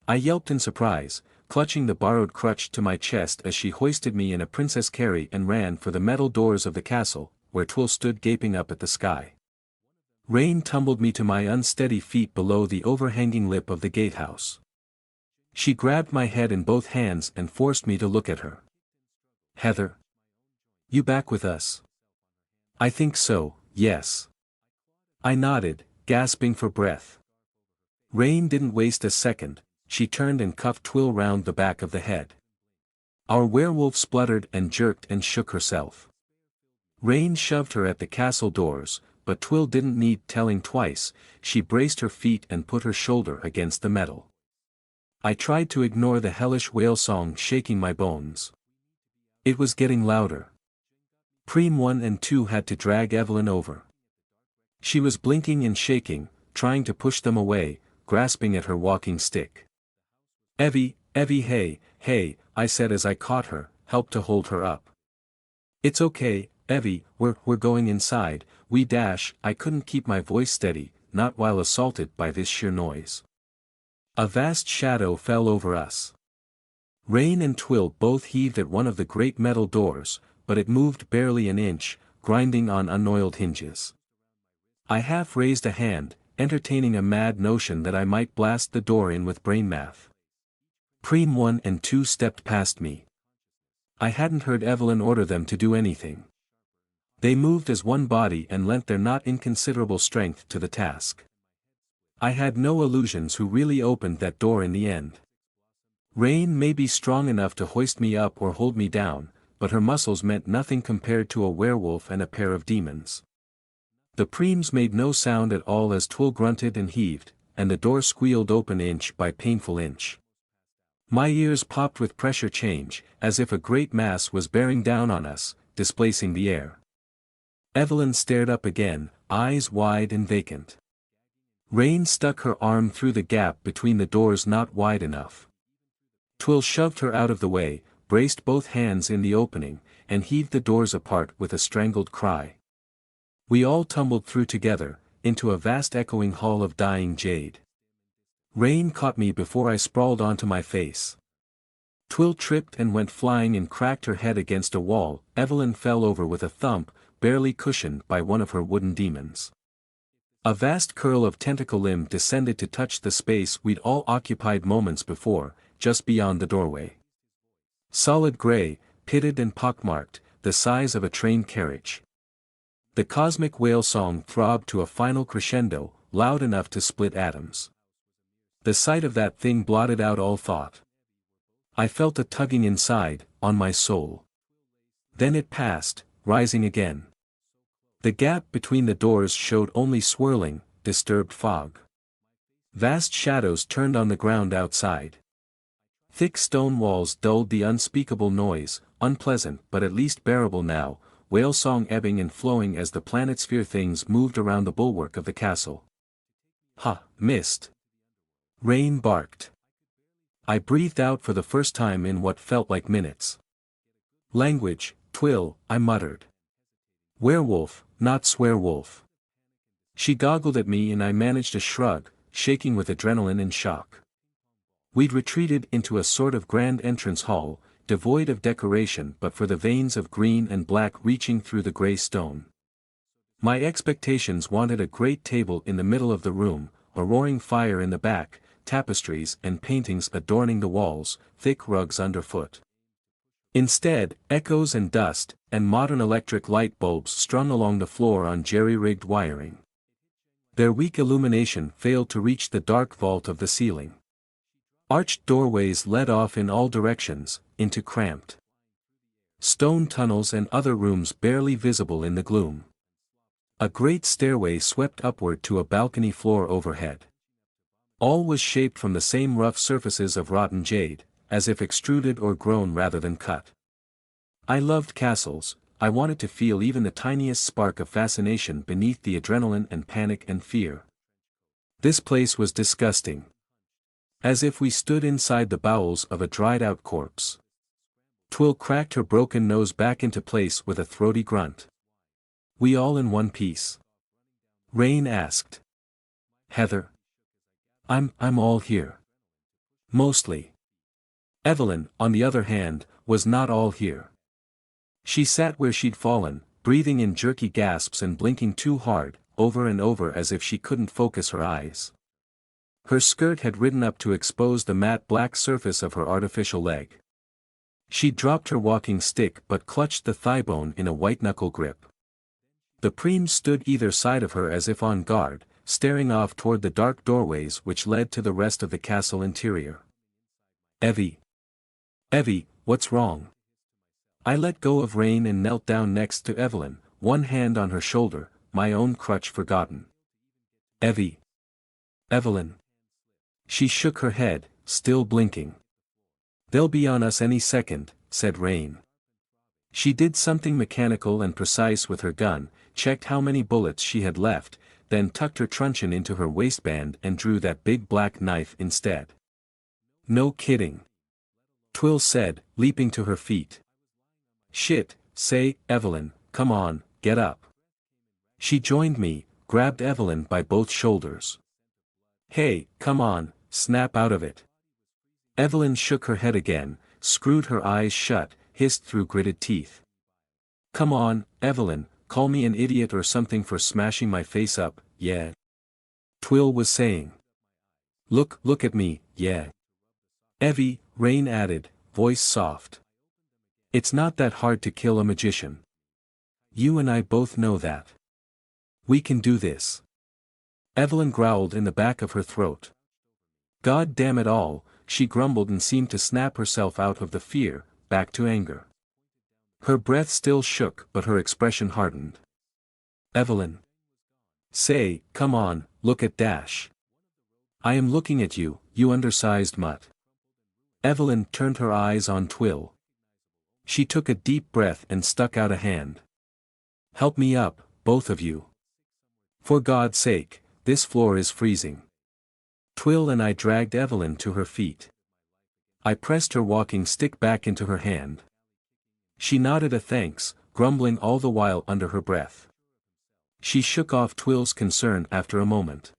Speaker 1: I yelped in surprise, clutching the borrowed crutch to my chest as she hoisted me in a princess carry and ran for the metal doors of the castle, where Twill stood gaping up at the sky. Rain tumbled me to my unsteady feet below the overhanging lip of the gatehouse. She grabbed my head in both hands and forced me to look at her. Heather. You back with us? I think so, yes. I nodded, gasping for breath. Rain didn't waste a second, she turned and cuffed Twill round the back of the head. Our werewolf spluttered and jerked and shook herself. Rain shoved her at the castle doors, but Twill didn't need telling twice, she braced her feet and put her shoulder against the metal. I tried to ignore the hellish whale song shaking my bones. It was getting louder. Preem 1 and 2 had to drag Evelyn over. She was blinking and shaking, trying to push them away, grasping at her walking stick. Evie, hey, I said as I caught her, helped to hold her up. It's okay, Evie, we're going inside, I couldn't keep my voice steady, not while assaulted by this sheer noise. A vast shadow fell over us. Rain and Twill both heaved at one of the great metal doors, but it moved barely an inch, grinding on unoiled hinges. I half raised a hand, entertaining a mad notion that I might blast the door in with brain math. Preem 1 and 2 stepped past me. I hadn't heard Evelyn order them to do anything. They moved as one body and lent their not inconsiderable strength to the task. I had no illusions who really opened that door in the end. Rain may be strong enough to hoist me up or hold me down, but her muscles meant nothing compared to a werewolf and a pair of demons. The Preems made no sound at all as Twill grunted and heaved, and the door squealed open inch by painful inch. My ears popped with pressure change, as if a great mass was bearing down on us, displacing the air. Evelyn stared up again, eyes wide and vacant. Rain stuck her arm through the gap between the doors not wide enough. Twill shoved her out of the way, braced both hands in the opening, and heaved the doors apart with a strangled cry. We all tumbled through together, into a vast echoing hall of dying jade. Rain caught me before I sprawled onto my face. Twill tripped and went flying and cracked her head against a wall. Evelyn fell over with a thump, barely cushioned by one of her wooden demons. A vast curl of tentacle limb descended to touch the space we'd all occupied moments before, just beyond the doorway. Solid gray, pitted and pockmarked, the size of a train carriage. The cosmic whale song throbbed to a final crescendo, loud enough to split atoms. The sight of that thing blotted out all thought. I felt a tugging inside, on my soul. Then it passed, rising again. The gap between the doors showed only swirling, disturbed fog. Vast shadows turned on the ground outside. Thick stone walls dulled the unspeakable noise, unpleasant but at least bearable now, whale song ebbing and flowing as the planetsphere things moved around the bulwark of the castle. Ha, missed. Rain barked. I breathed out for the first time in what felt like minutes. Language, Twill, I muttered. Werewolf, not swearwolf. She goggled at me and I managed a shrug, shaking with adrenaline and shock. We'd retreated into a sort of grand entrance hall, devoid of decoration but for the veins of green and black reaching through the gray stone. My expectations wanted a great table in the middle of the room, a roaring fire in the back, tapestries and paintings adorning the walls, thick rugs underfoot. Instead, echoes and dust, and modern electric light bulbs strung along the floor on jerry-rigged wiring. Their weak illumination failed to reach the dark vault of the ceiling. Arched doorways led off in all directions, into cramped stone tunnels and other rooms barely visible in the gloom. A great stairway swept upward to a balcony floor overhead. All was shaped from the same rough surfaces of rotten jade, as if extruded or grown rather than cut. I loved castles, I wanted to feel even the tiniest spark of fascination beneath the adrenaline and panic and fear. This place was disgusting. As if we stood inside the bowels of a dried-out corpse. Twill cracked her broken nose back into place with a throaty grunt. We all in one piece? Rain asked. Heather. I'm all here. Mostly. Evelyn, on the other hand, was not all here. She sat where she'd fallen, breathing in jerky gasps and blinking too hard, over and over as if she couldn't focus her eyes. Her skirt had ridden up to expose the matte black surface of her artificial leg. She dropped her walking stick but clutched the thigh bone in a white-knuckle grip. The Preems stood either side of her as if on guard, staring off toward the dark doorways which led to the rest of the castle interior. Evie, what's wrong? I let go of Rain and knelt down next to Evelyn, one hand on her shoulder, my own crutch forgotten. Evelyn. She shook her head, still blinking. They'll be on us any second, said Rain. She did something mechanical and precise with her gun, checked how many bullets she had left, then tucked her truncheon into her waistband and drew that big black knife instead. No kidding. Twill said, leaping to her feet. Shit, say, Evelyn, come on, get up. She joined me, grabbed Evelyn by both shoulders. Hey, come on, snap out of it. Evelyn shook her head again, screwed her eyes shut, hissed through gritted teeth. Come on, Evelyn, call me an idiot or something for smashing my face up, yeah. Twill was saying. Look at me, yeah. Evie, Rain added, voice soft. It's not that hard to kill a magician. You and I both know that. We can do this. Evelyn growled in the back of her throat. God damn it all, she grumbled and seemed to snap herself out of the fear, back to anger. Her breath still shook but her expression hardened. Evelyn. Say, come on, look at Dash. I am looking at you, you undersized mutt. Evelyn turned her eyes on Twill. She took a deep breath and stuck out a hand. Help me up, both of you. For God's sake, this floor is freezing. Twill and I dragged Evelyn to her feet. I pressed her walking stick back into her hand. She nodded a thanks, grumbling all the while under her breath. She shook off Twill's concern after a moment.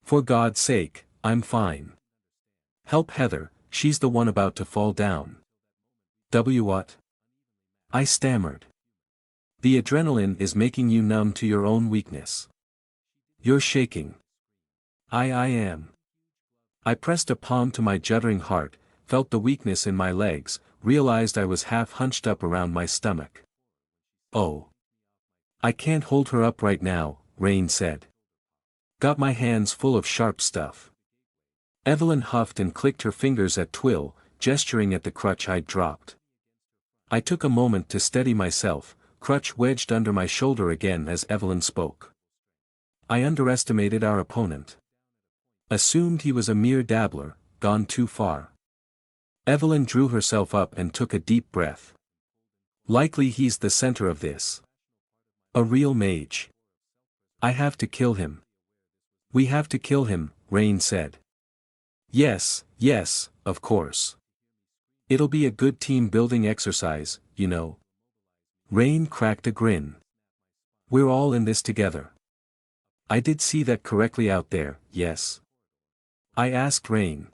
Speaker 1: For God's sake, I'm fine. Help Heather, she's the one about to fall down. What? I stammered. The adrenaline is making you numb to your own weakness. You're shaking. I am. I pressed a palm to my juddering heart, felt the weakness in my legs, realized I was half hunched up around my stomach. Oh. I can't hold her up right now, Rain said. Got my hands full of sharp stuff. Evelyn huffed and clicked her fingers at Twill, gesturing at the crutch I'd dropped. I took a moment to steady myself, crutch wedged under my shoulder again as Evelyn spoke. I underestimated our opponent. Assumed he was a mere dabbler, gone too far. Evelyn drew herself up and took a deep breath. Likely he's the center of this. A real mage. I have to kill him. We have to kill him, Rain said. Yes, of course. It'll be a good team-building exercise, you know. Rain cracked a grin. We're all in this together. I did see that correctly out there, yes? I asked Rain.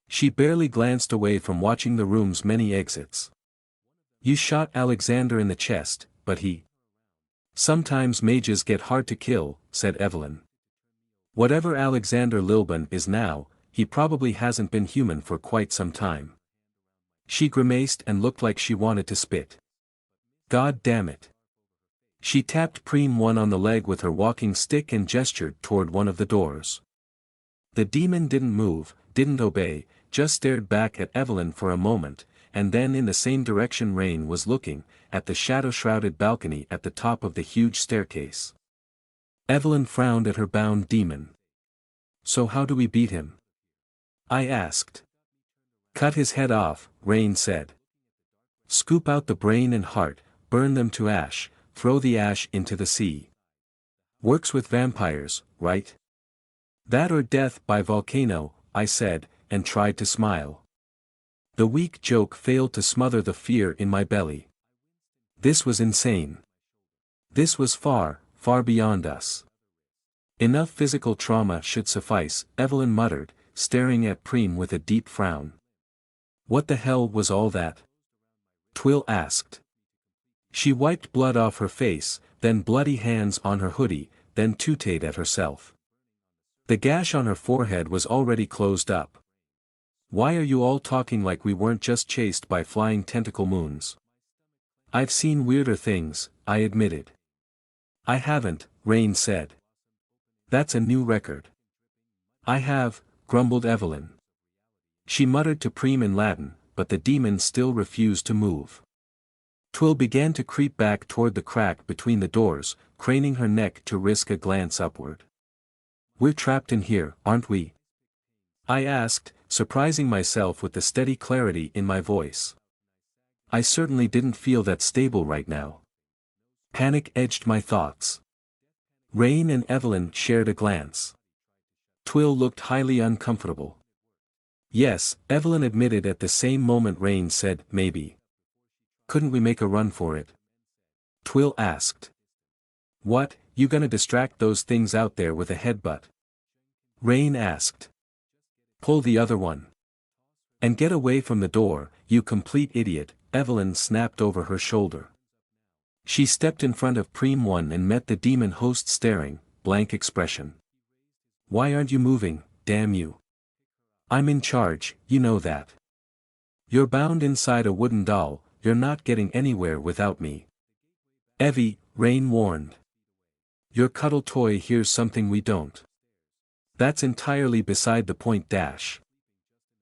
Speaker 1: She barely glanced away from watching the room's many exits. You shot Alexander in the chest, but he... Sometimes mages get hard to kill, said Evelyn. Whatever Alexander Lilban is now, he probably hasn't been human for quite some time. She grimaced and looked like she wanted to spit. God damn it. She tapped Preem one on the leg with her walking stick and gestured toward one of the doors. The demon didn't move, didn't obey, just stared back at Evelyn for a moment, and then in the same direction Rain was looking, at the shadow-shrouded balcony at the top of the huge staircase. Evelyn frowned at her bound demon. So how do we beat him? I asked. Cut his head off, Rain said. Scoop out the brain and heart, burn them to ash, throw the ash into the sea. Works with vampires, right? That or death by volcano, I said, and tried to smile. The weak joke failed to smother the fear in my belly. This was insane. This was far, far beyond us. Enough physical trauma should suffice, Evelyn muttered, staring at Preem with a deep frown. What the hell was all that? Twill asked. She wiped blood off her face, then bloody hands on her hoodie, then tooted at herself. The gash on her forehead was already closed up. Why are you all talking like we weren't just chased by flying tentacle moons? I've seen weirder things, I admitted. I haven't, Rain said. That's a new record. I have, grumbled Evelyn. She muttered to Preem in Latin, but the demon still refused to move. Twill began to creep back toward the crack between the doors, craning her neck to risk a glance upward. We're trapped in here, aren't we? I asked, surprising myself with the steady clarity in my voice. I certainly didn't feel that stable right now. Panic edged my thoughts. Rain and Evelyn shared a glance. Twill looked highly uncomfortable. Yes, Evelyn admitted at the same moment. Rain said, maybe. Couldn't we make a run for it? Twill asked. What, you gonna distract those things out there with a headbutt? Rain asked. Pull the other one. And get away from the door, you complete idiot, Evelyn snapped over her shoulder. She stepped in front of Preem 1 and met the demon host staring, blank expression. Why aren't you moving, damn you? I'm in charge, you know that. You're bound inside a wooden doll, you're not getting anywhere without me. Evie, Rain warned. Your cuddle toy hears something we don't. That's entirely beside the point.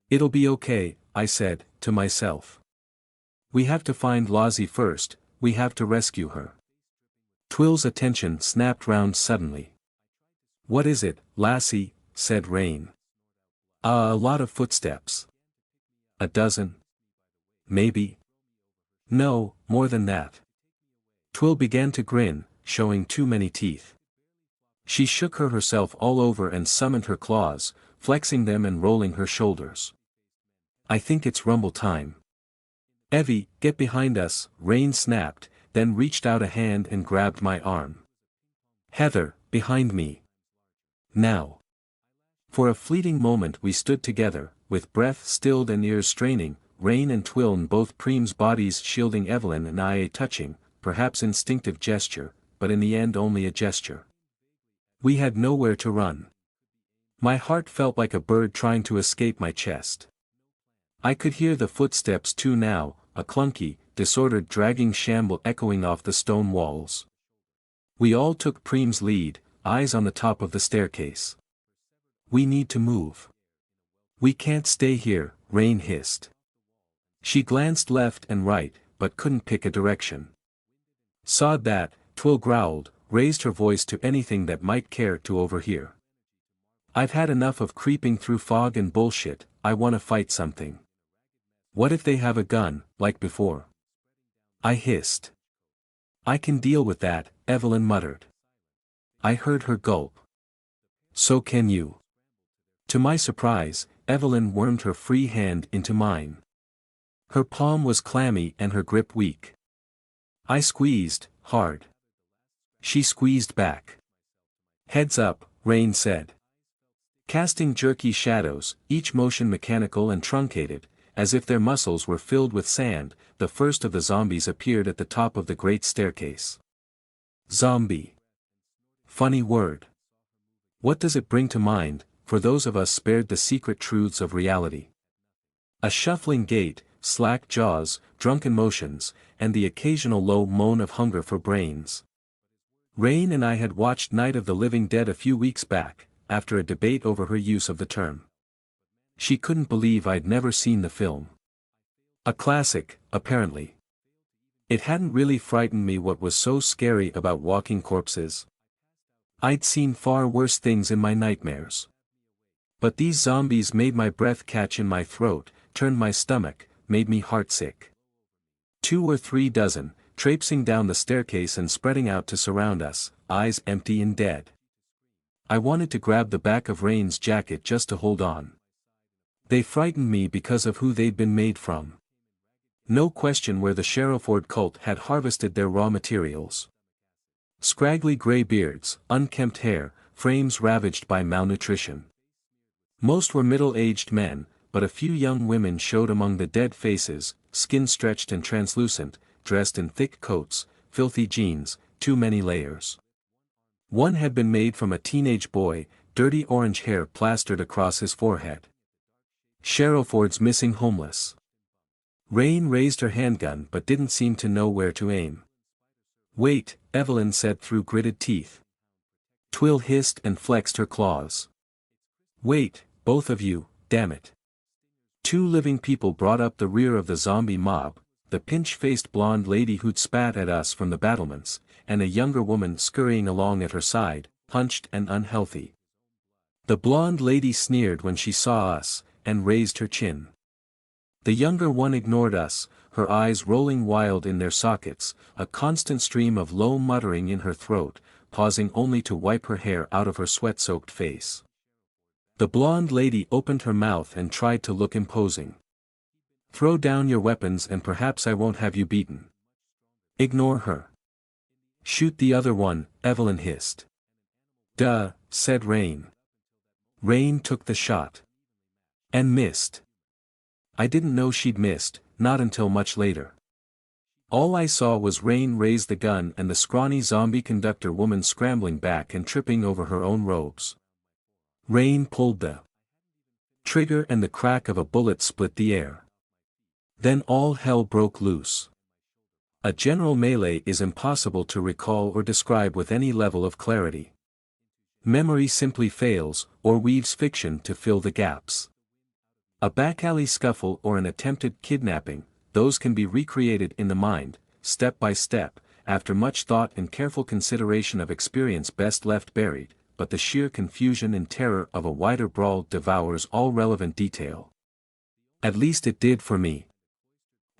Speaker 1: It'll be okay, I said, to myself. We have to find Lozzie first, we have to rescue her. Twill's attention snapped round suddenly. What is it, lassie? Said Rain. A lot of footsteps. A dozen? Maybe. No, more than that. Twill began to grin, showing too many teeth. She shook herself all over and summoned her claws, flexing them and rolling her shoulders. I think it's rumble time. Evie, get behind us, Rain snapped, then reached out a hand and grabbed my arm. Heather, behind me. Now. For a fleeting moment we stood together, with breath stilled and ears straining, Rain and Twill in both Preem's bodies shielding Evelyn and I. A touching, perhaps instinctive gesture, but in the end only a gesture. We had nowhere to run. My heart felt like a bird trying to escape my chest. I could hear the footsteps too now, a clunky, disordered dragging shamble echoing off the stone walls. We all took Preem's lead, eyes on the top of the staircase. We need to move. We can't stay here, Rain hissed. She glanced left and right, but couldn't pick a direction. Sod that, Twill growled, raised her voice to anything that might care to overhear. I've had enough of creeping through fog and bullshit, I wanna fight something. What if they have a gun, like before? I hissed. I can deal with that, Evelyn muttered. I heard her gulp. So can you. To my surprise, Evelyn wormed her free hand into mine. Her palm was clammy and her grip weak. I squeezed, hard. She squeezed back. Heads up, Rain said. Casting jerky shadows, each motion mechanical and truncated, as if their muscles were filled with sand, the first of the zombies appeared at the top of the great staircase. Zombie. Funny word. What does it bring to mind, for those of us spared the secret truths of reality? A shuffling gait, slack jaws, drunken motions, and the occasional low moan of hunger for brains. Rain and I had watched Night of the Living Dead a few weeks back, after a debate over her use of the term. She couldn't believe I'd never seen the film. A classic, apparently. It hadn't really frightened me. What was so scary about walking corpses? I'd seen far worse things in my nightmares. But these zombies made my breath catch in my throat, turned my stomach, made me heartsick. 2 or 3 dozen, traipsing down the staircase and spreading out to surround us, eyes empty and dead. I wanted to grab the back of Rain's jacket just to hold on. They frightened me because of who they'd been made from. No question where the Sharrowford cult had harvested their raw materials. Scraggly gray beards, unkempt hair, frames ravaged by malnutrition. Most were middle-aged men, but a few young women showed among the dead faces, skin stretched and translucent, dressed in thick coats, filthy jeans, too many layers. One had been made from a teenage boy, dirty orange hair plastered across his forehead. Sharrowford's missing homeless. Rain raised her handgun but didn't seem to know where to aim. Wait, Evelyn said through gritted teeth. Twill hissed and flexed her claws. Wait, both of you, damn it. 2 living people brought up the rear of the zombie mob, the pinch-faced blonde lady who'd spat at us from the battlements, and a younger woman scurrying along at her side, hunched and unhealthy. The blonde lady sneered when she saw us, and raised her chin. The younger one ignored us, her eyes rolling wild in their sockets, a constant stream of low muttering in her throat, pausing only to wipe her hair out of her sweat-soaked face. The blonde lady opened her mouth and tried to look imposing. "Throw down your weapons and perhaps I won't have you beaten." "Ignore her." "Shoot the other one," Evelyn hissed. "Duh," said Rain. Rain took the shot. And missed. I didn't know she'd missed, not until much later. All I saw was Rain raise the gun and the scrawny zombie conductor woman scrambling back and tripping over her own robes. Rain pulled the trigger and the crack of a bullet split the air. Then all hell broke loose. A general melee is impossible to recall or describe with any level of clarity. Memory simply fails, or weaves fiction to fill the gaps. A back-alley scuffle or an attempted kidnapping, those can be recreated in the mind, step by step, after much thought and careful consideration of experience best left buried, but the sheer confusion and terror of a wider brawl devours all relevant detail. At least it did for me.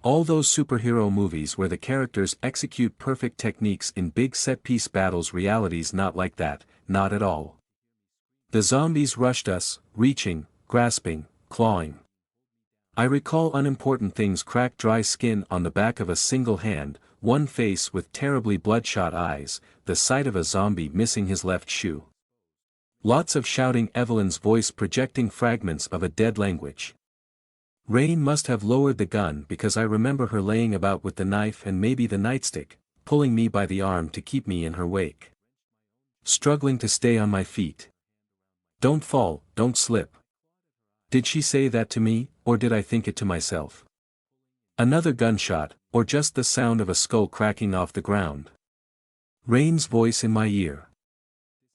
Speaker 1: All those superhero movies where the characters execute perfect techniques in big set-piece battles, reality's not like that, not at all. The zombies rushed us, reaching, grasping, clawing. I recall unimportant things: cracked dry skin on the back of a single hand, one face with terribly bloodshot eyes, the sight of a zombie missing his left shoe. Lots of shouting, Evelyn's voice projecting fragments of a dead language. Rain must have lowered the gun because I remember her laying about with the knife and maybe the nightstick, pulling me by the arm to keep me in her wake. Struggling to stay on my feet. "Don't fall, don't slip." Did she say that to me, or did I think it to myself? Another gunshot, or just the sound of a skull cracking off the ground. Rain's voice in my ear.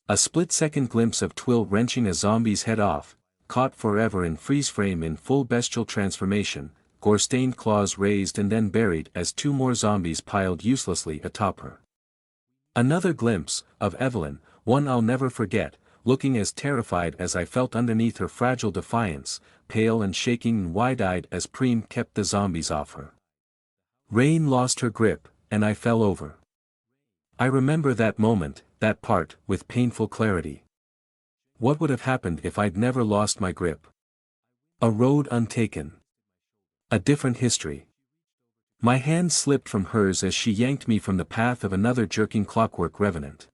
Speaker 1: A split-second glimpse of Twill wrenching a zombie's head off, caught forever in freeze frame in full bestial transformation, gore-stained claws raised and then buried as two more zombies piled uselessly atop her. Another glimpse, of Evelyn, one I'll never forget, looking as terrified as I felt underneath her fragile defiance, pale and shaking and wide-eyed as Preem kept the zombies off her. Rain lost her grip, and I fell over. I remember that moment, that part, with painful clarity. What would have happened if I'd never lost my grip? A road untaken. A different history. My hand slipped from hers as she yanked me from the path of another jerking clockwork revenant.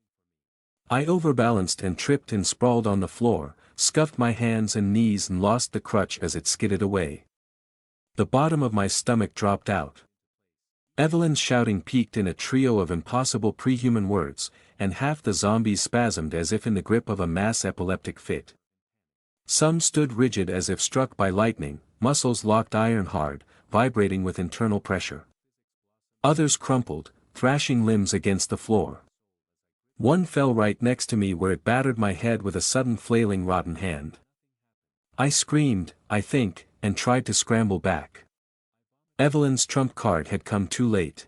Speaker 1: I overbalanced and tripped and sprawled on the floor, scuffed my hands and knees and lost the crutch as it skidded away. The bottom of my stomach dropped out. Evelyn's shouting peaked in a trio of impossible pre-human words, and half the zombies spasmed as if in the grip of a mass epileptic fit. Some stood rigid as if struck by lightning, muscles locked iron hard, vibrating with internal pressure. Others crumpled, thrashing limbs against the floor. One fell right next to me where it battered my head with a sudden flailing rotten hand. I screamed, I think, and tried to scramble back. Evelyn's trump card had come too late.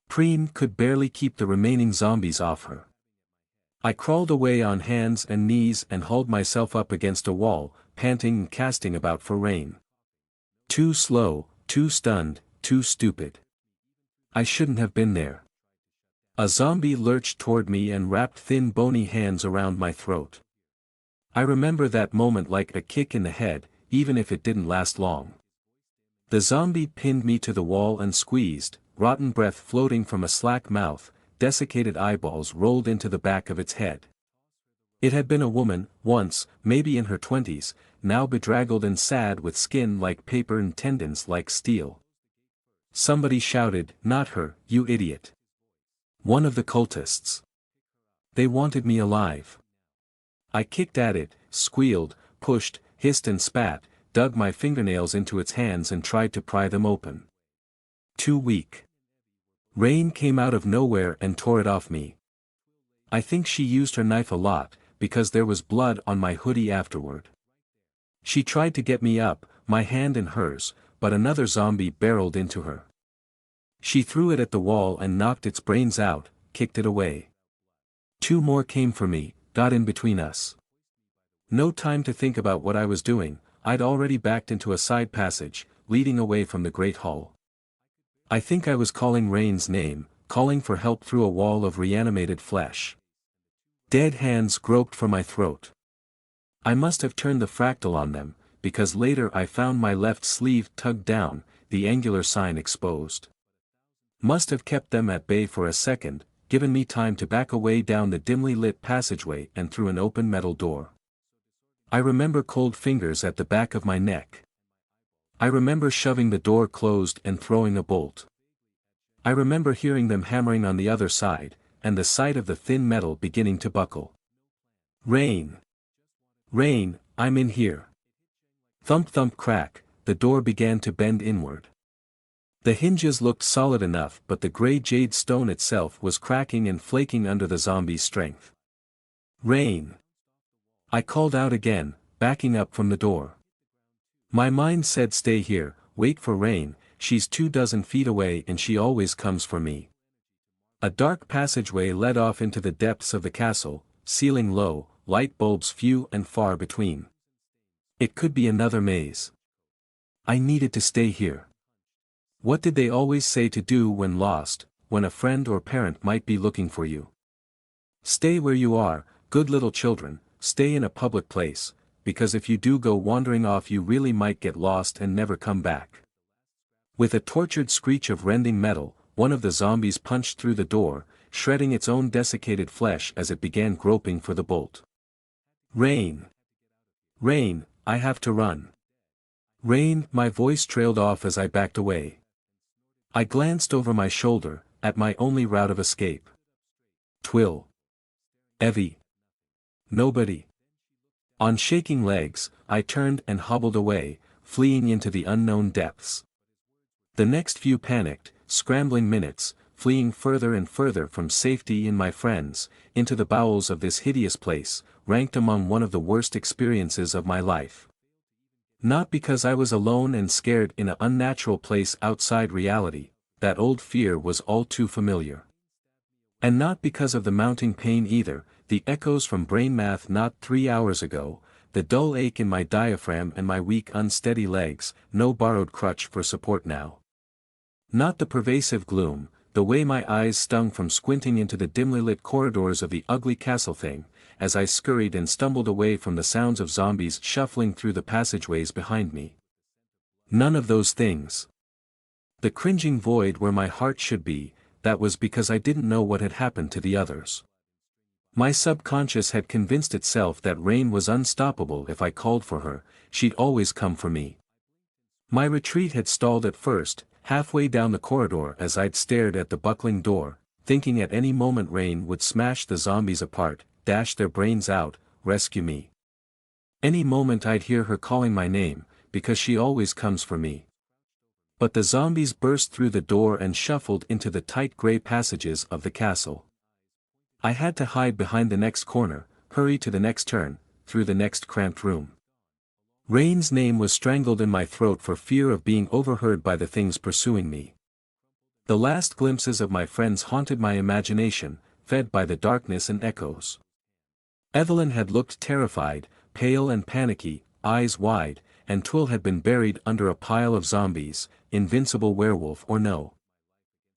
Speaker 1: Preem could barely keep the remaining zombies off her. I crawled away on hands and knees and hauled myself up against a wall, panting and casting about for Rain. Too slow, too stunned, too stupid. I shouldn't have been there. A zombie lurched toward me and wrapped thin bony hands around my throat. I remember that moment like a kick in the head, even if it didn't last long. The zombie pinned me to the wall and squeezed, rotten breath floating from a slack mouth, desiccated eyeballs rolled into the back of its head. It had been a woman, once, maybe in her 20s, now bedraggled and sad with skin like paper and tendons like steel. Somebody shouted, "Not her, you idiot." One of the cultists. They wanted me alive. I kicked at it, squealed, pushed, hissed and spat, dug my fingernails into its hands and tried to pry them open. Too weak. Rain came out of nowhere and tore it off me. I think she used her knife a lot, because there was blood on my hoodie afterward. She tried to get me up, my hand in hers, but another zombie barreled into her. She threw it at the wall and knocked its brains out, kicked it away. Two more came for me, got in between us. No time to think about what I was doing, I'd already backed into a side passage, leading away from the great hall. I think I was calling Rain's name, calling for help through a wall of reanimated flesh. Dead hands groped for my throat. I must have turned the fractal on them, because later I found my left sleeve tugged down, the angular sign exposed. Must have kept them at bay for a second, given me time to back away down the dimly lit passageway and through an open metal door. I remember cold fingers at the back of my neck. I remember shoving the door closed and throwing a bolt. I remember hearing them hammering on the other side, and the sight of the thin metal beginning to buckle. Rain! Rain, I'm in here. Thump thump crack, the door began to bend inward. The hinges looked solid enough, but the grey jade stone itself was cracking and flaking under the zombie's strength. Rain! I called out again, backing up from the door. My mind said stay here, wait for Rain, she's 24 feet away and she always comes for me. A dark passageway led off into the depths of the castle, ceiling low, light bulbs few and far between. It could be another maze. I needed to stay here. What did they always say to do when lost, when a friend or parent might be looking for you? Stay where you are, good little children, stay in a public place, because if you do go wandering off you really might get lost and never come back. With a tortured screech of rending metal, one of the zombies punched through the door, shredding its own desiccated flesh as it began groping for the bolt. Rain! Rain, I have to run. Rain, my voice trailed off as I backed away. I glanced over my shoulder, at my only route of escape. Twill. Evie. Nobody. On shaking legs, I turned and hobbled away, fleeing into the unknown depths. The next few panicked, scrambling minutes, fleeing further and further from safety and my friends, into the bowels of this hideous place, ranked among one of the worst experiences of my life. Not because I was alone and scared in an unnatural place outside reality, that old fear was all too familiar. And not because of the mounting pain either, the echoes from brain math not 3 hours ago, the dull ache in my diaphragm and my weak unsteady legs, no borrowed crutch for support now. Not the pervasive gloom, the way my eyes stung from squinting into the dimly lit corridors of the ugly castle thing, as I scurried and stumbled away from the sounds of zombies shuffling through the passageways behind me. None of those things. The cringing void where my heart should be, that was because I didn't know what had happened to the others. My subconscious had convinced itself that Rain was unstoppable. If I called for her, she'd always come for me. My retreat had stalled at first, halfway down the corridor as I'd stared at the buckling door, thinking at any moment Rain would smash the zombies apart, dash their brains out, rescue me. Any moment I'd hear her calling my name, because she always comes for me. But the zombies burst through the door and shuffled into the tight grey passages of the castle. I had to hide behind the next corner, hurry to the next turn, through the next cramped room. Rain's name was strangled in my throat for fear of being overheard by the things pursuing me. The last glimpses of my friends haunted my imagination, fed by the darkness and echoes. Evelyn had looked terrified, pale and panicky, eyes wide, and Twill had been buried under a pile of zombies, invincible werewolf or no.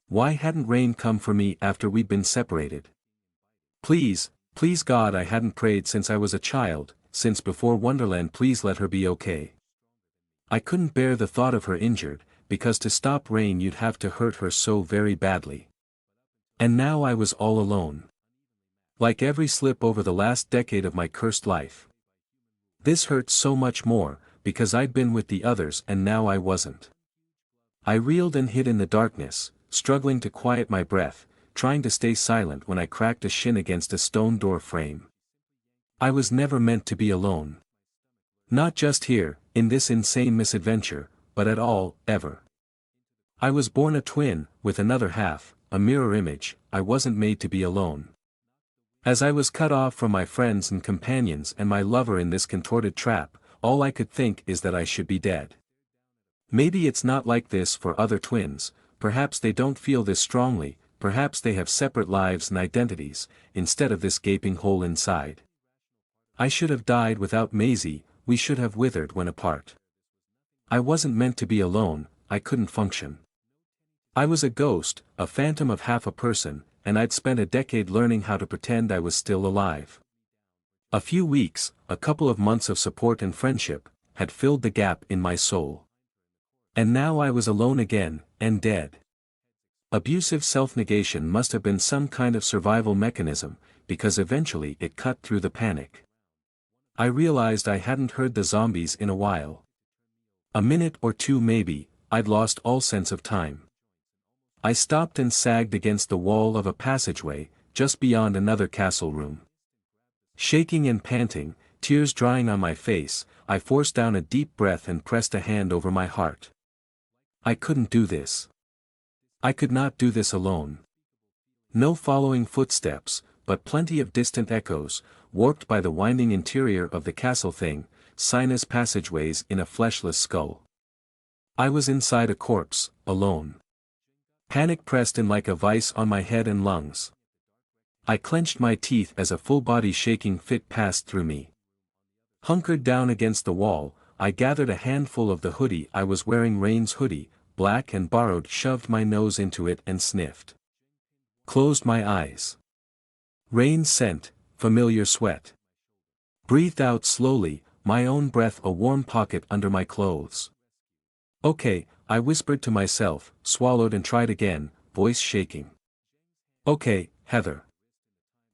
Speaker 1: Why hadn't Rain come for me after we'd been separated? Please, please God, I hadn't prayed since I was a child, since before Wonderland. Please let her be okay. I couldn't bear the thought of her injured, because to stop Rain you'd have to hurt her so very badly. And now I was all alone. Like every slip over the last decade of my cursed life. This hurt so much more, because I'd been with the others and now I wasn't. I reeled and hid in the darkness, struggling to quiet my breath, trying to stay silent when I cracked a shin against a stone door frame. I was never meant to be alone. Not just here, in this insane misadventure, but at all, ever. I was born a twin, with another half, a mirror image. I wasn't made to be alone. As I was cut off from my friends and companions and my lover in this contorted trap, all I could think is that I should be dead. Maybe it's not like this for other twins, perhaps they don't feel this strongly, perhaps they have separate lives and identities, instead of this gaping hole inside. I should have died without Maisie, we should have withered when apart. I wasn't meant to be alone, I couldn't function. I was a ghost, a phantom of half a person, and I'd spent a decade learning how to pretend I was still alive. A few weeks, a couple of months of support and friendship, had filled the gap in my soul. And now I was alone again, and dead. Abusive self-negation must have been some kind of survival mechanism, because eventually it cut through the panic. I realized I hadn't heard the zombies in a while. A minute or two maybe, I'd lost all sense of time. I stopped and sagged against the wall of a passageway, just beyond another castle room. Shaking and panting, tears drying on my face, I forced down a deep breath and pressed a hand over my heart. I couldn't do this. I could not do this alone. No following footsteps, but plenty of distant echoes, warped by the winding interior of the castle thing, sinus passageways in a fleshless skull. I was inside a corpse, alone. Panic pressed in like a vice on my head and lungs. I clenched my teeth as a full-body shaking fit passed through me. Hunkered down against the wall, I gathered a handful of the hoodie I was wearing, Rain's hoodie, black and borrowed, shoved my nose into it and sniffed. Closed my eyes. Rain's scent, familiar sweat. Breathed out slowly, my own breath, a warm pocket under my clothes. Okay, I whispered to myself, swallowed and tried again, voice shaking. Okay, Heather.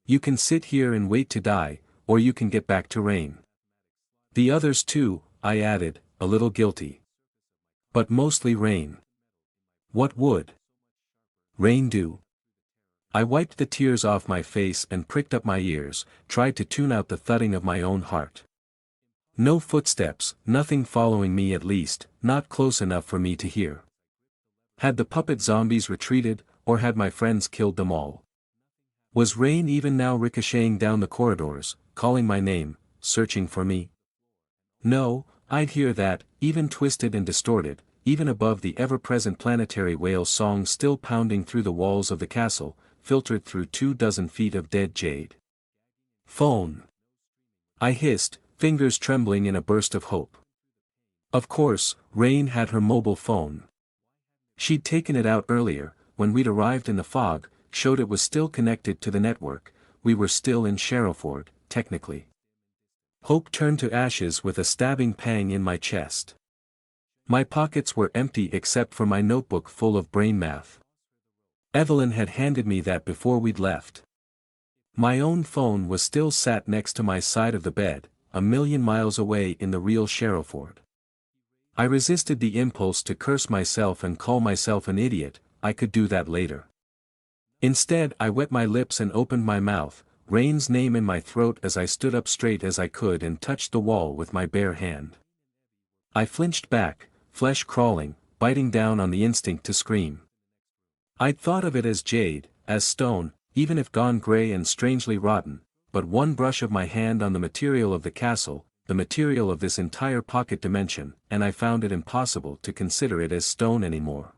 Speaker 1: You can sit here and wait to die, or you can get back to Rain. The others too, I added, a little guilty. But mostly Rain. What would Rain do? I wiped the tears off my face and pricked up my ears, tried to tune out the thudding of my own heart. No footsteps, nothing following me, at least, not close enough for me to hear. Had the puppet zombies retreated, or had my friends killed them all? Was Rain even now ricocheting down the corridors, calling my name, searching for me? No, I'd hear that, even twisted and distorted, even above the ever-present planetary whale song still pounding through the walls of the castle, filtered through 24 feet of dead jade. Phone. I hissed, fingers trembling in a burst of hope. Of course, Rain had her mobile phone. She'd taken it out earlier, when we'd arrived in the fog, showed it was still connected to the network. We were still in Sharrowford, technically. Hope turned to ashes with a stabbing pang in my chest. My pockets were empty except for my notebook full of brain math. Evelyn had handed me that before we'd left. My own phone was still sat next to my side of the bed, a million miles away in the real Sharrowford. I resisted the impulse to curse myself and call myself an idiot. I could do that later. Instead, I wet my lips and opened my mouth, Rain's name in my throat as I stood up straight as I could and touched the wall with my bare hand. I flinched back, flesh crawling, biting down on the instinct to scream. I'd thought of it as jade, as stone, even if gone gray and strangely rotten, but one brush of my hand on the material of the castle, the material of this entire pocket dimension, and I found it impossible to consider it as stone anymore.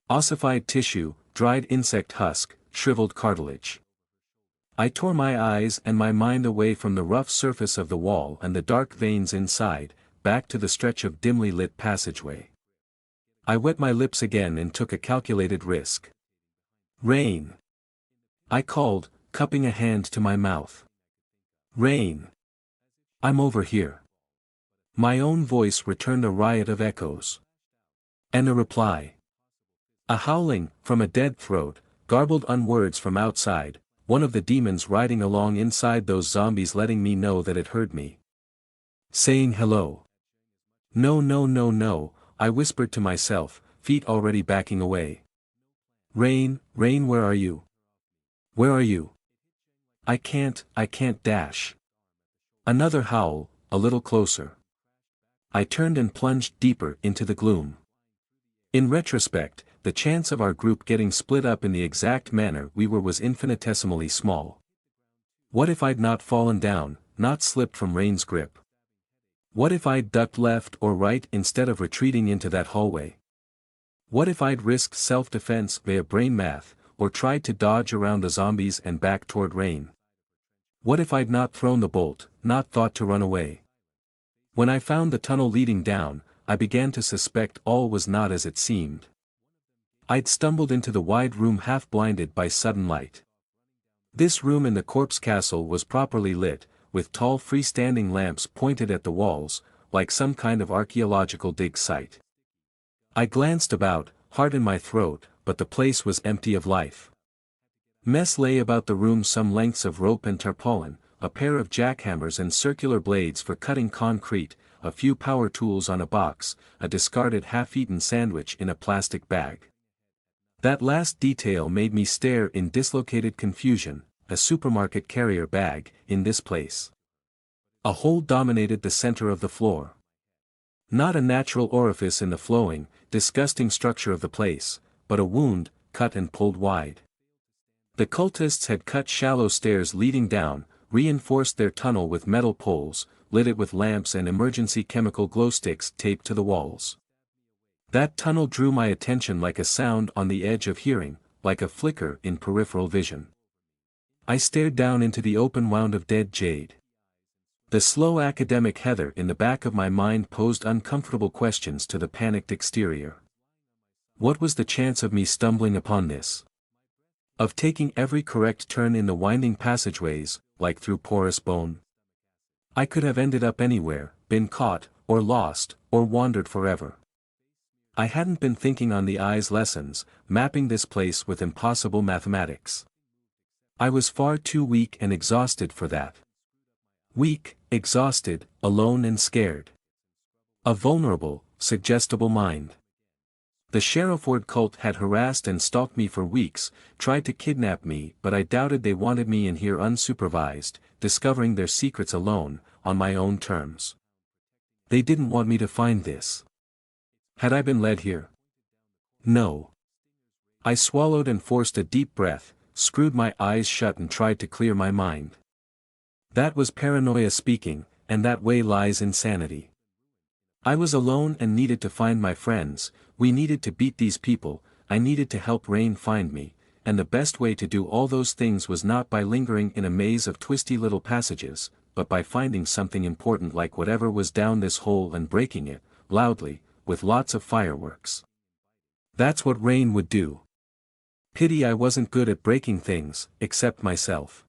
Speaker 1: Ossified tissue, dried insect husk, shriveled cartilage. I tore my eyes and my mind away from the rough surface of the wall and the dark veins inside, back to the stretch of dimly lit passageway. I wet my lips again and took a calculated risk. Rain. I called, cupping a hand to my mouth. Rain. I'm over here. My own voice returned a riot of echoes. And a reply. A howling, from a dead throat, garbled words from outside, one of the demons riding along inside those zombies letting me know that it heard me. Saying hello. No, no, no, no, I whispered to myself, feet already backing away. Rain, Rain, where are you? Where are you? I can't dash. Another howl, a little closer. I turned and plunged deeper into the gloom. In retrospect, the chance of our group getting split up in the exact manner we were was infinitesimally small. What if I'd not fallen down, not slipped from Rain's grip? What if I'd ducked left or right instead of retreating into that hallway? What if I'd risked self-defense via brain math, or tried to dodge around the zombies and back toward Rain? What if I'd not thrown the bolt, not thought to run away? When I found the tunnel leading down, I began to suspect all was not as it seemed. I'd stumbled into the wide room half blinded by sudden light. This room in the corpse castle was properly lit, with tall freestanding lamps pointed at the walls, like some kind of archaeological dig site. I glanced about, heart in my throat, but the place was empty of life. Mess lay about the room, some lengths of rope and tarpaulin, a pair of jackhammers and circular blades for cutting concrete, a few power tools on a box, a discarded half-eaten sandwich in a plastic bag. That last detail made me stare in dislocated confusion, a supermarket carrier bag, in this place. A hole dominated the center of the floor. Not a natural orifice in the flowing, disgusting structure of the place, but a wound, cut and pulled wide. The cultists had cut shallow stairs leading down, reinforced their tunnel with metal poles, lit it with lamps and emergency chemical glow sticks taped to the walls. That tunnel drew my attention like a sound on the edge of hearing, like a flicker in peripheral vision. I stared down into the open wound of dead jade. The slow academic heather in the back of my mind posed uncomfortable questions to the panicked exterior. What was the chance of me stumbling upon this? Of taking every correct turn in the winding passageways, like through porous bone? I could have ended up anywhere, been caught, or lost, or wandered forever. I hadn't been thinking on the eye's lessons, mapping this place with impossible mathematics. I was far too weak and exhausted for that. Weak, exhausted, alone and scared. A vulnerable, suggestible mind. The Sharrowford cult had harassed and stalked me for weeks, tried to kidnap me, but I doubted they wanted me in here unsupervised, discovering their secrets alone, on my own terms. They didn't want me to find this. Had I been led here? No. I swallowed and forced a deep breath, screwed my eyes shut and tried to clear my mind. That was paranoia speaking, and that way lies insanity. I was alone and needed to find my friends, we needed to beat these people, I needed to help Rain find me, and the best way to do all those things was not by lingering in a maze of twisty little passages, but by finding something important like whatever was down this hole and breaking it, loudly, with lots of fireworks. That's what Rain would do. Pity I wasn't good at breaking things, except myself.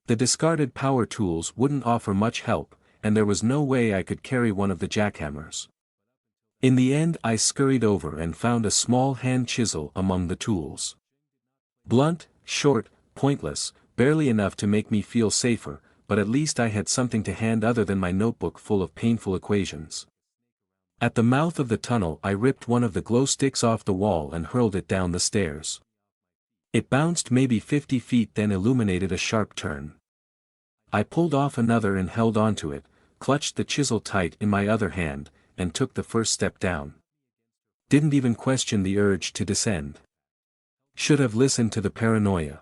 Speaker 1: The discarded power tools wouldn't offer much help, and there was no way I could carry one of the jackhammers. In the end I scurried over and found a small hand chisel among the tools. Blunt, short, pointless, barely enough to make me feel safer, but at least I had something to hand other than my notebook full of painful equations. At the mouth of the tunnel I ripped one of the glow sticks off the wall and hurled it down the stairs. It bounced maybe 50 feet, then illuminated a sharp turn. I pulled off another and held onto it, clutched the chisel tight in my other hand, and took the first step down. Didn't even question the urge to descend. Should have listened to the paranoia.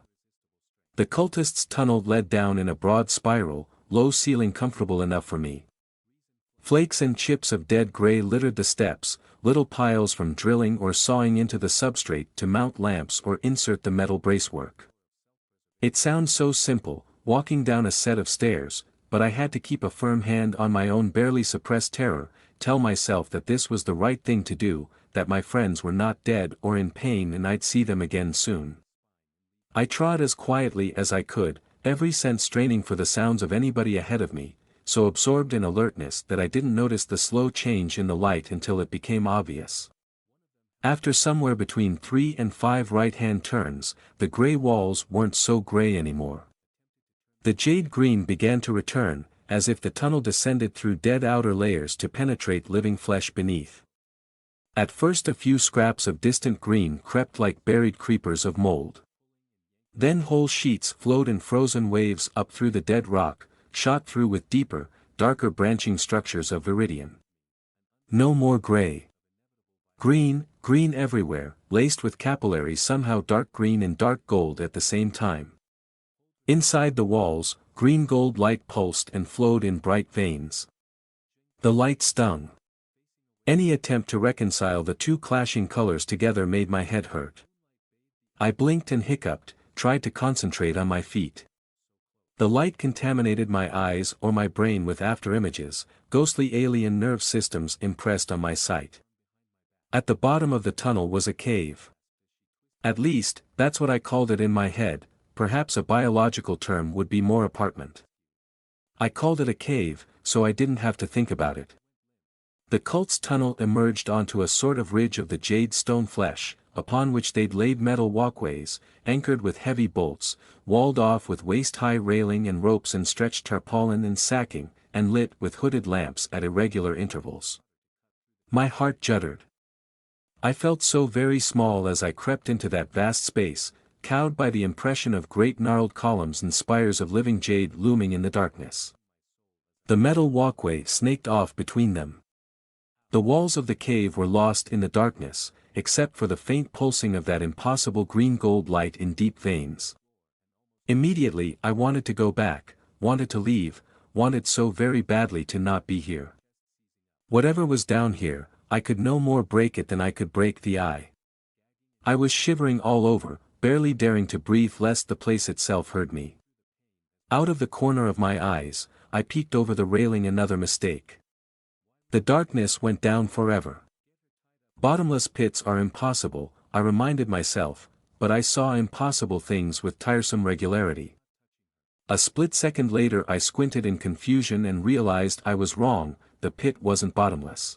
Speaker 1: The cultist's tunnel led down in a broad spiral, low ceiling comfortable enough for me. Flakes and chips of dead gray littered the steps, little piles from drilling or sawing into the substrate to mount lamps or insert the metal bracework. It sounds so simple, walking down a set of stairs, but I had to keep a firm hand on my own barely suppressed terror, tell myself that this was the right thing to do, that my friends were not dead or in pain and I'd see them again soon. I trod as quietly as I could, every sense straining for the sounds of anybody ahead of me, so absorbed in alertness that I didn't notice the slow change in the light until it became obvious. After somewhere between 3 and 5 right-hand turns, the gray walls weren't so gray anymore. The jade green began to return, as if the tunnel descended through dead outer layers to penetrate living flesh beneath. At first a few scraps of distant green crept like buried creepers of mold. Then whole sheets flowed in frozen waves up through the dead rock, shot through with deeper, darker branching structures of viridian. No more gray. Green, green everywhere, laced with capillaries somehow dark green and dark gold at the same time. Inside the walls, green-gold light pulsed and flowed in bright veins. The light stung. Any attempt to reconcile the two clashing colors together made my head hurt. I blinked and hiccuped, tried to concentrate on my feet. The light contaminated my eyes or my brain with afterimages, ghostly alien nerve systems impressed on my sight. At the bottom of the tunnel was a cave. At least, that's what I called it in my head, perhaps a biological term would be more apartment. I called it a cave, so I didn't have to think about it. The cult's tunnel emerged onto a sort of ridge of the jade stone flesh, upon which they'd laid metal walkways, anchored with heavy bolts, walled off with waist-high railing and ropes and stretched tarpaulin and sacking, and lit with hooded lamps at irregular intervals. My heart juddered. I felt so very small as I crept into that vast space, cowed by the impression of great gnarled columns and spires of living jade looming in the darkness. The metal walkway snaked off between them. The walls of the cave were lost in the darkness, except for the faint pulsing of that impossible green-gold light in deep veins. Immediately I wanted to go back, wanted to leave, wanted so very badly to not be here. Whatever was down here, I could no more break it than I could break the eye. I was shivering all over, barely daring to breathe lest the place itself heard me. Out of the corner of my eyes, I peeked over the railing. Another mistake. The darkness went down forever. Bottomless pits are impossible, I reminded myself, but I saw impossible things with tiresome regularity. A split second later I squinted in confusion and realized I was wrong, the pit wasn't bottomless.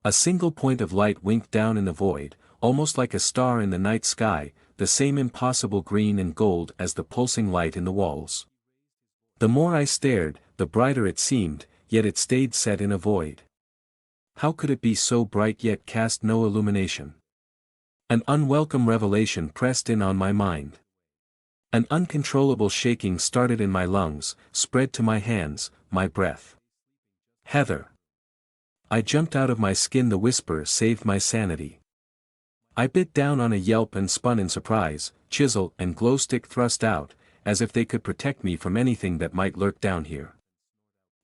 Speaker 1: A single point of light winked down in the void, almost like a star in the night sky, the same impossible green and gold as the pulsing light in the walls. The more I stared, the brighter it seemed, yet it stayed set in a void. How could it be so bright yet cast no illumination? An unwelcome revelation pressed in on my mind. An uncontrollable shaking started in my lungs, spread to my hands, my breath. Heather! I jumped out of my skin. The whisper saved my sanity. I bit down on a yelp and spun in surprise, chisel and glowstick thrust out, as if they could protect me from anything that might lurk down here.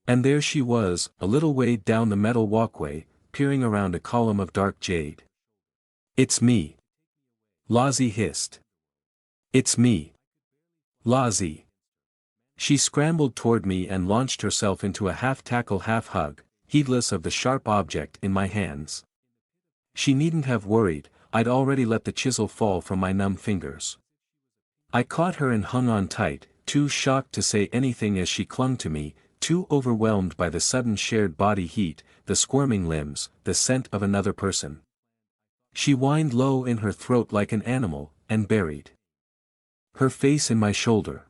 Speaker 1: And there she was, a little way down the metal walkway, peering around a column of dark jade. "It's me!" Lozzie hissed. "It's me! Lozzie!" She scrambled toward me and launched herself into a half-tackle half-hug, heedless of the sharp object in my hands. She needn't have worried, I'd already let the chisel fall from my numb fingers. I caught her and hung on tight, too shocked to say anything as she clung to me, too overwhelmed by the sudden shared body heat, the squirming limbs, the scent of another person. She whined low in her throat like an animal, and buried her face in my shoulder.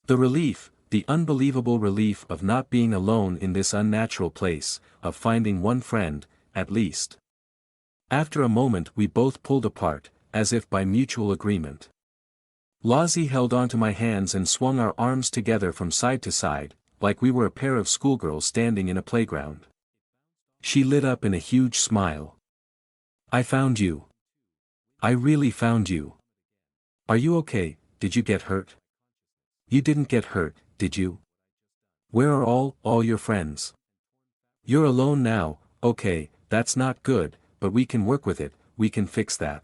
Speaker 1: The relief, the unbelievable relief of not being alone in this unnatural place, of finding one friend, at least. After a moment we both pulled apart, as if by mutual agreement. Lozzie held onto my hands and swung our arms together from side to side, like we were a pair of schoolgirls standing in a playground. She lit up in a huge smile. "I found you. I really found you. Are you okay? Did you get hurt?" "You didn't get hurt, did you? Where are all your friends?" "You're alone now, okay, that's not good, but we can work with it, we can fix that."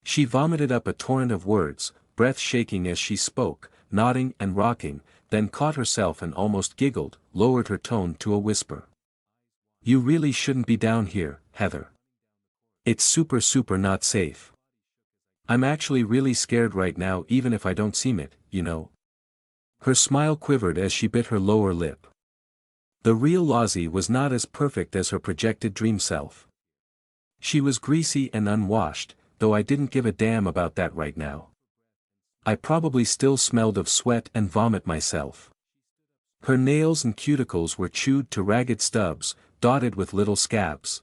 Speaker 1: She vomited up a torrent of words, breath shaking as she spoke, nodding and rocking, then caught herself and almost giggled, lowered her tone to a whisper. "You really shouldn't be down here, Heather. It's super not safe. I'm actually really scared right now even if I don't seem it, you know." Her smile quivered as she bit her lower lip. The real Lozzie was not as perfect as her projected dream self. She was greasy and unwashed, though I didn't give a damn about that right now. I probably still smelled of sweat and vomit myself. Her nails and cuticles were chewed to ragged stubs, dotted with little scabs.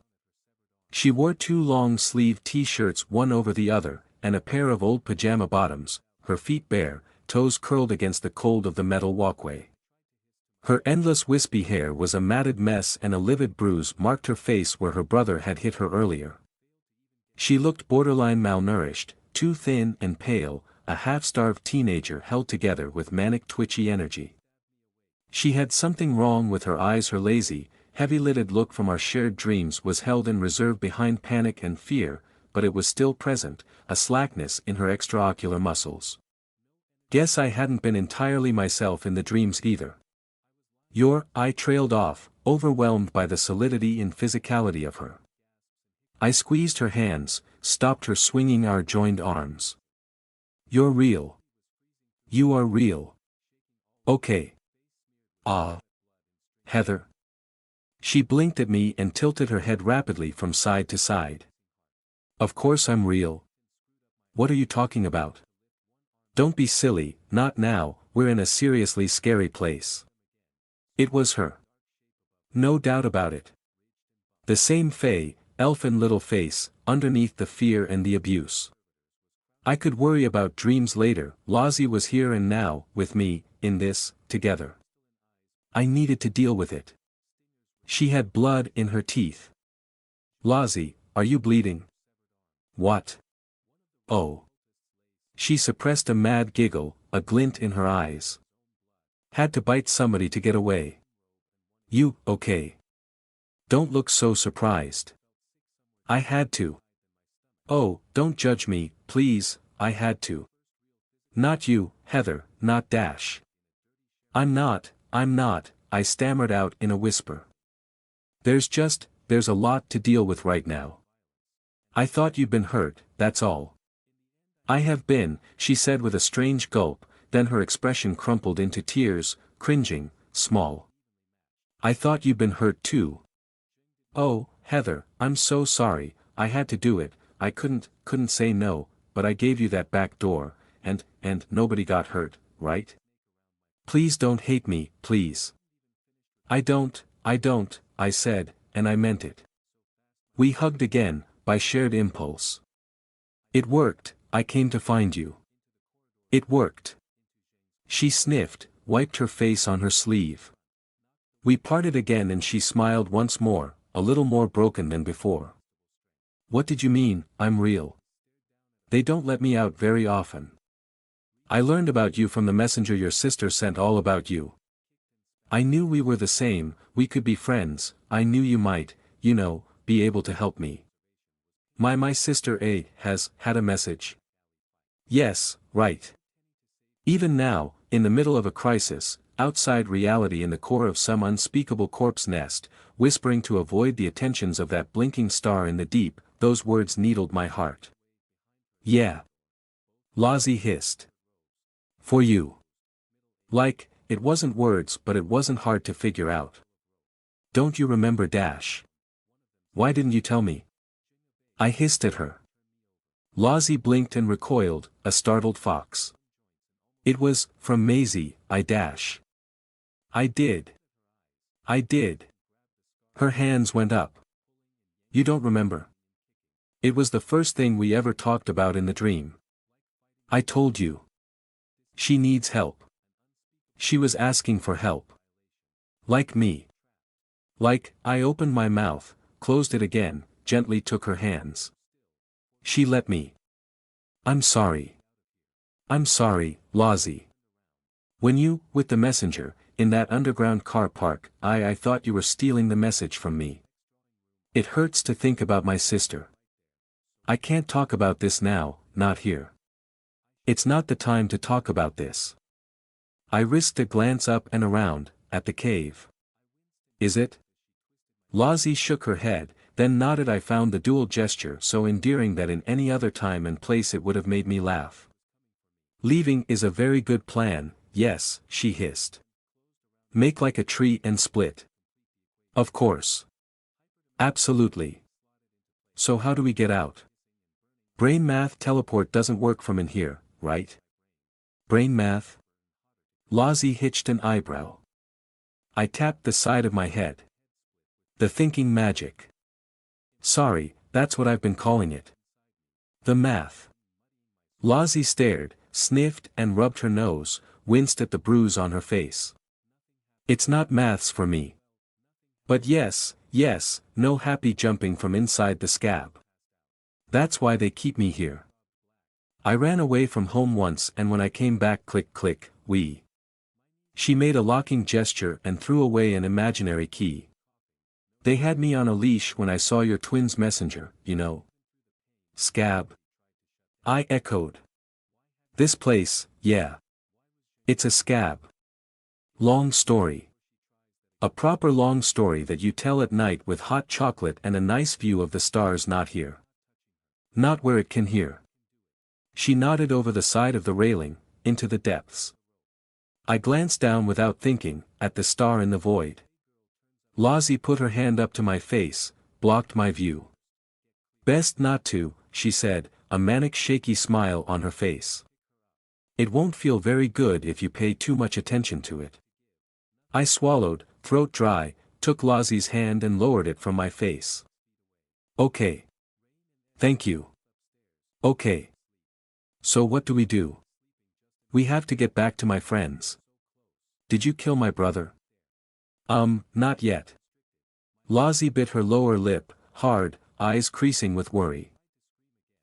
Speaker 1: She wore 2 long-sleeved t-shirts one over the other, and a pair of old pajama bottoms, her feet bare, toes curled against the cold of the metal walkway. Her endless wispy hair was a matted mess and a livid bruise marked her face where her brother had hit her earlier. She looked borderline malnourished, too thin and pale, a half-starved teenager held together with manic twitchy energy. She had something wrong with her eyes. Her lazy, heavy-lidded look from our shared dreams was held in reserve behind panic and fear, but it was still present, a slackness in her extraocular muscles. Guess I hadn't been entirely myself in the dreams either. I trailed off, overwhelmed by the solidity and physicality of her. I squeezed her hands, stopped her swinging our joined arms. You're real. You are real. Okay. Ah. Heather. She blinked at me and tilted her head rapidly from side to side. Of course I'm real. What are you talking about? Don't be silly, not now, we're in a seriously scary place. It was her. No doubt about it. The same fey, elfin little face, underneath the fear and the abuse. I could worry about dreams later. Lozzie was here and now, with me, in this, together. I needed to deal with it. She had blood in her teeth. Lozzie, are you bleeding? What? Oh. She suppressed a mad giggle, a glint in her eyes. Had to bite somebody to get away. You, okay. Don't look so surprised. I had to. Oh, don't judge me, please, I had to. Not you, Heather, not Dash. I'm not, I stammered out in a whisper. There's a lot to deal with right now. I thought you'd been hurt, that's all. I have been, she said with a strange gulp, then her expression crumpled into tears, cringing, small. I thought you'd been hurt too. Oh, Heather, I'm so sorry, I had to do it, I couldn't say no, but I gave you that back door, and nobody got hurt, right? Please don't hate me, please. I don't, I said, and I meant it. We hugged again, by shared impulse. It worked, I came to find you. It worked. She sniffed, wiped her face on her sleeve. We parted again and she smiled once more, a little more broken than before. What did you mean, I'm real? They don't let me out very often. I learned about you from the messenger your sister sent all about you. I knew we were the same, we could be friends, I knew you might, be able to help me. My sister has had a message. Yes, right. Even now, in the middle of a crisis, outside reality in the core of some unspeakable corpse nest, whispering to avoid the attentions of that blinking star in the deep, those words needled my heart. Yeah. Lozzie hissed. For you. Like, it wasn't words but it wasn't hard to figure out. Don't you remember Dash? Why didn't you tell me? I hissed at her. Lozzie blinked and recoiled, a startled fox. It was, from Maisie, Dash. I did. Her hands went up. You don't remember? It was the first thing we ever talked about in the dream. I told you. She needs help. She was asking for help. Like me. Like, I opened my mouth, closed it again, gently took her hands. She let me. I'm sorry. I'm sorry, Lozzie. When you, with the messenger, in that underground car park, I thought you were stealing the message from me. It hurts to think about my sister. I can't talk about this now, not here. It's not the time to talk about this. I risked a glance up and around, at the cave. Is it? Lozzie shook her head, then nodded. I found the dual gesture so endearing that in any other time and place it would have made me laugh. Leaving is a very good plan, yes, she hissed. Make like a tree and split. Of course. Absolutely. So how do we get out? Brain math teleport doesn't work from in here, right? Brain math? Lozzie hitched an eyebrow. I tapped the side of my head. The thinking magic. Sorry, that's what I've been calling it. The math. Lozzie stared, sniffed and rubbed her nose, winced at the bruise on her face. It's not maths for me. But yes, no happy jumping from inside the scab. That's why they keep me here. I ran away from home once and when I came back click click, we. She made a locking gesture and threw away an imaginary key. They had me on a leash when I saw your twin's messenger, Scab. I echoed. This place, yeah. It's a scab. Long story. A proper long story that you tell at night with hot chocolate and a nice view of the stars not here. Not where it can hear. She nodded over the side of the railing, into the depths. I glanced down without thinking, at the star in the void. Lozzie put her hand up to my face, blocked my view. Best not to, she said, a manic shaky smile on her face. It won't feel very good if you pay too much attention to it. I swallowed, throat dry, took Lozzie's hand and lowered it from my face. Okay. Thank you. Okay. So what do we do? We have to get back to my friends. Did you kill my brother? Not yet. Lozzie bit her lower lip, hard, eyes creasing with worry.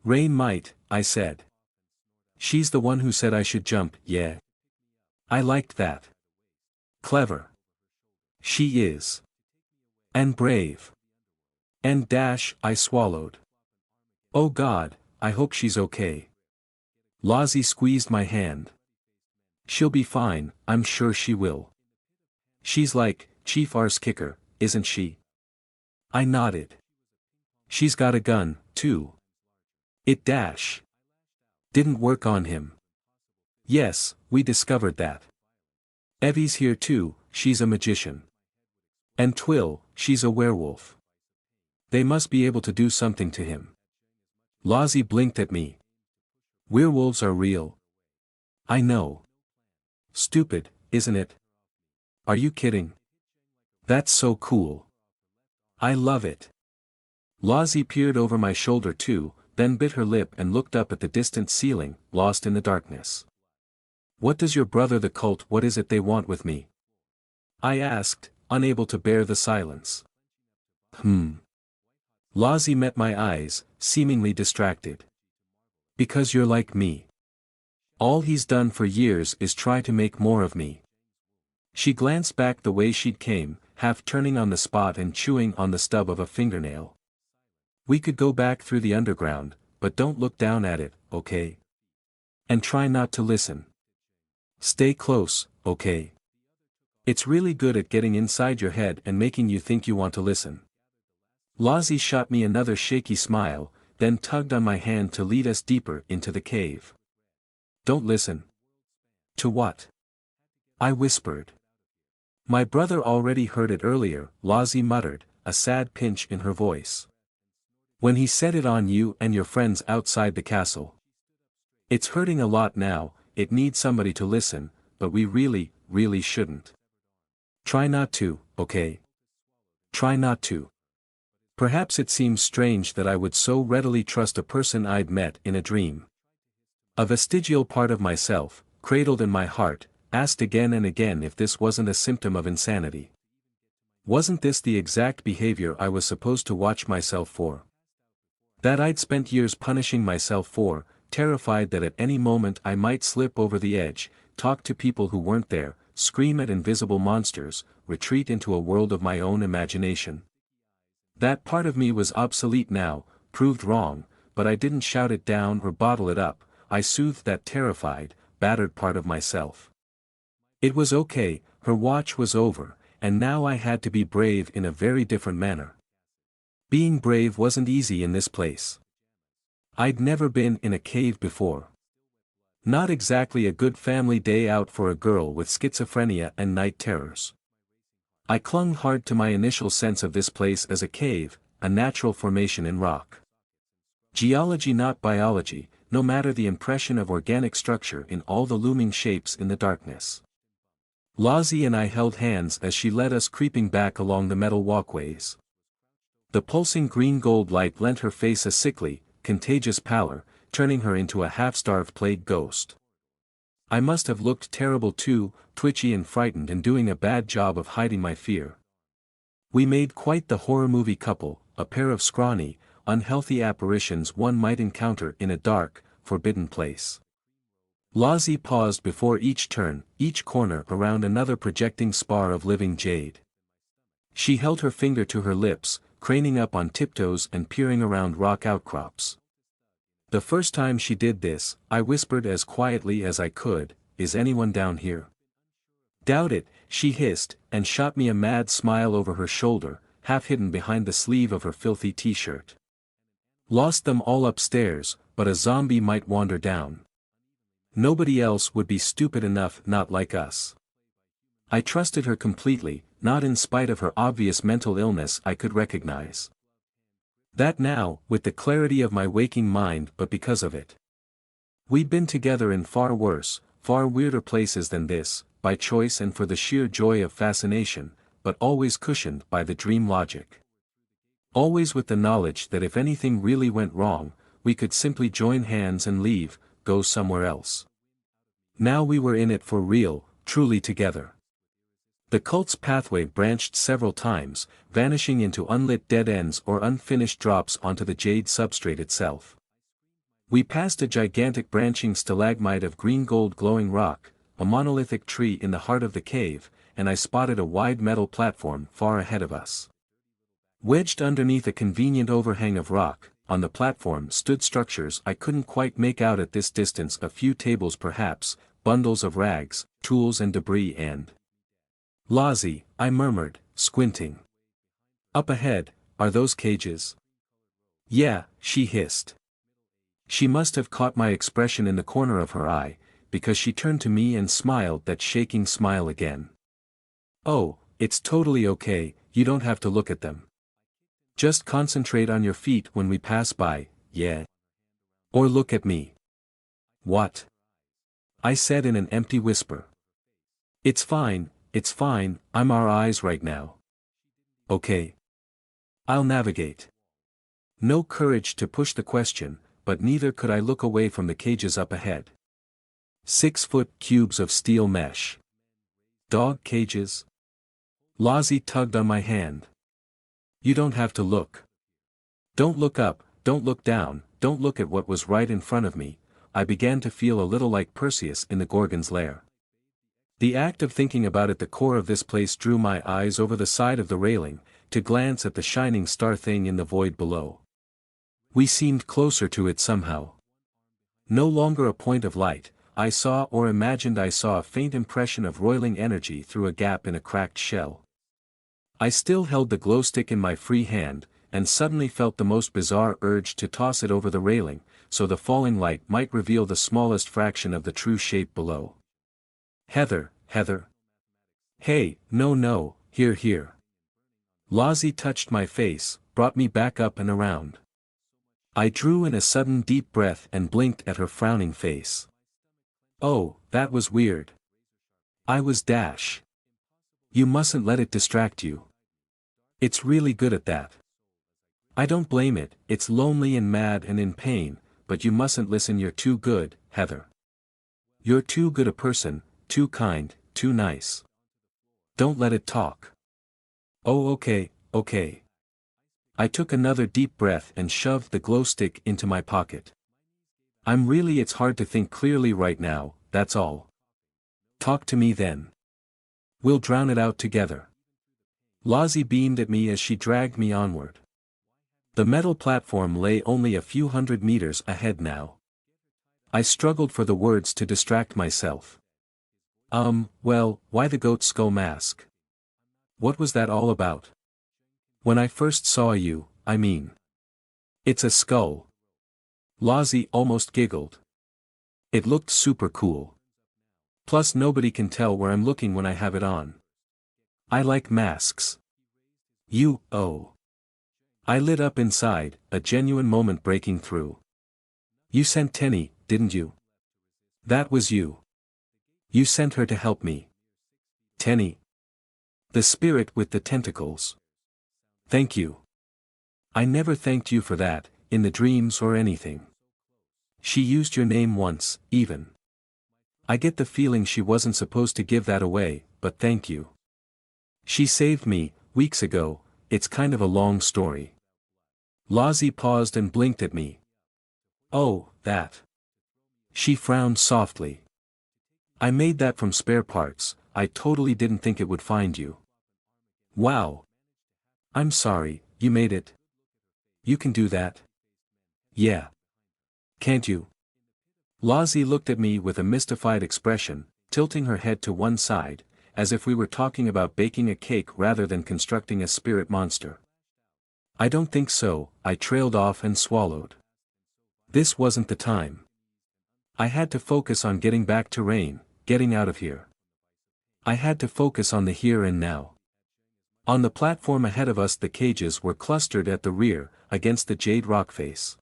Speaker 1: Rain might, I said. She's the one who said I should jump, yeah. I liked that. Clever. She is. And brave. And I swallowed. Oh God, I hope she's okay. Lozzie squeezed my hand. She'll be fine, I'm sure she will. She's like, Chief Arse Kicker, isn't she? I nodded. She's got a gun, too. It didn't work on him. Yes, we discovered that. Evie's here too, she's a magician. And Twill, she's a werewolf. They must be able to do something to him. Lozzie blinked at me. Werewolves are real. I know. Stupid, isn't it? Are you kidding? That's so cool. I love it. Lozzie peered over my shoulder too, then bit her lip and looked up at the distant ceiling, lost in the darkness. What does your brother the cult, what is it they want with me? I asked, unable to bear the silence. Lozzie met my eyes, seemingly distracted. Because you're like me. All he's done for years is try to make more of me. She glanced back the way she'd came, half turning on the spot and chewing on the stub of a fingernail. We could go back through the underground, but don't look down at it, okay? And try not to listen. Stay close, okay? It's really good at getting inside your head and making you think you want to listen. Lozzie shot me another shaky smile, then tugged on my hand to lead us deeper into the cave. Don't listen. To what? I whispered. My brother already heard it earlier, Lozzie muttered, a sad pinch in her voice. When he said it on you and your friends outside the castle. It's hurting a lot now, it needs somebody to listen, but we really shouldn't. Try not to, okay? Try not to. Perhaps it seems strange that I would so readily trust a person I'd met in a dream. A vestigial part of myself, cradled in my heart, asked again and again if this wasn't a symptom of insanity. Wasn't this the exact behavior I was supposed to watch myself for? That I'd spent years punishing myself for, terrified that at any moment I might slip over the edge, talk to people who weren't there, scream at invisible monsters, retreat into a world of my own imagination. That part of me was obsolete now, proved wrong, but I didn't shout it down or bottle it up, I soothed that terrified, battered part of myself. It was okay, her watch was over, and now I had to be brave in a very different manner. Being brave wasn't easy in this place. I'd never been in a cave before. Not exactly a good family day out for a girl with schizophrenia and night terrors. I clung hard to my initial sense of this place as a cave, a natural formation in rock. Geology not biology, no matter the impression of organic structure in all the looming shapes in the darkness. Lozzie and I held hands as she led us creeping back along the metal walkways. The pulsing green-gold light lent her face a sickly, contagious pallor, turning her into a half-starved plague ghost. I must have looked terrible too, twitchy and frightened and doing a bad job of hiding my fear. We made quite the horror movie couple, a pair of scrawny, unhealthy apparitions one might encounter in a dark, forbidden place. Lozzie paused before each turn, each corner around another projecting spar of living jade. She held her finger to her lips, craning up on tiptoes and peering around rock outcrops. The first time she did this, I whispered as quietly as I could, "Is anyone down here?" "Doubt it, she hissed, and shot me a mad smile over her shoulder, half hidden behind the sleeve of her filthy t-shirt. Lost them all upstairs, but a zombie might wander down. Nobody else would be stupid enough, not like us. I trusted her completely, not in spite of her obvious mental illness I could recognize. That now, with the clarity of my waking mind, but because of it. We'd been together in far worse, far weirder places than this, by choice and for the sheer joy of fascination, but always cushioned by the dream logic. Always with the knowledge that if anything really went wrong, we could simply join hands and leave, go somewhere else. Now we were in it for real, truly together. The cult's pathway branched several times, vanishing into unlit dead ends or unfinished drops onto the jade substrate itself. We passed a gigantic branching stalagmite of green-gold glowing rock, a monolithic tree in the heart of the cave, and I spotted a wide metal platform far ahead of us. Wedged underneath a convenient overhang of rock, on the platform stood structures I couldn't quite make out at this distance, a few tables perhaps, bundles of rags, tools and debris and... Lozzie, I murmured, squinting. Up ahead, are those cages? Yeah, she hissed. She must have caught my expression in the corner of her eye, because she turned to me and smiled that shaking smile again. Oh, it's totally okay, you don't have to look at them. Just concentrate on your feet when we pass by, yeah? Or look at me. What? I said in an empty whisper. It's fine, I'm our eyes right now. Okay. I'll navigate. No courage to push the question, but neither could I look away from the cages up ahead. 6-foot cubes of steel mesh. Dog cages? Lozzie tugged on my hand. You don't have to look. Don't look up, don't look down, don't look at what was right in front of me. I began to feel a little like Perseus in the Gorgon's lair. The act of thinking about it, the core of this place, drew my eyes over the side of the railing, to glance at the shining star thing in the void below. We seemed closer to it somehow. No longer a point of light, I saw or imagined I saw a faint impression of roiling energy through a gap in a cracked shell. I still held the glow stick in my free hand, and suddenly felt the most bizarre urge to toss it over the railing, so the falling light might reveal the smallest fraction of the true shape below. Heather. Hey, no, here. Lozzie touched my face, brought me back up and around. I drew in a sudden deep breath and blinked at her frowning face. Oh, that was weird. I was dash. You mustn't let it distract you. It's really good at that. I don't blame it, it's lonely and mad and in pain, but you mustn't listen, you're too good, Heather. You're too good a person, too kind, too nice. Don't let it talk. Oh okay. I took another deep breath and shoved the glow stick into my pocket. It's hard to think clearly right now, that's all. Talk to me then. We'll drown it out together. Lozzie beamed at me as she dragged me onward. The metal platform lay only a few hundred meters ahead now. I struggled for the words to distract myself. Well, why the goat skull mask? What was that all about? When I first saw you, I mean. It's a skull. Lozzie almost giggled. It looked super cool. Plus nobody can tell where I'm looking when I have it on. I like masks. Oh. I lit up inside, a genuine moment breaking through. You sent Tenny, didn't you? That was you. You sent her to help me. Tenny. The spirit with the tentacles. Thank you. I never thanked you for that, in the dreams or anything. She used your name once, even. I get the feeling she wasn't supposed to give that away, but thank you. She saved me, weeks ago, it's kind of a long story. Lozzie paused and blinked at me. Oh, that. She frowned softly. I made that from spare parts, I totally didn't think it would find you. Wow. I'm sorry, you made it. You can do that? Yeah. Can't you? Lozzie looked at me with a mystified expression, tilting her head to one side, as if we were talking about baking a cake rather than constructing a spirit monster. I don't think so, I trailed off and swallowed. This wasn't the time. I had to focus on getting back to Rain, getting out of here. I had to focus on the here and now. On the platform ahead of us the cages were clustered at the rear, against the jade rock face.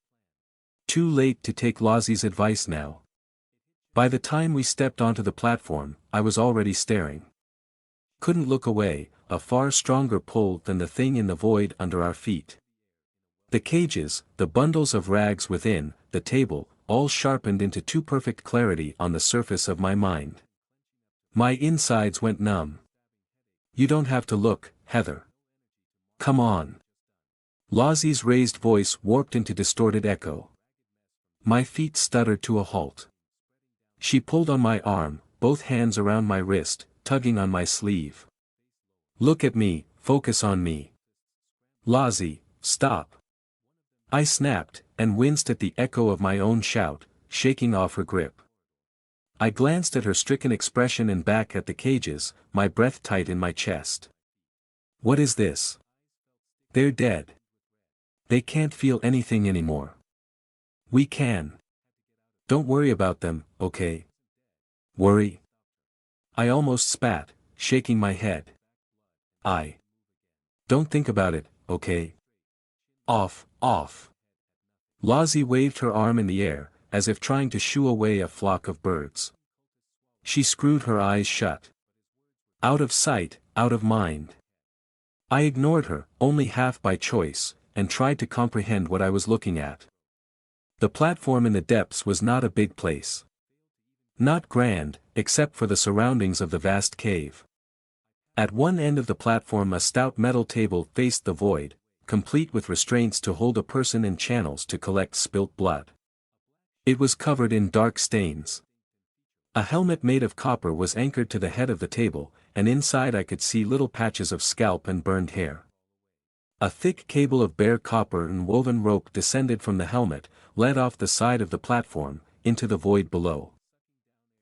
Speaker 1: Too late to take Lozzie's advice now. By the time we stepped onto the platform, I was already staring. Couldn't look away, a far stronger pull than the thing in the void under our feet. The cages, the bundles of rags within, the table, all sharpened into too perfect clarity on the surface of my mind. My insides went numb. You don't have to look, Heather. Come on. Lozzie's raised voice warped into distorted echo. My feet stuttered to a halt. She pulled on my arm, both hands around my wrist, tugging on my sleeve. Look at me, focus on me. Lozzie, stop. I snapped, and winced at the echo of my own shout, shaking off her grip. I glanced at her stricken expression and back at the cages, my breath tight in my chest. What is this? They're dead. They can't feel anything anymore. We can. Don't worry about them, okay? Worry? I almost spat, shaking my head. Don't think about it, okay? Off. Lozzie waved her arm in the air, as if trying to shoo away a flock of birds. She screwed her eyes shut. Out of sight, out of mind. I ignored her, only half by choice, and tried to comprehend what I was looking at. The platform in the depths was not a big place. Not grand, except for the surroundings of the vast cave. At one end of the platform a stout metal table faced the void, complete with restraints to hold a person and channels to collect spilt blood. It was covered in dark stains. A helmet made of copper was anchored to the head of the table, and inside I could see little patches of scalp and burned hair. A thick cable of bare copper and woven rope descended from the helmet, led off the side of the platform, into the void below.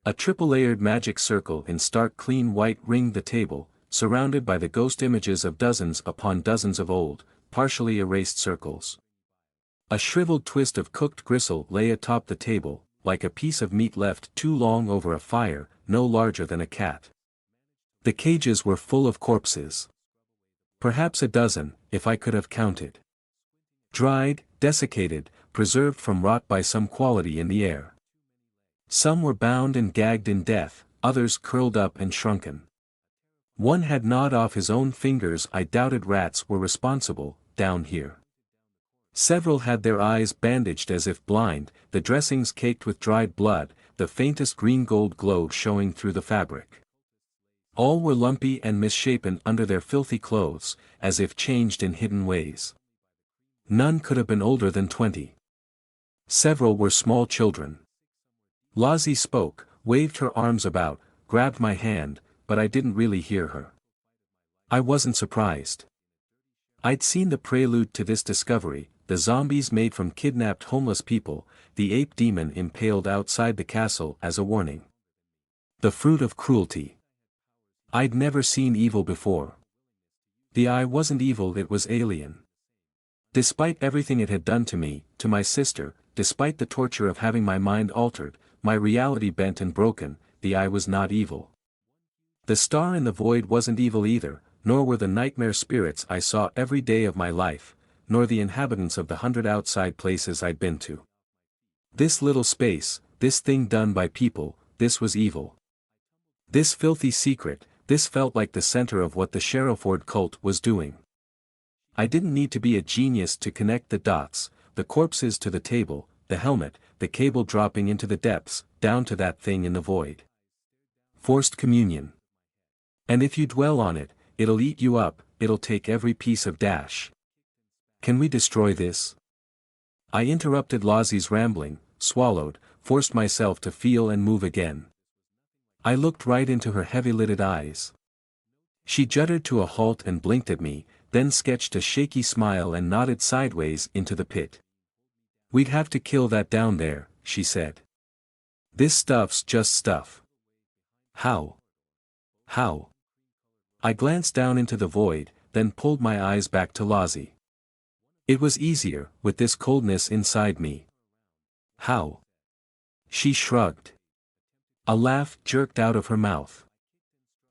Speaker 1: A triple-layered magic circle in stark clean white ringed the table, surrounded by the ghost images of dozens upon dozens of old, partially erased circles. A shriveled twist of cooked gristle lay atop the table, like a piece of meat left too long over a fire, no larger than a cat. The cages were full of corpses. Perhaps a dozen, if I could have counted. Dried, desiccated, preserved from rot by some quality in the air. Some were bound and gagged in death, others curled up and shrunken. One had gnawed off his own fingers. I doubted rats were responsible, down here. Several had their eyes bandaged as if blind, the dressings caked with dried blood, the faintest green-gold glow showing through the fabric. All were lumpy and misshapen under their filthy clothes, as if changed in hidden ways. None could have been older than 20. Several were small children. Lozzie spoke, waved her arms about, grabbed my hand, but I didn't really hear her. I wasn't surprised. I'd seen the prelude to this discovery, the zombies made from kidnapped homeless people, the ape demon impaled outside the castle as a warning. The fruit of cruelty. I'd never seen evil before. The eye wasn't evil, it was alien. Despite everything it had done to me, to my sister, despite the torture of having my mind altered, my reality bent and broken, the eye was not evil. The star in the void wasn't evil either, nor were the nightmare spirits I saw every day of my life, nor the inhabitants of the 100 outside places I'd been to. This little space, this thing done by people, this was evil. This filthy secret, this felt like the center of what the Sharrowford cult was doing. I didn't need to be a genius to connect the dots, the corpses to the table, the helmet, the cable dropping into the depths, down to that thing in the void. Forced communion. And if you dwell on it, it'll eat you up, it'll take every piece of dash. Can we destroy this? I interrupted Lozzie's rambling, swallowed, forced myself to feel and move again. I looked right into her heavy-lidded eyes. She juddered to a halt and blinked at me, then sketched a shaky smile and nodded sideways into the pit. We'd have to kill that down there, she said. This stuff's just stuff. How? How? I glanced down into the void, then pulled my eyes back to Lozzie. It was easier, with this coldness inside me. How? She shrugged. A laugh jerked out of her mouth.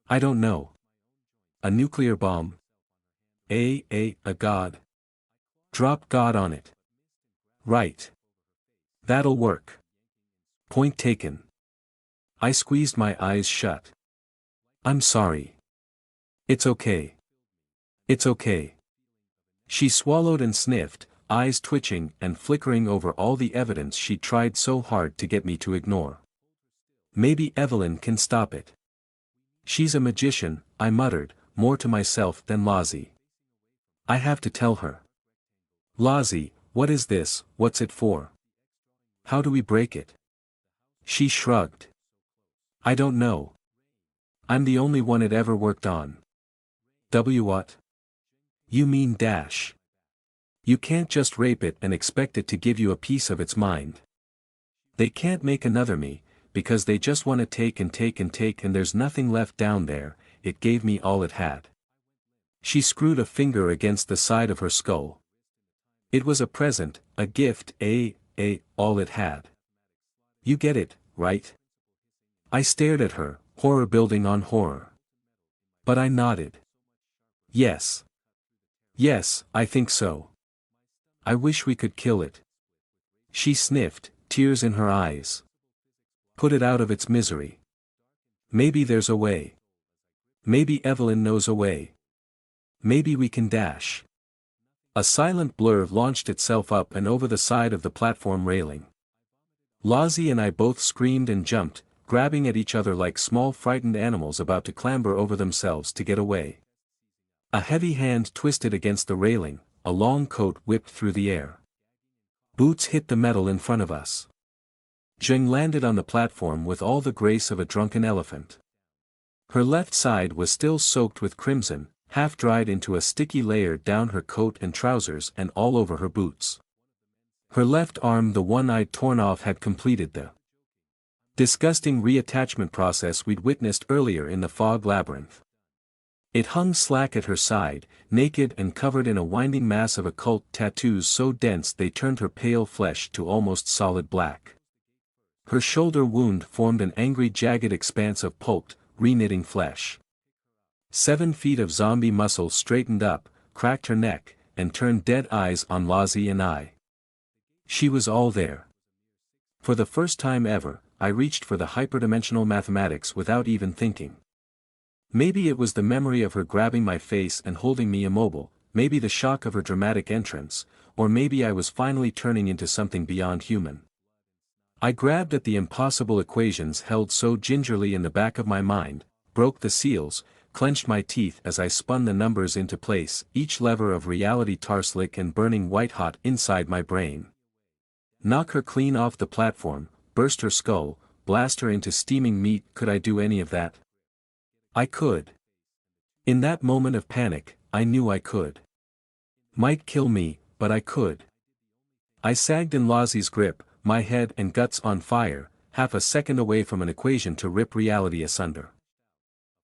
Speaker 1: I don't know. A nuclear bomb? A god. Drop God on it. Right. That'll work. Point taken. I squeezed my eyes shut. I'm sorry. It's okay. It's okay. She swallowed and sniffed, eyes twitching and flickering over all the evidence she tried so hard to get me to ignore. Maybe Evelyn can stop it. She's a magician, I muttered, more to myself than Lozzie. I have to tell her. Lozzie, what is this, what's it for? How do we break it? She shrugged. I don't know. I'm the only one it ever worked on. What? You mean dash. You can't just rape it and expect it to give you a piece of its mind. They can't make another me, because they just want to take and take and take and there's nothing left down there. It gave me all it had. She screwed a finger against the side of her skull. It was a present, a gift, all it had. You get it, right? I stared at her, horror building on horror. But I nodded. Yes. Yes, I think so. I wish we could kill it. She sniffed, tears in her eyes. Put it out of its misery. Maybe there's a way. Maybe Evelyn knows a way. Maybe we can dash. A silent blur launched itself up and over the side of the platform railing. Lozzie and I both screamed and jumped, grabbing at each other like small frightened animals about to clamber over themselves to get away. A heavy hand twisted against the railing, a long coat whipped through the air. Boots hit the metal in front of us. Jing landed on the platform with all the grace of a drunken elephant. Her left side was still soaked with crimson, half dried into a sticky layer down her coat and trousers and all over her boots. Her left arm, the one I'd torn off, had completed the disgusting reattachment process we'd witnessed earlier in the fog labyrinth. It hung slack at her side, naked and covered in a winding mass of occult tattoos so dense they turned her pale flesh to almost solid black. Her shoulder wound formed an angry jagged expanse of pulped, re-knitting flesh. 7 feet of zombie muscle straightened up, cracked her neck, and turned dead eyes on Lozzie and I. She was all there. For the first time ever, I reached for the hyperdimensional mathematics without even thinking. Maybe it was the memory of her grabbing my face and holding me immobile, maybe the shock of her dramatic entrance, or maybe I was finally turning into something beyond human. I grabbed at the impossible equations held so gingerly in the back of my mind, broke the seals, clenched my teeth as I spun the numbers into place, each lever of reality tar slick and burning white-hot inside my brain. Knock her clean off the platform, burst her skull, blast her into steaming meat. Could I do any of that? I could. In that moment of panic, I knew I could. Might kill me, but I could. I sagged in Lozzie's grip, my head and guts on fire, half a second away from an equation to rip reality asunder.